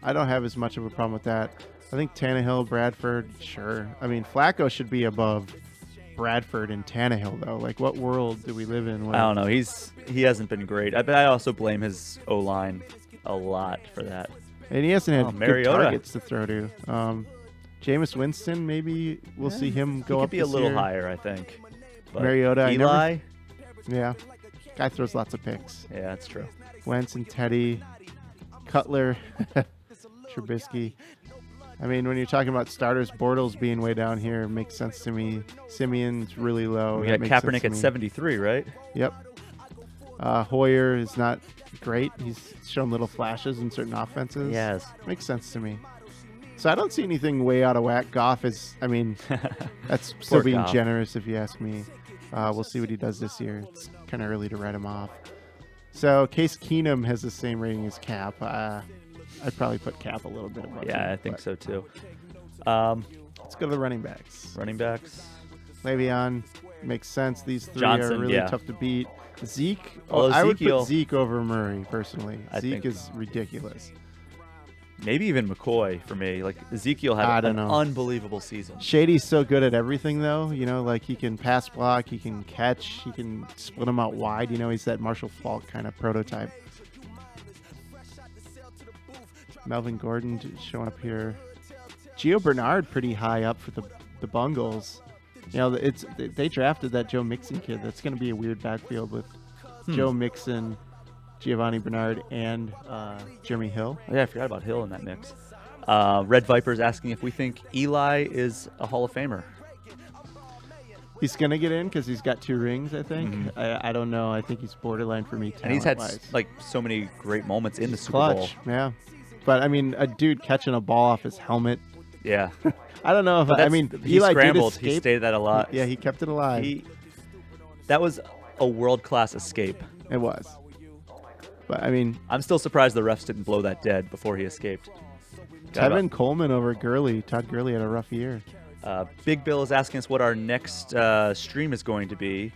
S2: I don't have as much of a problem with that. I think Tannehill, Bradford, sure. I mean, Flacco should be above Bradford and Tannehill, though. Like, what world do we live in?
S1: I don't know. He hasn't been great. But I also blame his O-line a lot for that.
S2: And he hasn't had good
S1: Mariota.
S2: targets to throw to. Jameis Winston, maybe we'll see him go
S1: He
S2: up
S1: could be a
S2: this
S1: little
S2: year.
S1: higher, I think. But
S2: Mariota,
S1: Eli?
S2: Yeah. Guy throws lots of picks.
S1: Yeah, that's true.
S2: Wentz and Teddy. Cutler. Trubisky. I mean, when you're talking about starters, Bortles being way down here makes sense to me. Simeon's really low.
S1: We
S2: That
S1: got
S2: makes sense
S1: Kaepernick
S2: to
S1: at
S2: me.
S1: 73, right?
S2: Yep. Hoyer is not great. He's shown little flashes in certain offenses.
S1: Yes.
S2: Makes sense to me. So I don't see anything way out of whack. Goff is, I mean, that's still
S1: Poor
S2: being
S1: Goff.
S2: generous if you ask me. We'll see what he does this year. It's kind of early to write him off. So Case Keenum has the same rating as Cap. I'd probably put Cap a little bit above
S1: Yeah,
S2: him,
S1: I think
S2: but
S1: so too.
S2: Let's go to the running backs.
S1: Running backs.
S2: Le'Veon makes sense. These three
S1: Johnson,
S2: are really
S1: yeah.
S2: tough to beat. Zeke,
S1: Although
S2: I would
S1: Ezekiel-
S2: put Zeke over Murray personally.
S1: I
S2: Zeke
S1: think-
S2: is ridiculous.
S1: Maybe even McCoy for me. Like Ezekiel
S2: I
S1: had
S2: don't
S1: an
S2: know.
S1: unbelievable season.
S2: Shady's so good at everything, though. You know, like he can pass block, he can catch, he can split them out wide. You know, he's that Marshall Faulk kind of prototype. Melvin Gordon showing up here. Gio Bernard pretty high up for the Bungles. You know, they drafted that Joe Mixon kid. That's going to be a weird backfield with Joe Mixon, Giovanni Bernard, and Jeremy Hill.
S1: Oh, yeah, I forgot about Hill in that mix. Red Viper's asking if we think Eli is a Hall of Famer.
S2: He's going to get in because he's got 2 rings, I think. I don't know. I think he's borderline for me,
S1: And he's had
S2: talent-wise.
S1: like so many great moments in the Super
S2: Clutch,
S1: Bowl.
S2: yeah. But I mean, a dude catching a ball off his helmet.
S1: Yeah.
S2: I don't know if
S1: But
S2: I
S1: that's-
S2: mean
S1: he
S2: Eli
S1: scrambled.
S2: did
S1: He
S2: escape.
S1: stayed that a lot.
S2: Yeah, he kept it alive.
S1: That was a world-class escape.
S2: It was. But I mean,
S1: I'm still surprised the refs didn't blow that dead before he escaped.
S2: Tevin Coleman over Gurley. Todd Gurley had a rough year.
S1: Big Bill is asking us what our next stream is going to be.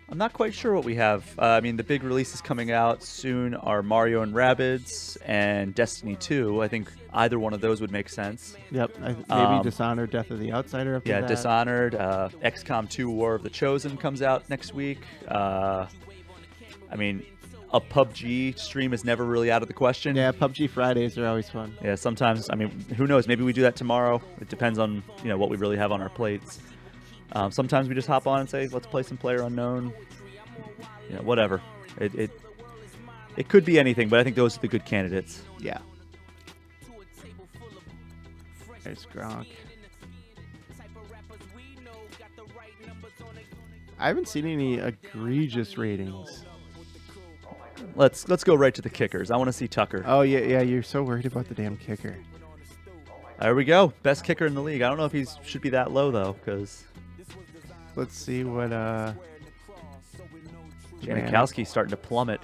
S1: I'm not quite sure what we have. I mean, the big releases coming out soon are Mario and Rabbids and Destiny 2. I think either one of those would make sense.
S2: Yep. Maybe Dishonored, Death of the Outsider. After
S1: Yeah,
S2: that.
S1: Dishonored. XCOM 2 War of the Chosen comes out next week. I mean, a PUBG stream is never really out of the question.
S2: Yeah, PUBG Fridays are always fun.
S1: Yeah, sometimes, I mean, who knows? Maybe we do that tomorrow. It depends on, what we really have on our plates. Sometimes we just hop on and say, let's play some PlayerUnknown. Whatever. It could be anything, but I think those are the good candidates.
S2: Yeah. There's Gronk. I haven't seen any egregious ratings.
S1: Let's go right to the kickers. I want to see Tucker.
S2: Oh, yeah, you're so worried about the damn kicker.
S1: There we go. Best kicker in the league. I don't know if he should be that low, though, because
S2: Let's see what
S1: Janikowski's starting to plummet.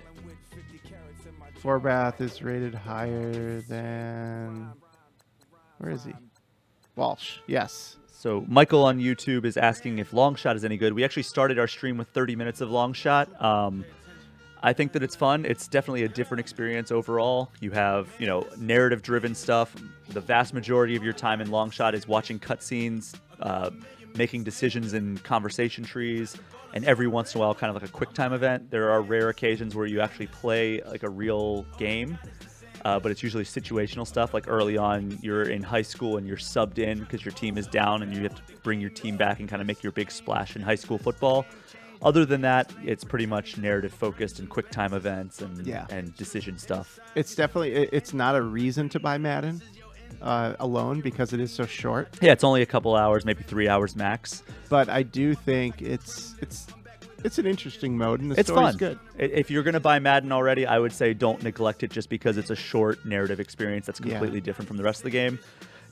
S2: Forbath is rated higher than... Where is he? Walsh. Yes.
S1: So Michael on YouTube is asking if Longshot is any good. We actually started our stream with 30 minutes of Longshot. I think that it's fun. It's definitely a different experience overall. You have, narrative-driven stuff. The vast majority of your time in Longshot is watching cutscenes, making decisions in conversation trees, and every once in a while, kind of like a quick-time event. There are rare occasions where you actually play like a real game, but it's usually situational stuff. Like early on, you're in high school and you're subbed in because your team is down, and you have to bring your team back and kind of make your big splash in high school football. Other than that, it's pretty much narrative focused and quick time events and decision stuff.
S2: It's definitely, it's not a reason to buy Madden alone because it is so short.
S1: Yeah, it's only a couple hours, maybe 3 hours max.
S2: But I do think it's it's an interesting mode, and the
S1: It's
S2: story's
S1: fun.
S2: good.
S1: If you're going to buy Madden already, I would say don't neglect it just because it's a short narrative experience that's completely different from the rest of the game.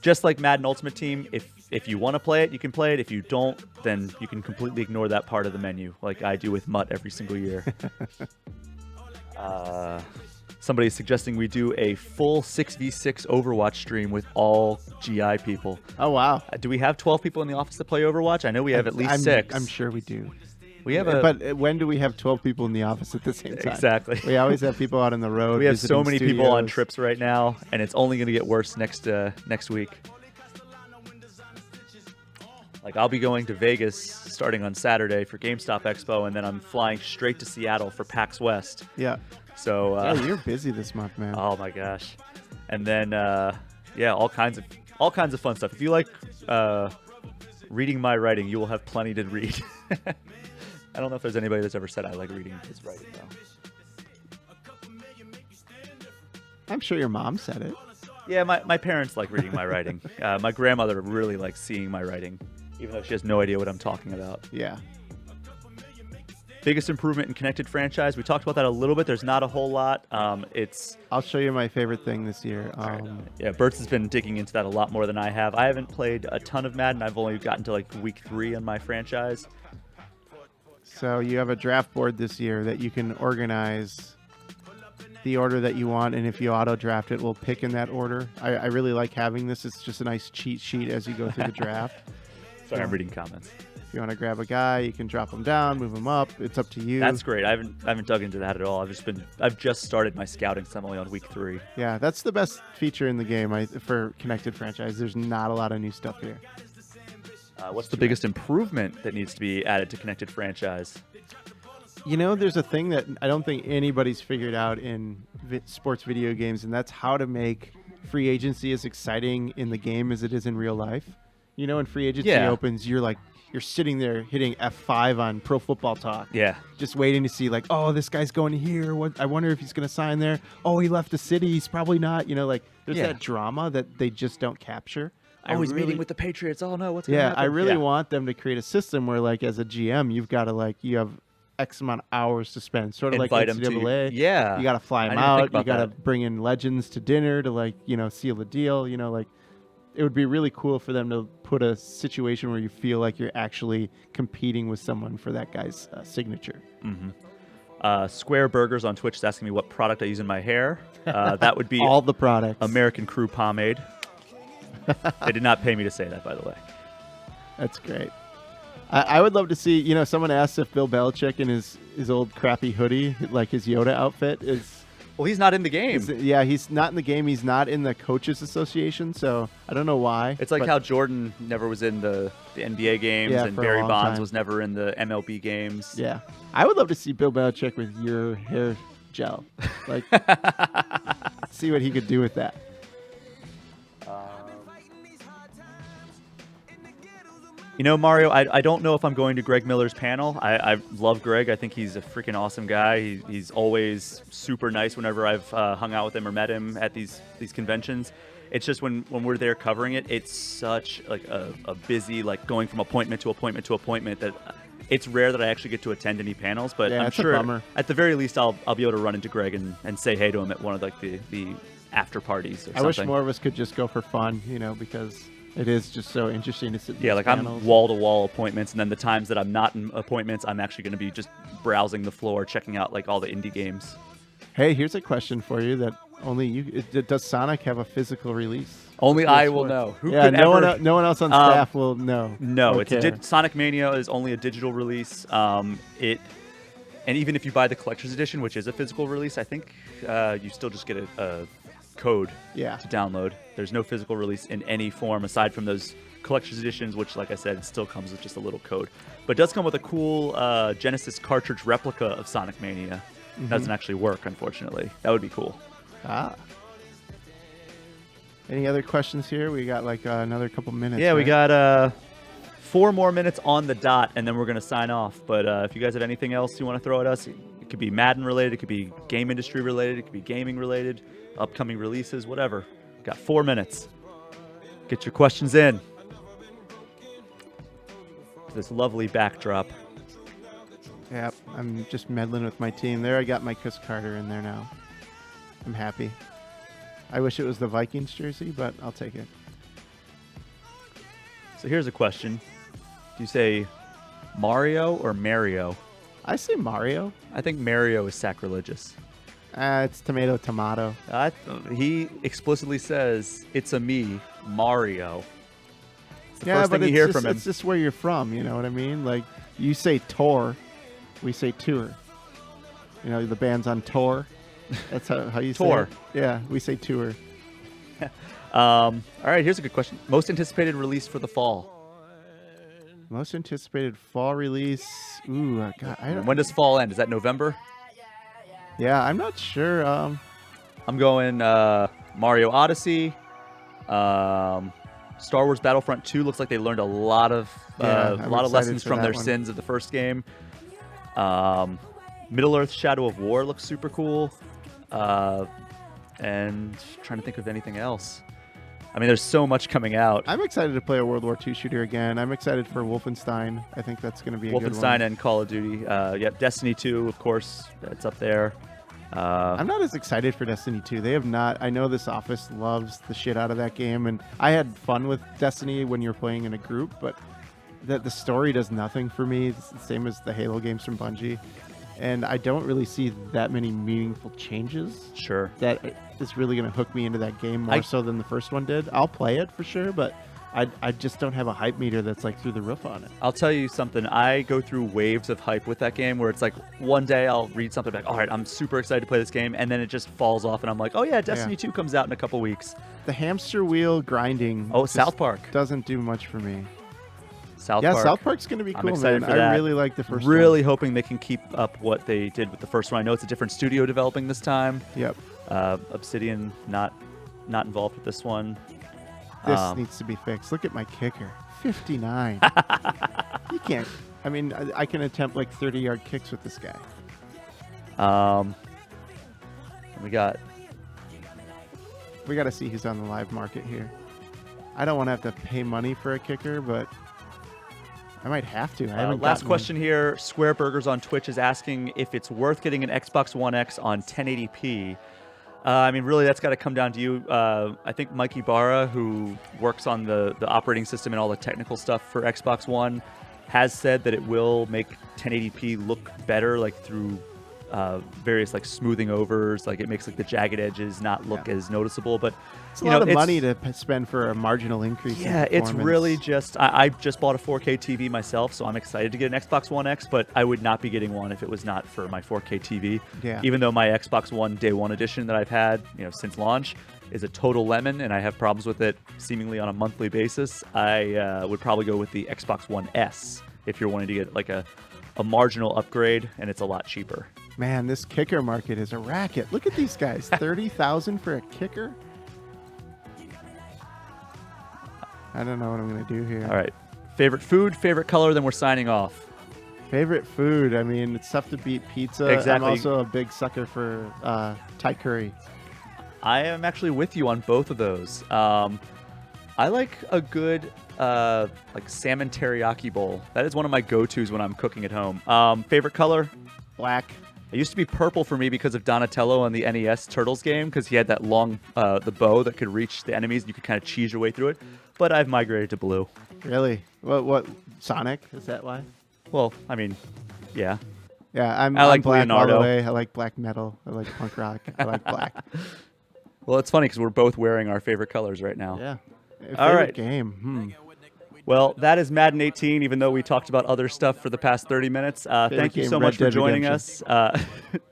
S1: Just like Madden Ultimate Team, if you want to play it, you can play it. If you don't, then you can completely ignore that part of the menu, like I do with Mutt every single year. Somebody's suggesting we do a full 6v6 Overwatch stream with all GI people.
S2: Oh, wow.
S1: Do we have 12 people in the office that play Overwatch? I know we have at least 6.
S2: I'm sure we do.
S1: We have
S2: But when do we have 12 people in the office at the same time?
S1: Exactly.
S2: We always have people out on the road.
S1: We have so
S2: visiting
S1: many people on
S2: studios.
S1: trips right now, and it's only going to get worse next week. Like, I'll be going to Vegas starting on Saturday for GameStop Expo, and then I'm flying straight to Seattle for PAX West.
S2: Yeah.
S1: So
S2: yeah, you're busy this month, man.
S1: Oh my gosh. And then yeah, all kinds of fun stuff. If you like reading my writing, you will have plenty to read. I don't know if there's anybody that's ever said I like reading his writing though.
S2: I'm sure your mom said it.
S1: Yeah, my parents like reading my writing. My grandmother really likes seeing my writing, even though she has no idea what I'm talking about.
S2: Yeah.
S1: Biggest improvement in connected franchise. We talked about that a little bit. There's not a whole lot.
S2: I'll show you my favorite thing this year.
S1: Yeah, Bertz has been digging into that a lot more than I have. I haven't played a ton of Madden. I've only gotten to like week 3 on my franchise.
S2: So you have a draft board this year that you can organize the order that you want, and if you auto draft it, we'll pick in that order. I really like having this. It's just a nice cheat sheet as you go through the draft.
S1: Sorry, I'm reading comments.
S2: If you want to grab a guy, you can drop him down, move him up. It's up to you.
S1: That's great. I haven't dug into that at all. I've just started my scouting, so I'm only on week 3.
S2: Yeah, that's the best feature in the game for connected franchise. There's not a lot of new stuff here.
S1: What's the biggest improvement that needs to be added to connected franchise?
S2: You know, there's a thing that I don't think anybody's figured out in sports video games, and that's how to make free agency as exciting in the game as it is in real life. You know, when free agency opens, you're sitting there hitting F5 on Pro Football Talk.
S1: Yeah.
S2: Just waiting to see, like, oh, this guy's going here. I wonder if he's going to sign there. Oh, he left the city. He's probably not. You know, like, there's that drama that they just don't capture.
S1: He's meeting with the Patriots. Oh, no, what's going to happen?
S2: I really want them to create a system where, like, as a GM, you've got to, you have X amount of hours to spend. Sort of
S1: Invite
S2: like NCAA.
S1: Yeah.
S2: You got to fly them out. You got to bring in legends to dinner to, seal the deal. You know, it would be really cool for them to put a situation where you feel like you're actually competing with someone for that guy's signature.
S1: Mm-hmm. Square Burgers on Twitch is asking me what product I use in my hair. That would be
S2: all the products.
S1: American Crew pomade. They did not pay me to say that, by the way.
S2: That's great. I would love to see, someone asked if Bill Belichick in his old crappy hoodie, like his Yoda outfit, is...
S1: Well, he's not in the game.
S2: He's not in the game. He's not in the Coaches Association, so I don't know why.
S1: It's like how Jordan never was in the NBA games, and Barry Bonds was never in the MLB games.
S2: Yeah. I would love to see Bill Belichick with your hair gel. See what he could do with that.
S1: Mario, I don't know if I'm going to Greg Miller's panel. I love Greg. I think he's a freaking awesome guy. He's always super nice whenever I've hung out with him or met him at these conventions. It's just when we're there covering it, it's such a busy, going from appointment to appointment to appointment that it's rare that I actually get to attend any panels. But I'm sure at the very least I'll be able to run into Greg and say hey to him at one of the after parties or something.
S2: I wish more of us could just go for fun, because it is just so interesting to sit in these panels.
S1: I'm wall-to-wall appointments, and then the times that I'm not in appointments, I'm actually going to be just browsing the floor, checking out all the indie games.
S2: Hey, here's a question for you that only you... Does Sonic have a physical release?
S1: Only I will know.
S2: No one else on staff will know.
S1: No, Sonic Mania is only a digital release. And even if you buy the collector's edition, which is a physical release, I think you still just get a code to download. There's no physical release in any form aside from those collector's editions, which, like I said, it still comes with just a little code. But it does come with a cool Genesis cartridge replica of Sonic Mania. Mm-hmm. Doesn't actually work, unfortunately. That would be cool.
S2: Any other questions here? We got another couple minutes.
S1: Yeah, right? We got 4 more minutes on the dot, and then we're going to sign off. But if you guys have anything else you want to throw at us, it could be Madden related, it could be game industry related, it could be gaming related, upcoming releases, whatever. Got 4 minutes. Get your questions in. This lovely backdrop.
S2: Yep, I'm just meddling with my team. There, I got my Chris Carter in there now. I'm happy. I wish it was the Vikings jersey, but I'll take it.
S1: So here's a question. Do you say Mario or Mario?
S2: I say Mario.
S1: I think Mario is sacrilegious.
S2: It's tomato, tomato.
S1: He explicitly says, it's a me, Mario. It's the
S2: Yeah,
S1: first
S2: but
S1: thing you hear
S2: just,
S1: from him.
S2: it's just where you're from, you know what I mean? Like, you say tour, we say tour. You know, the band's on tour. That's how you say
S1: Tour.
S2: it. Yeah, we say tour.
S1: All right, here's a good question. Most anticipated release for the fall?
S2: Most anticipated fall release. Ooh, God, I don't.
S1: When does fall end? Is that November?
S2: Yeah, I'm not sure.
S1: I'm going Mario Odyssey. Star Wars Battlefront 2 looks like they learned a lot of
S2: I'm excited
S1: lessons
S2: for
S1: from
S2: that
S1: their
S2: one.
S1: sins of the first game. Middle-earth Shadow of War looks super cool. And trying to think of anything else. I mean, there's so much coming out.
S2: I'm excited to play a World War II shooter again. I'm excited for Wolfenstein. I think that's going to be a good one.
S1: Wolfenstein and Call of Duty. Destiny 2, of course, that's up there.
S2: I'm not as excited for Destiny 2. They have not. I know this office loves the shit out of that game, and I had fun with Destiny when you're playing in a group, but the story does nothing for me. It's the same as the Halo games from Bungie, and I don't really see that many meaningful changes.
S1: Sure.
S2: That is really going to hook me into that game more so than the first one did. I'll play it for sure, but I just don't have a hype meter that's like through the roof on it.
S1: I'll tell you something. I go through waves of hype with that game where it's like one day I'll read something like, all right, I'm super excited to play this game. And then it just falls off and I'm like, oh yeah, Destiny 2 comes out in a couple weeks.
S2: The hamster wheel grinding.
S1: Oh,
S2: just
S1: South Park.
S2: Doesn't do much for me.
S1: South Park.
S2: South Park's going to be
S1: I'm
S2: cool,
S1: excited
S2: man.
S1: for that.
S2: I really like the first
S1: Really
S2: one.
S1: hoping they can keep up what they did with the first one. I know it's a different studio developing this time.
S2: Yep.
S1: Obsidian not involved with this one.
S2: This needs to be fixed. Look at my kicker. 59. You can't. I mean, I can attempt like 30-yard kicks with this guy.
S1: We got
S2: to see who's on the live market here. I don't want to have to pay money for a kicker, but I might have to. I haven't
S1: last
S2: gotten
S1: question here. Square Burgers on Twitch is asking if it's worth getting an Xbox One X on 1080p. I mean, really, that's got to come down to you. I think Mike Ibarra, who works on the operating system and all the technical stuff for Xbox One, has said that it will make 1080p look better, like through various like smoothing overs. Like it makes like the jagged edges not look as noticeable. But
S2: it's a lot of money to spend for a marginal increase.
S1: Yeah,
S2: in
S1: it's really just. I just bought a 4K TV myself, so I'm excited to get an Xbox One X. But I would not be getting one if it was not for my 4K TV.
S2: Yeah.
S1: Even though my Xbox One Day One edition that I've had, since launch, is a total lemon, and I have problems with it seemingly on a monthly basis, I would probably go with the Xbox One S if you're wanting to get like a marginal upgrade, and it's a lot cheaper.
S2: Man, this kicker market is a racket. Look at these guys. 30,000 for a kicker? I don't know what I'm going to do here.
S1: All right. Favorite food, favorite color, then we're signing off.
S2: Favorite food? I mean, it's tough to beat pizza.
S1: Exactly.
S2: I'm also a big sucker for Thai curry.
S1: I am actually with you on both of those. I like a good like salmon teriyaki bowl. That is one of my go-tos when I'm cooking at home. Favorite color?
S2: Black.
S1: It used to be purple for me because of Donatello on the NES Turtles game, because he had that long the bow that could reach the enemies and you could kind of cheese your way through it. But I've migrated to blue.
S2: Really? What? Sonic? Is that why?
S1: Well, I mean, yeah.
S2: Yeah,
S1: I
S2: I'm
S1: like
S2: black
S1: Leonardo.
S2: all the way. I like black metal. I like punk rock. I like black.
S1: Well, it's funny because we're both wearing our favorite colors right now.
S2: Yeah.
S1: All right.
S2: Game.
S1: Well, that is Madden 18, even though we talked about other stuff for the past 30 minutes. Thank you
S2: game,
S1: so
S2: Red
S1: much for
S2: Dead
S1: joining
S2: Redemption.
S1: us.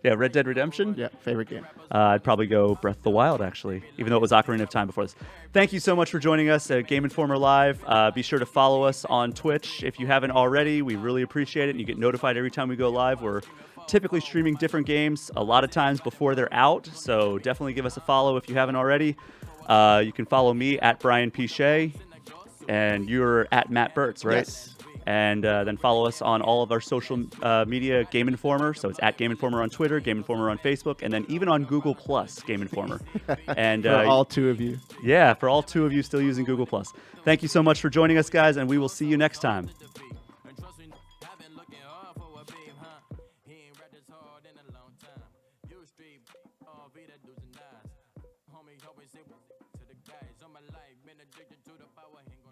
S1: Yeah, Red Dead Redemption?
S2: Yeah, favorite game.
S1: I'd probably go Breath of the Wild, actually, even though it was Ocarina of Time before this. Thank you so much for joining us at Game Informer Live. Be sure to follow us on Twitch if you haven't already. We really appreciate it. You get notified every time we go live. We're typically streaming different games a lot of times before they're out, so definitely give us a follow if you haven't already. You can follow me at Brian P. Shea, and you're at Matt Bertz, right?
S2: Yes.
S1: And then follow us on all of our social media, Game Informer. So it's at Game Informer on Twitter, Game Informer on Facebook, and then even on Google Plus, Game Informer. And
S2: For all two of you.
S1: Yeah, for all two of you still using Google Plus. Thank you so much for joining us, guys, and we will see you next time.
S12: All vida do's and dies. Homie always say to the guys on my life, been addicted to the power, ain't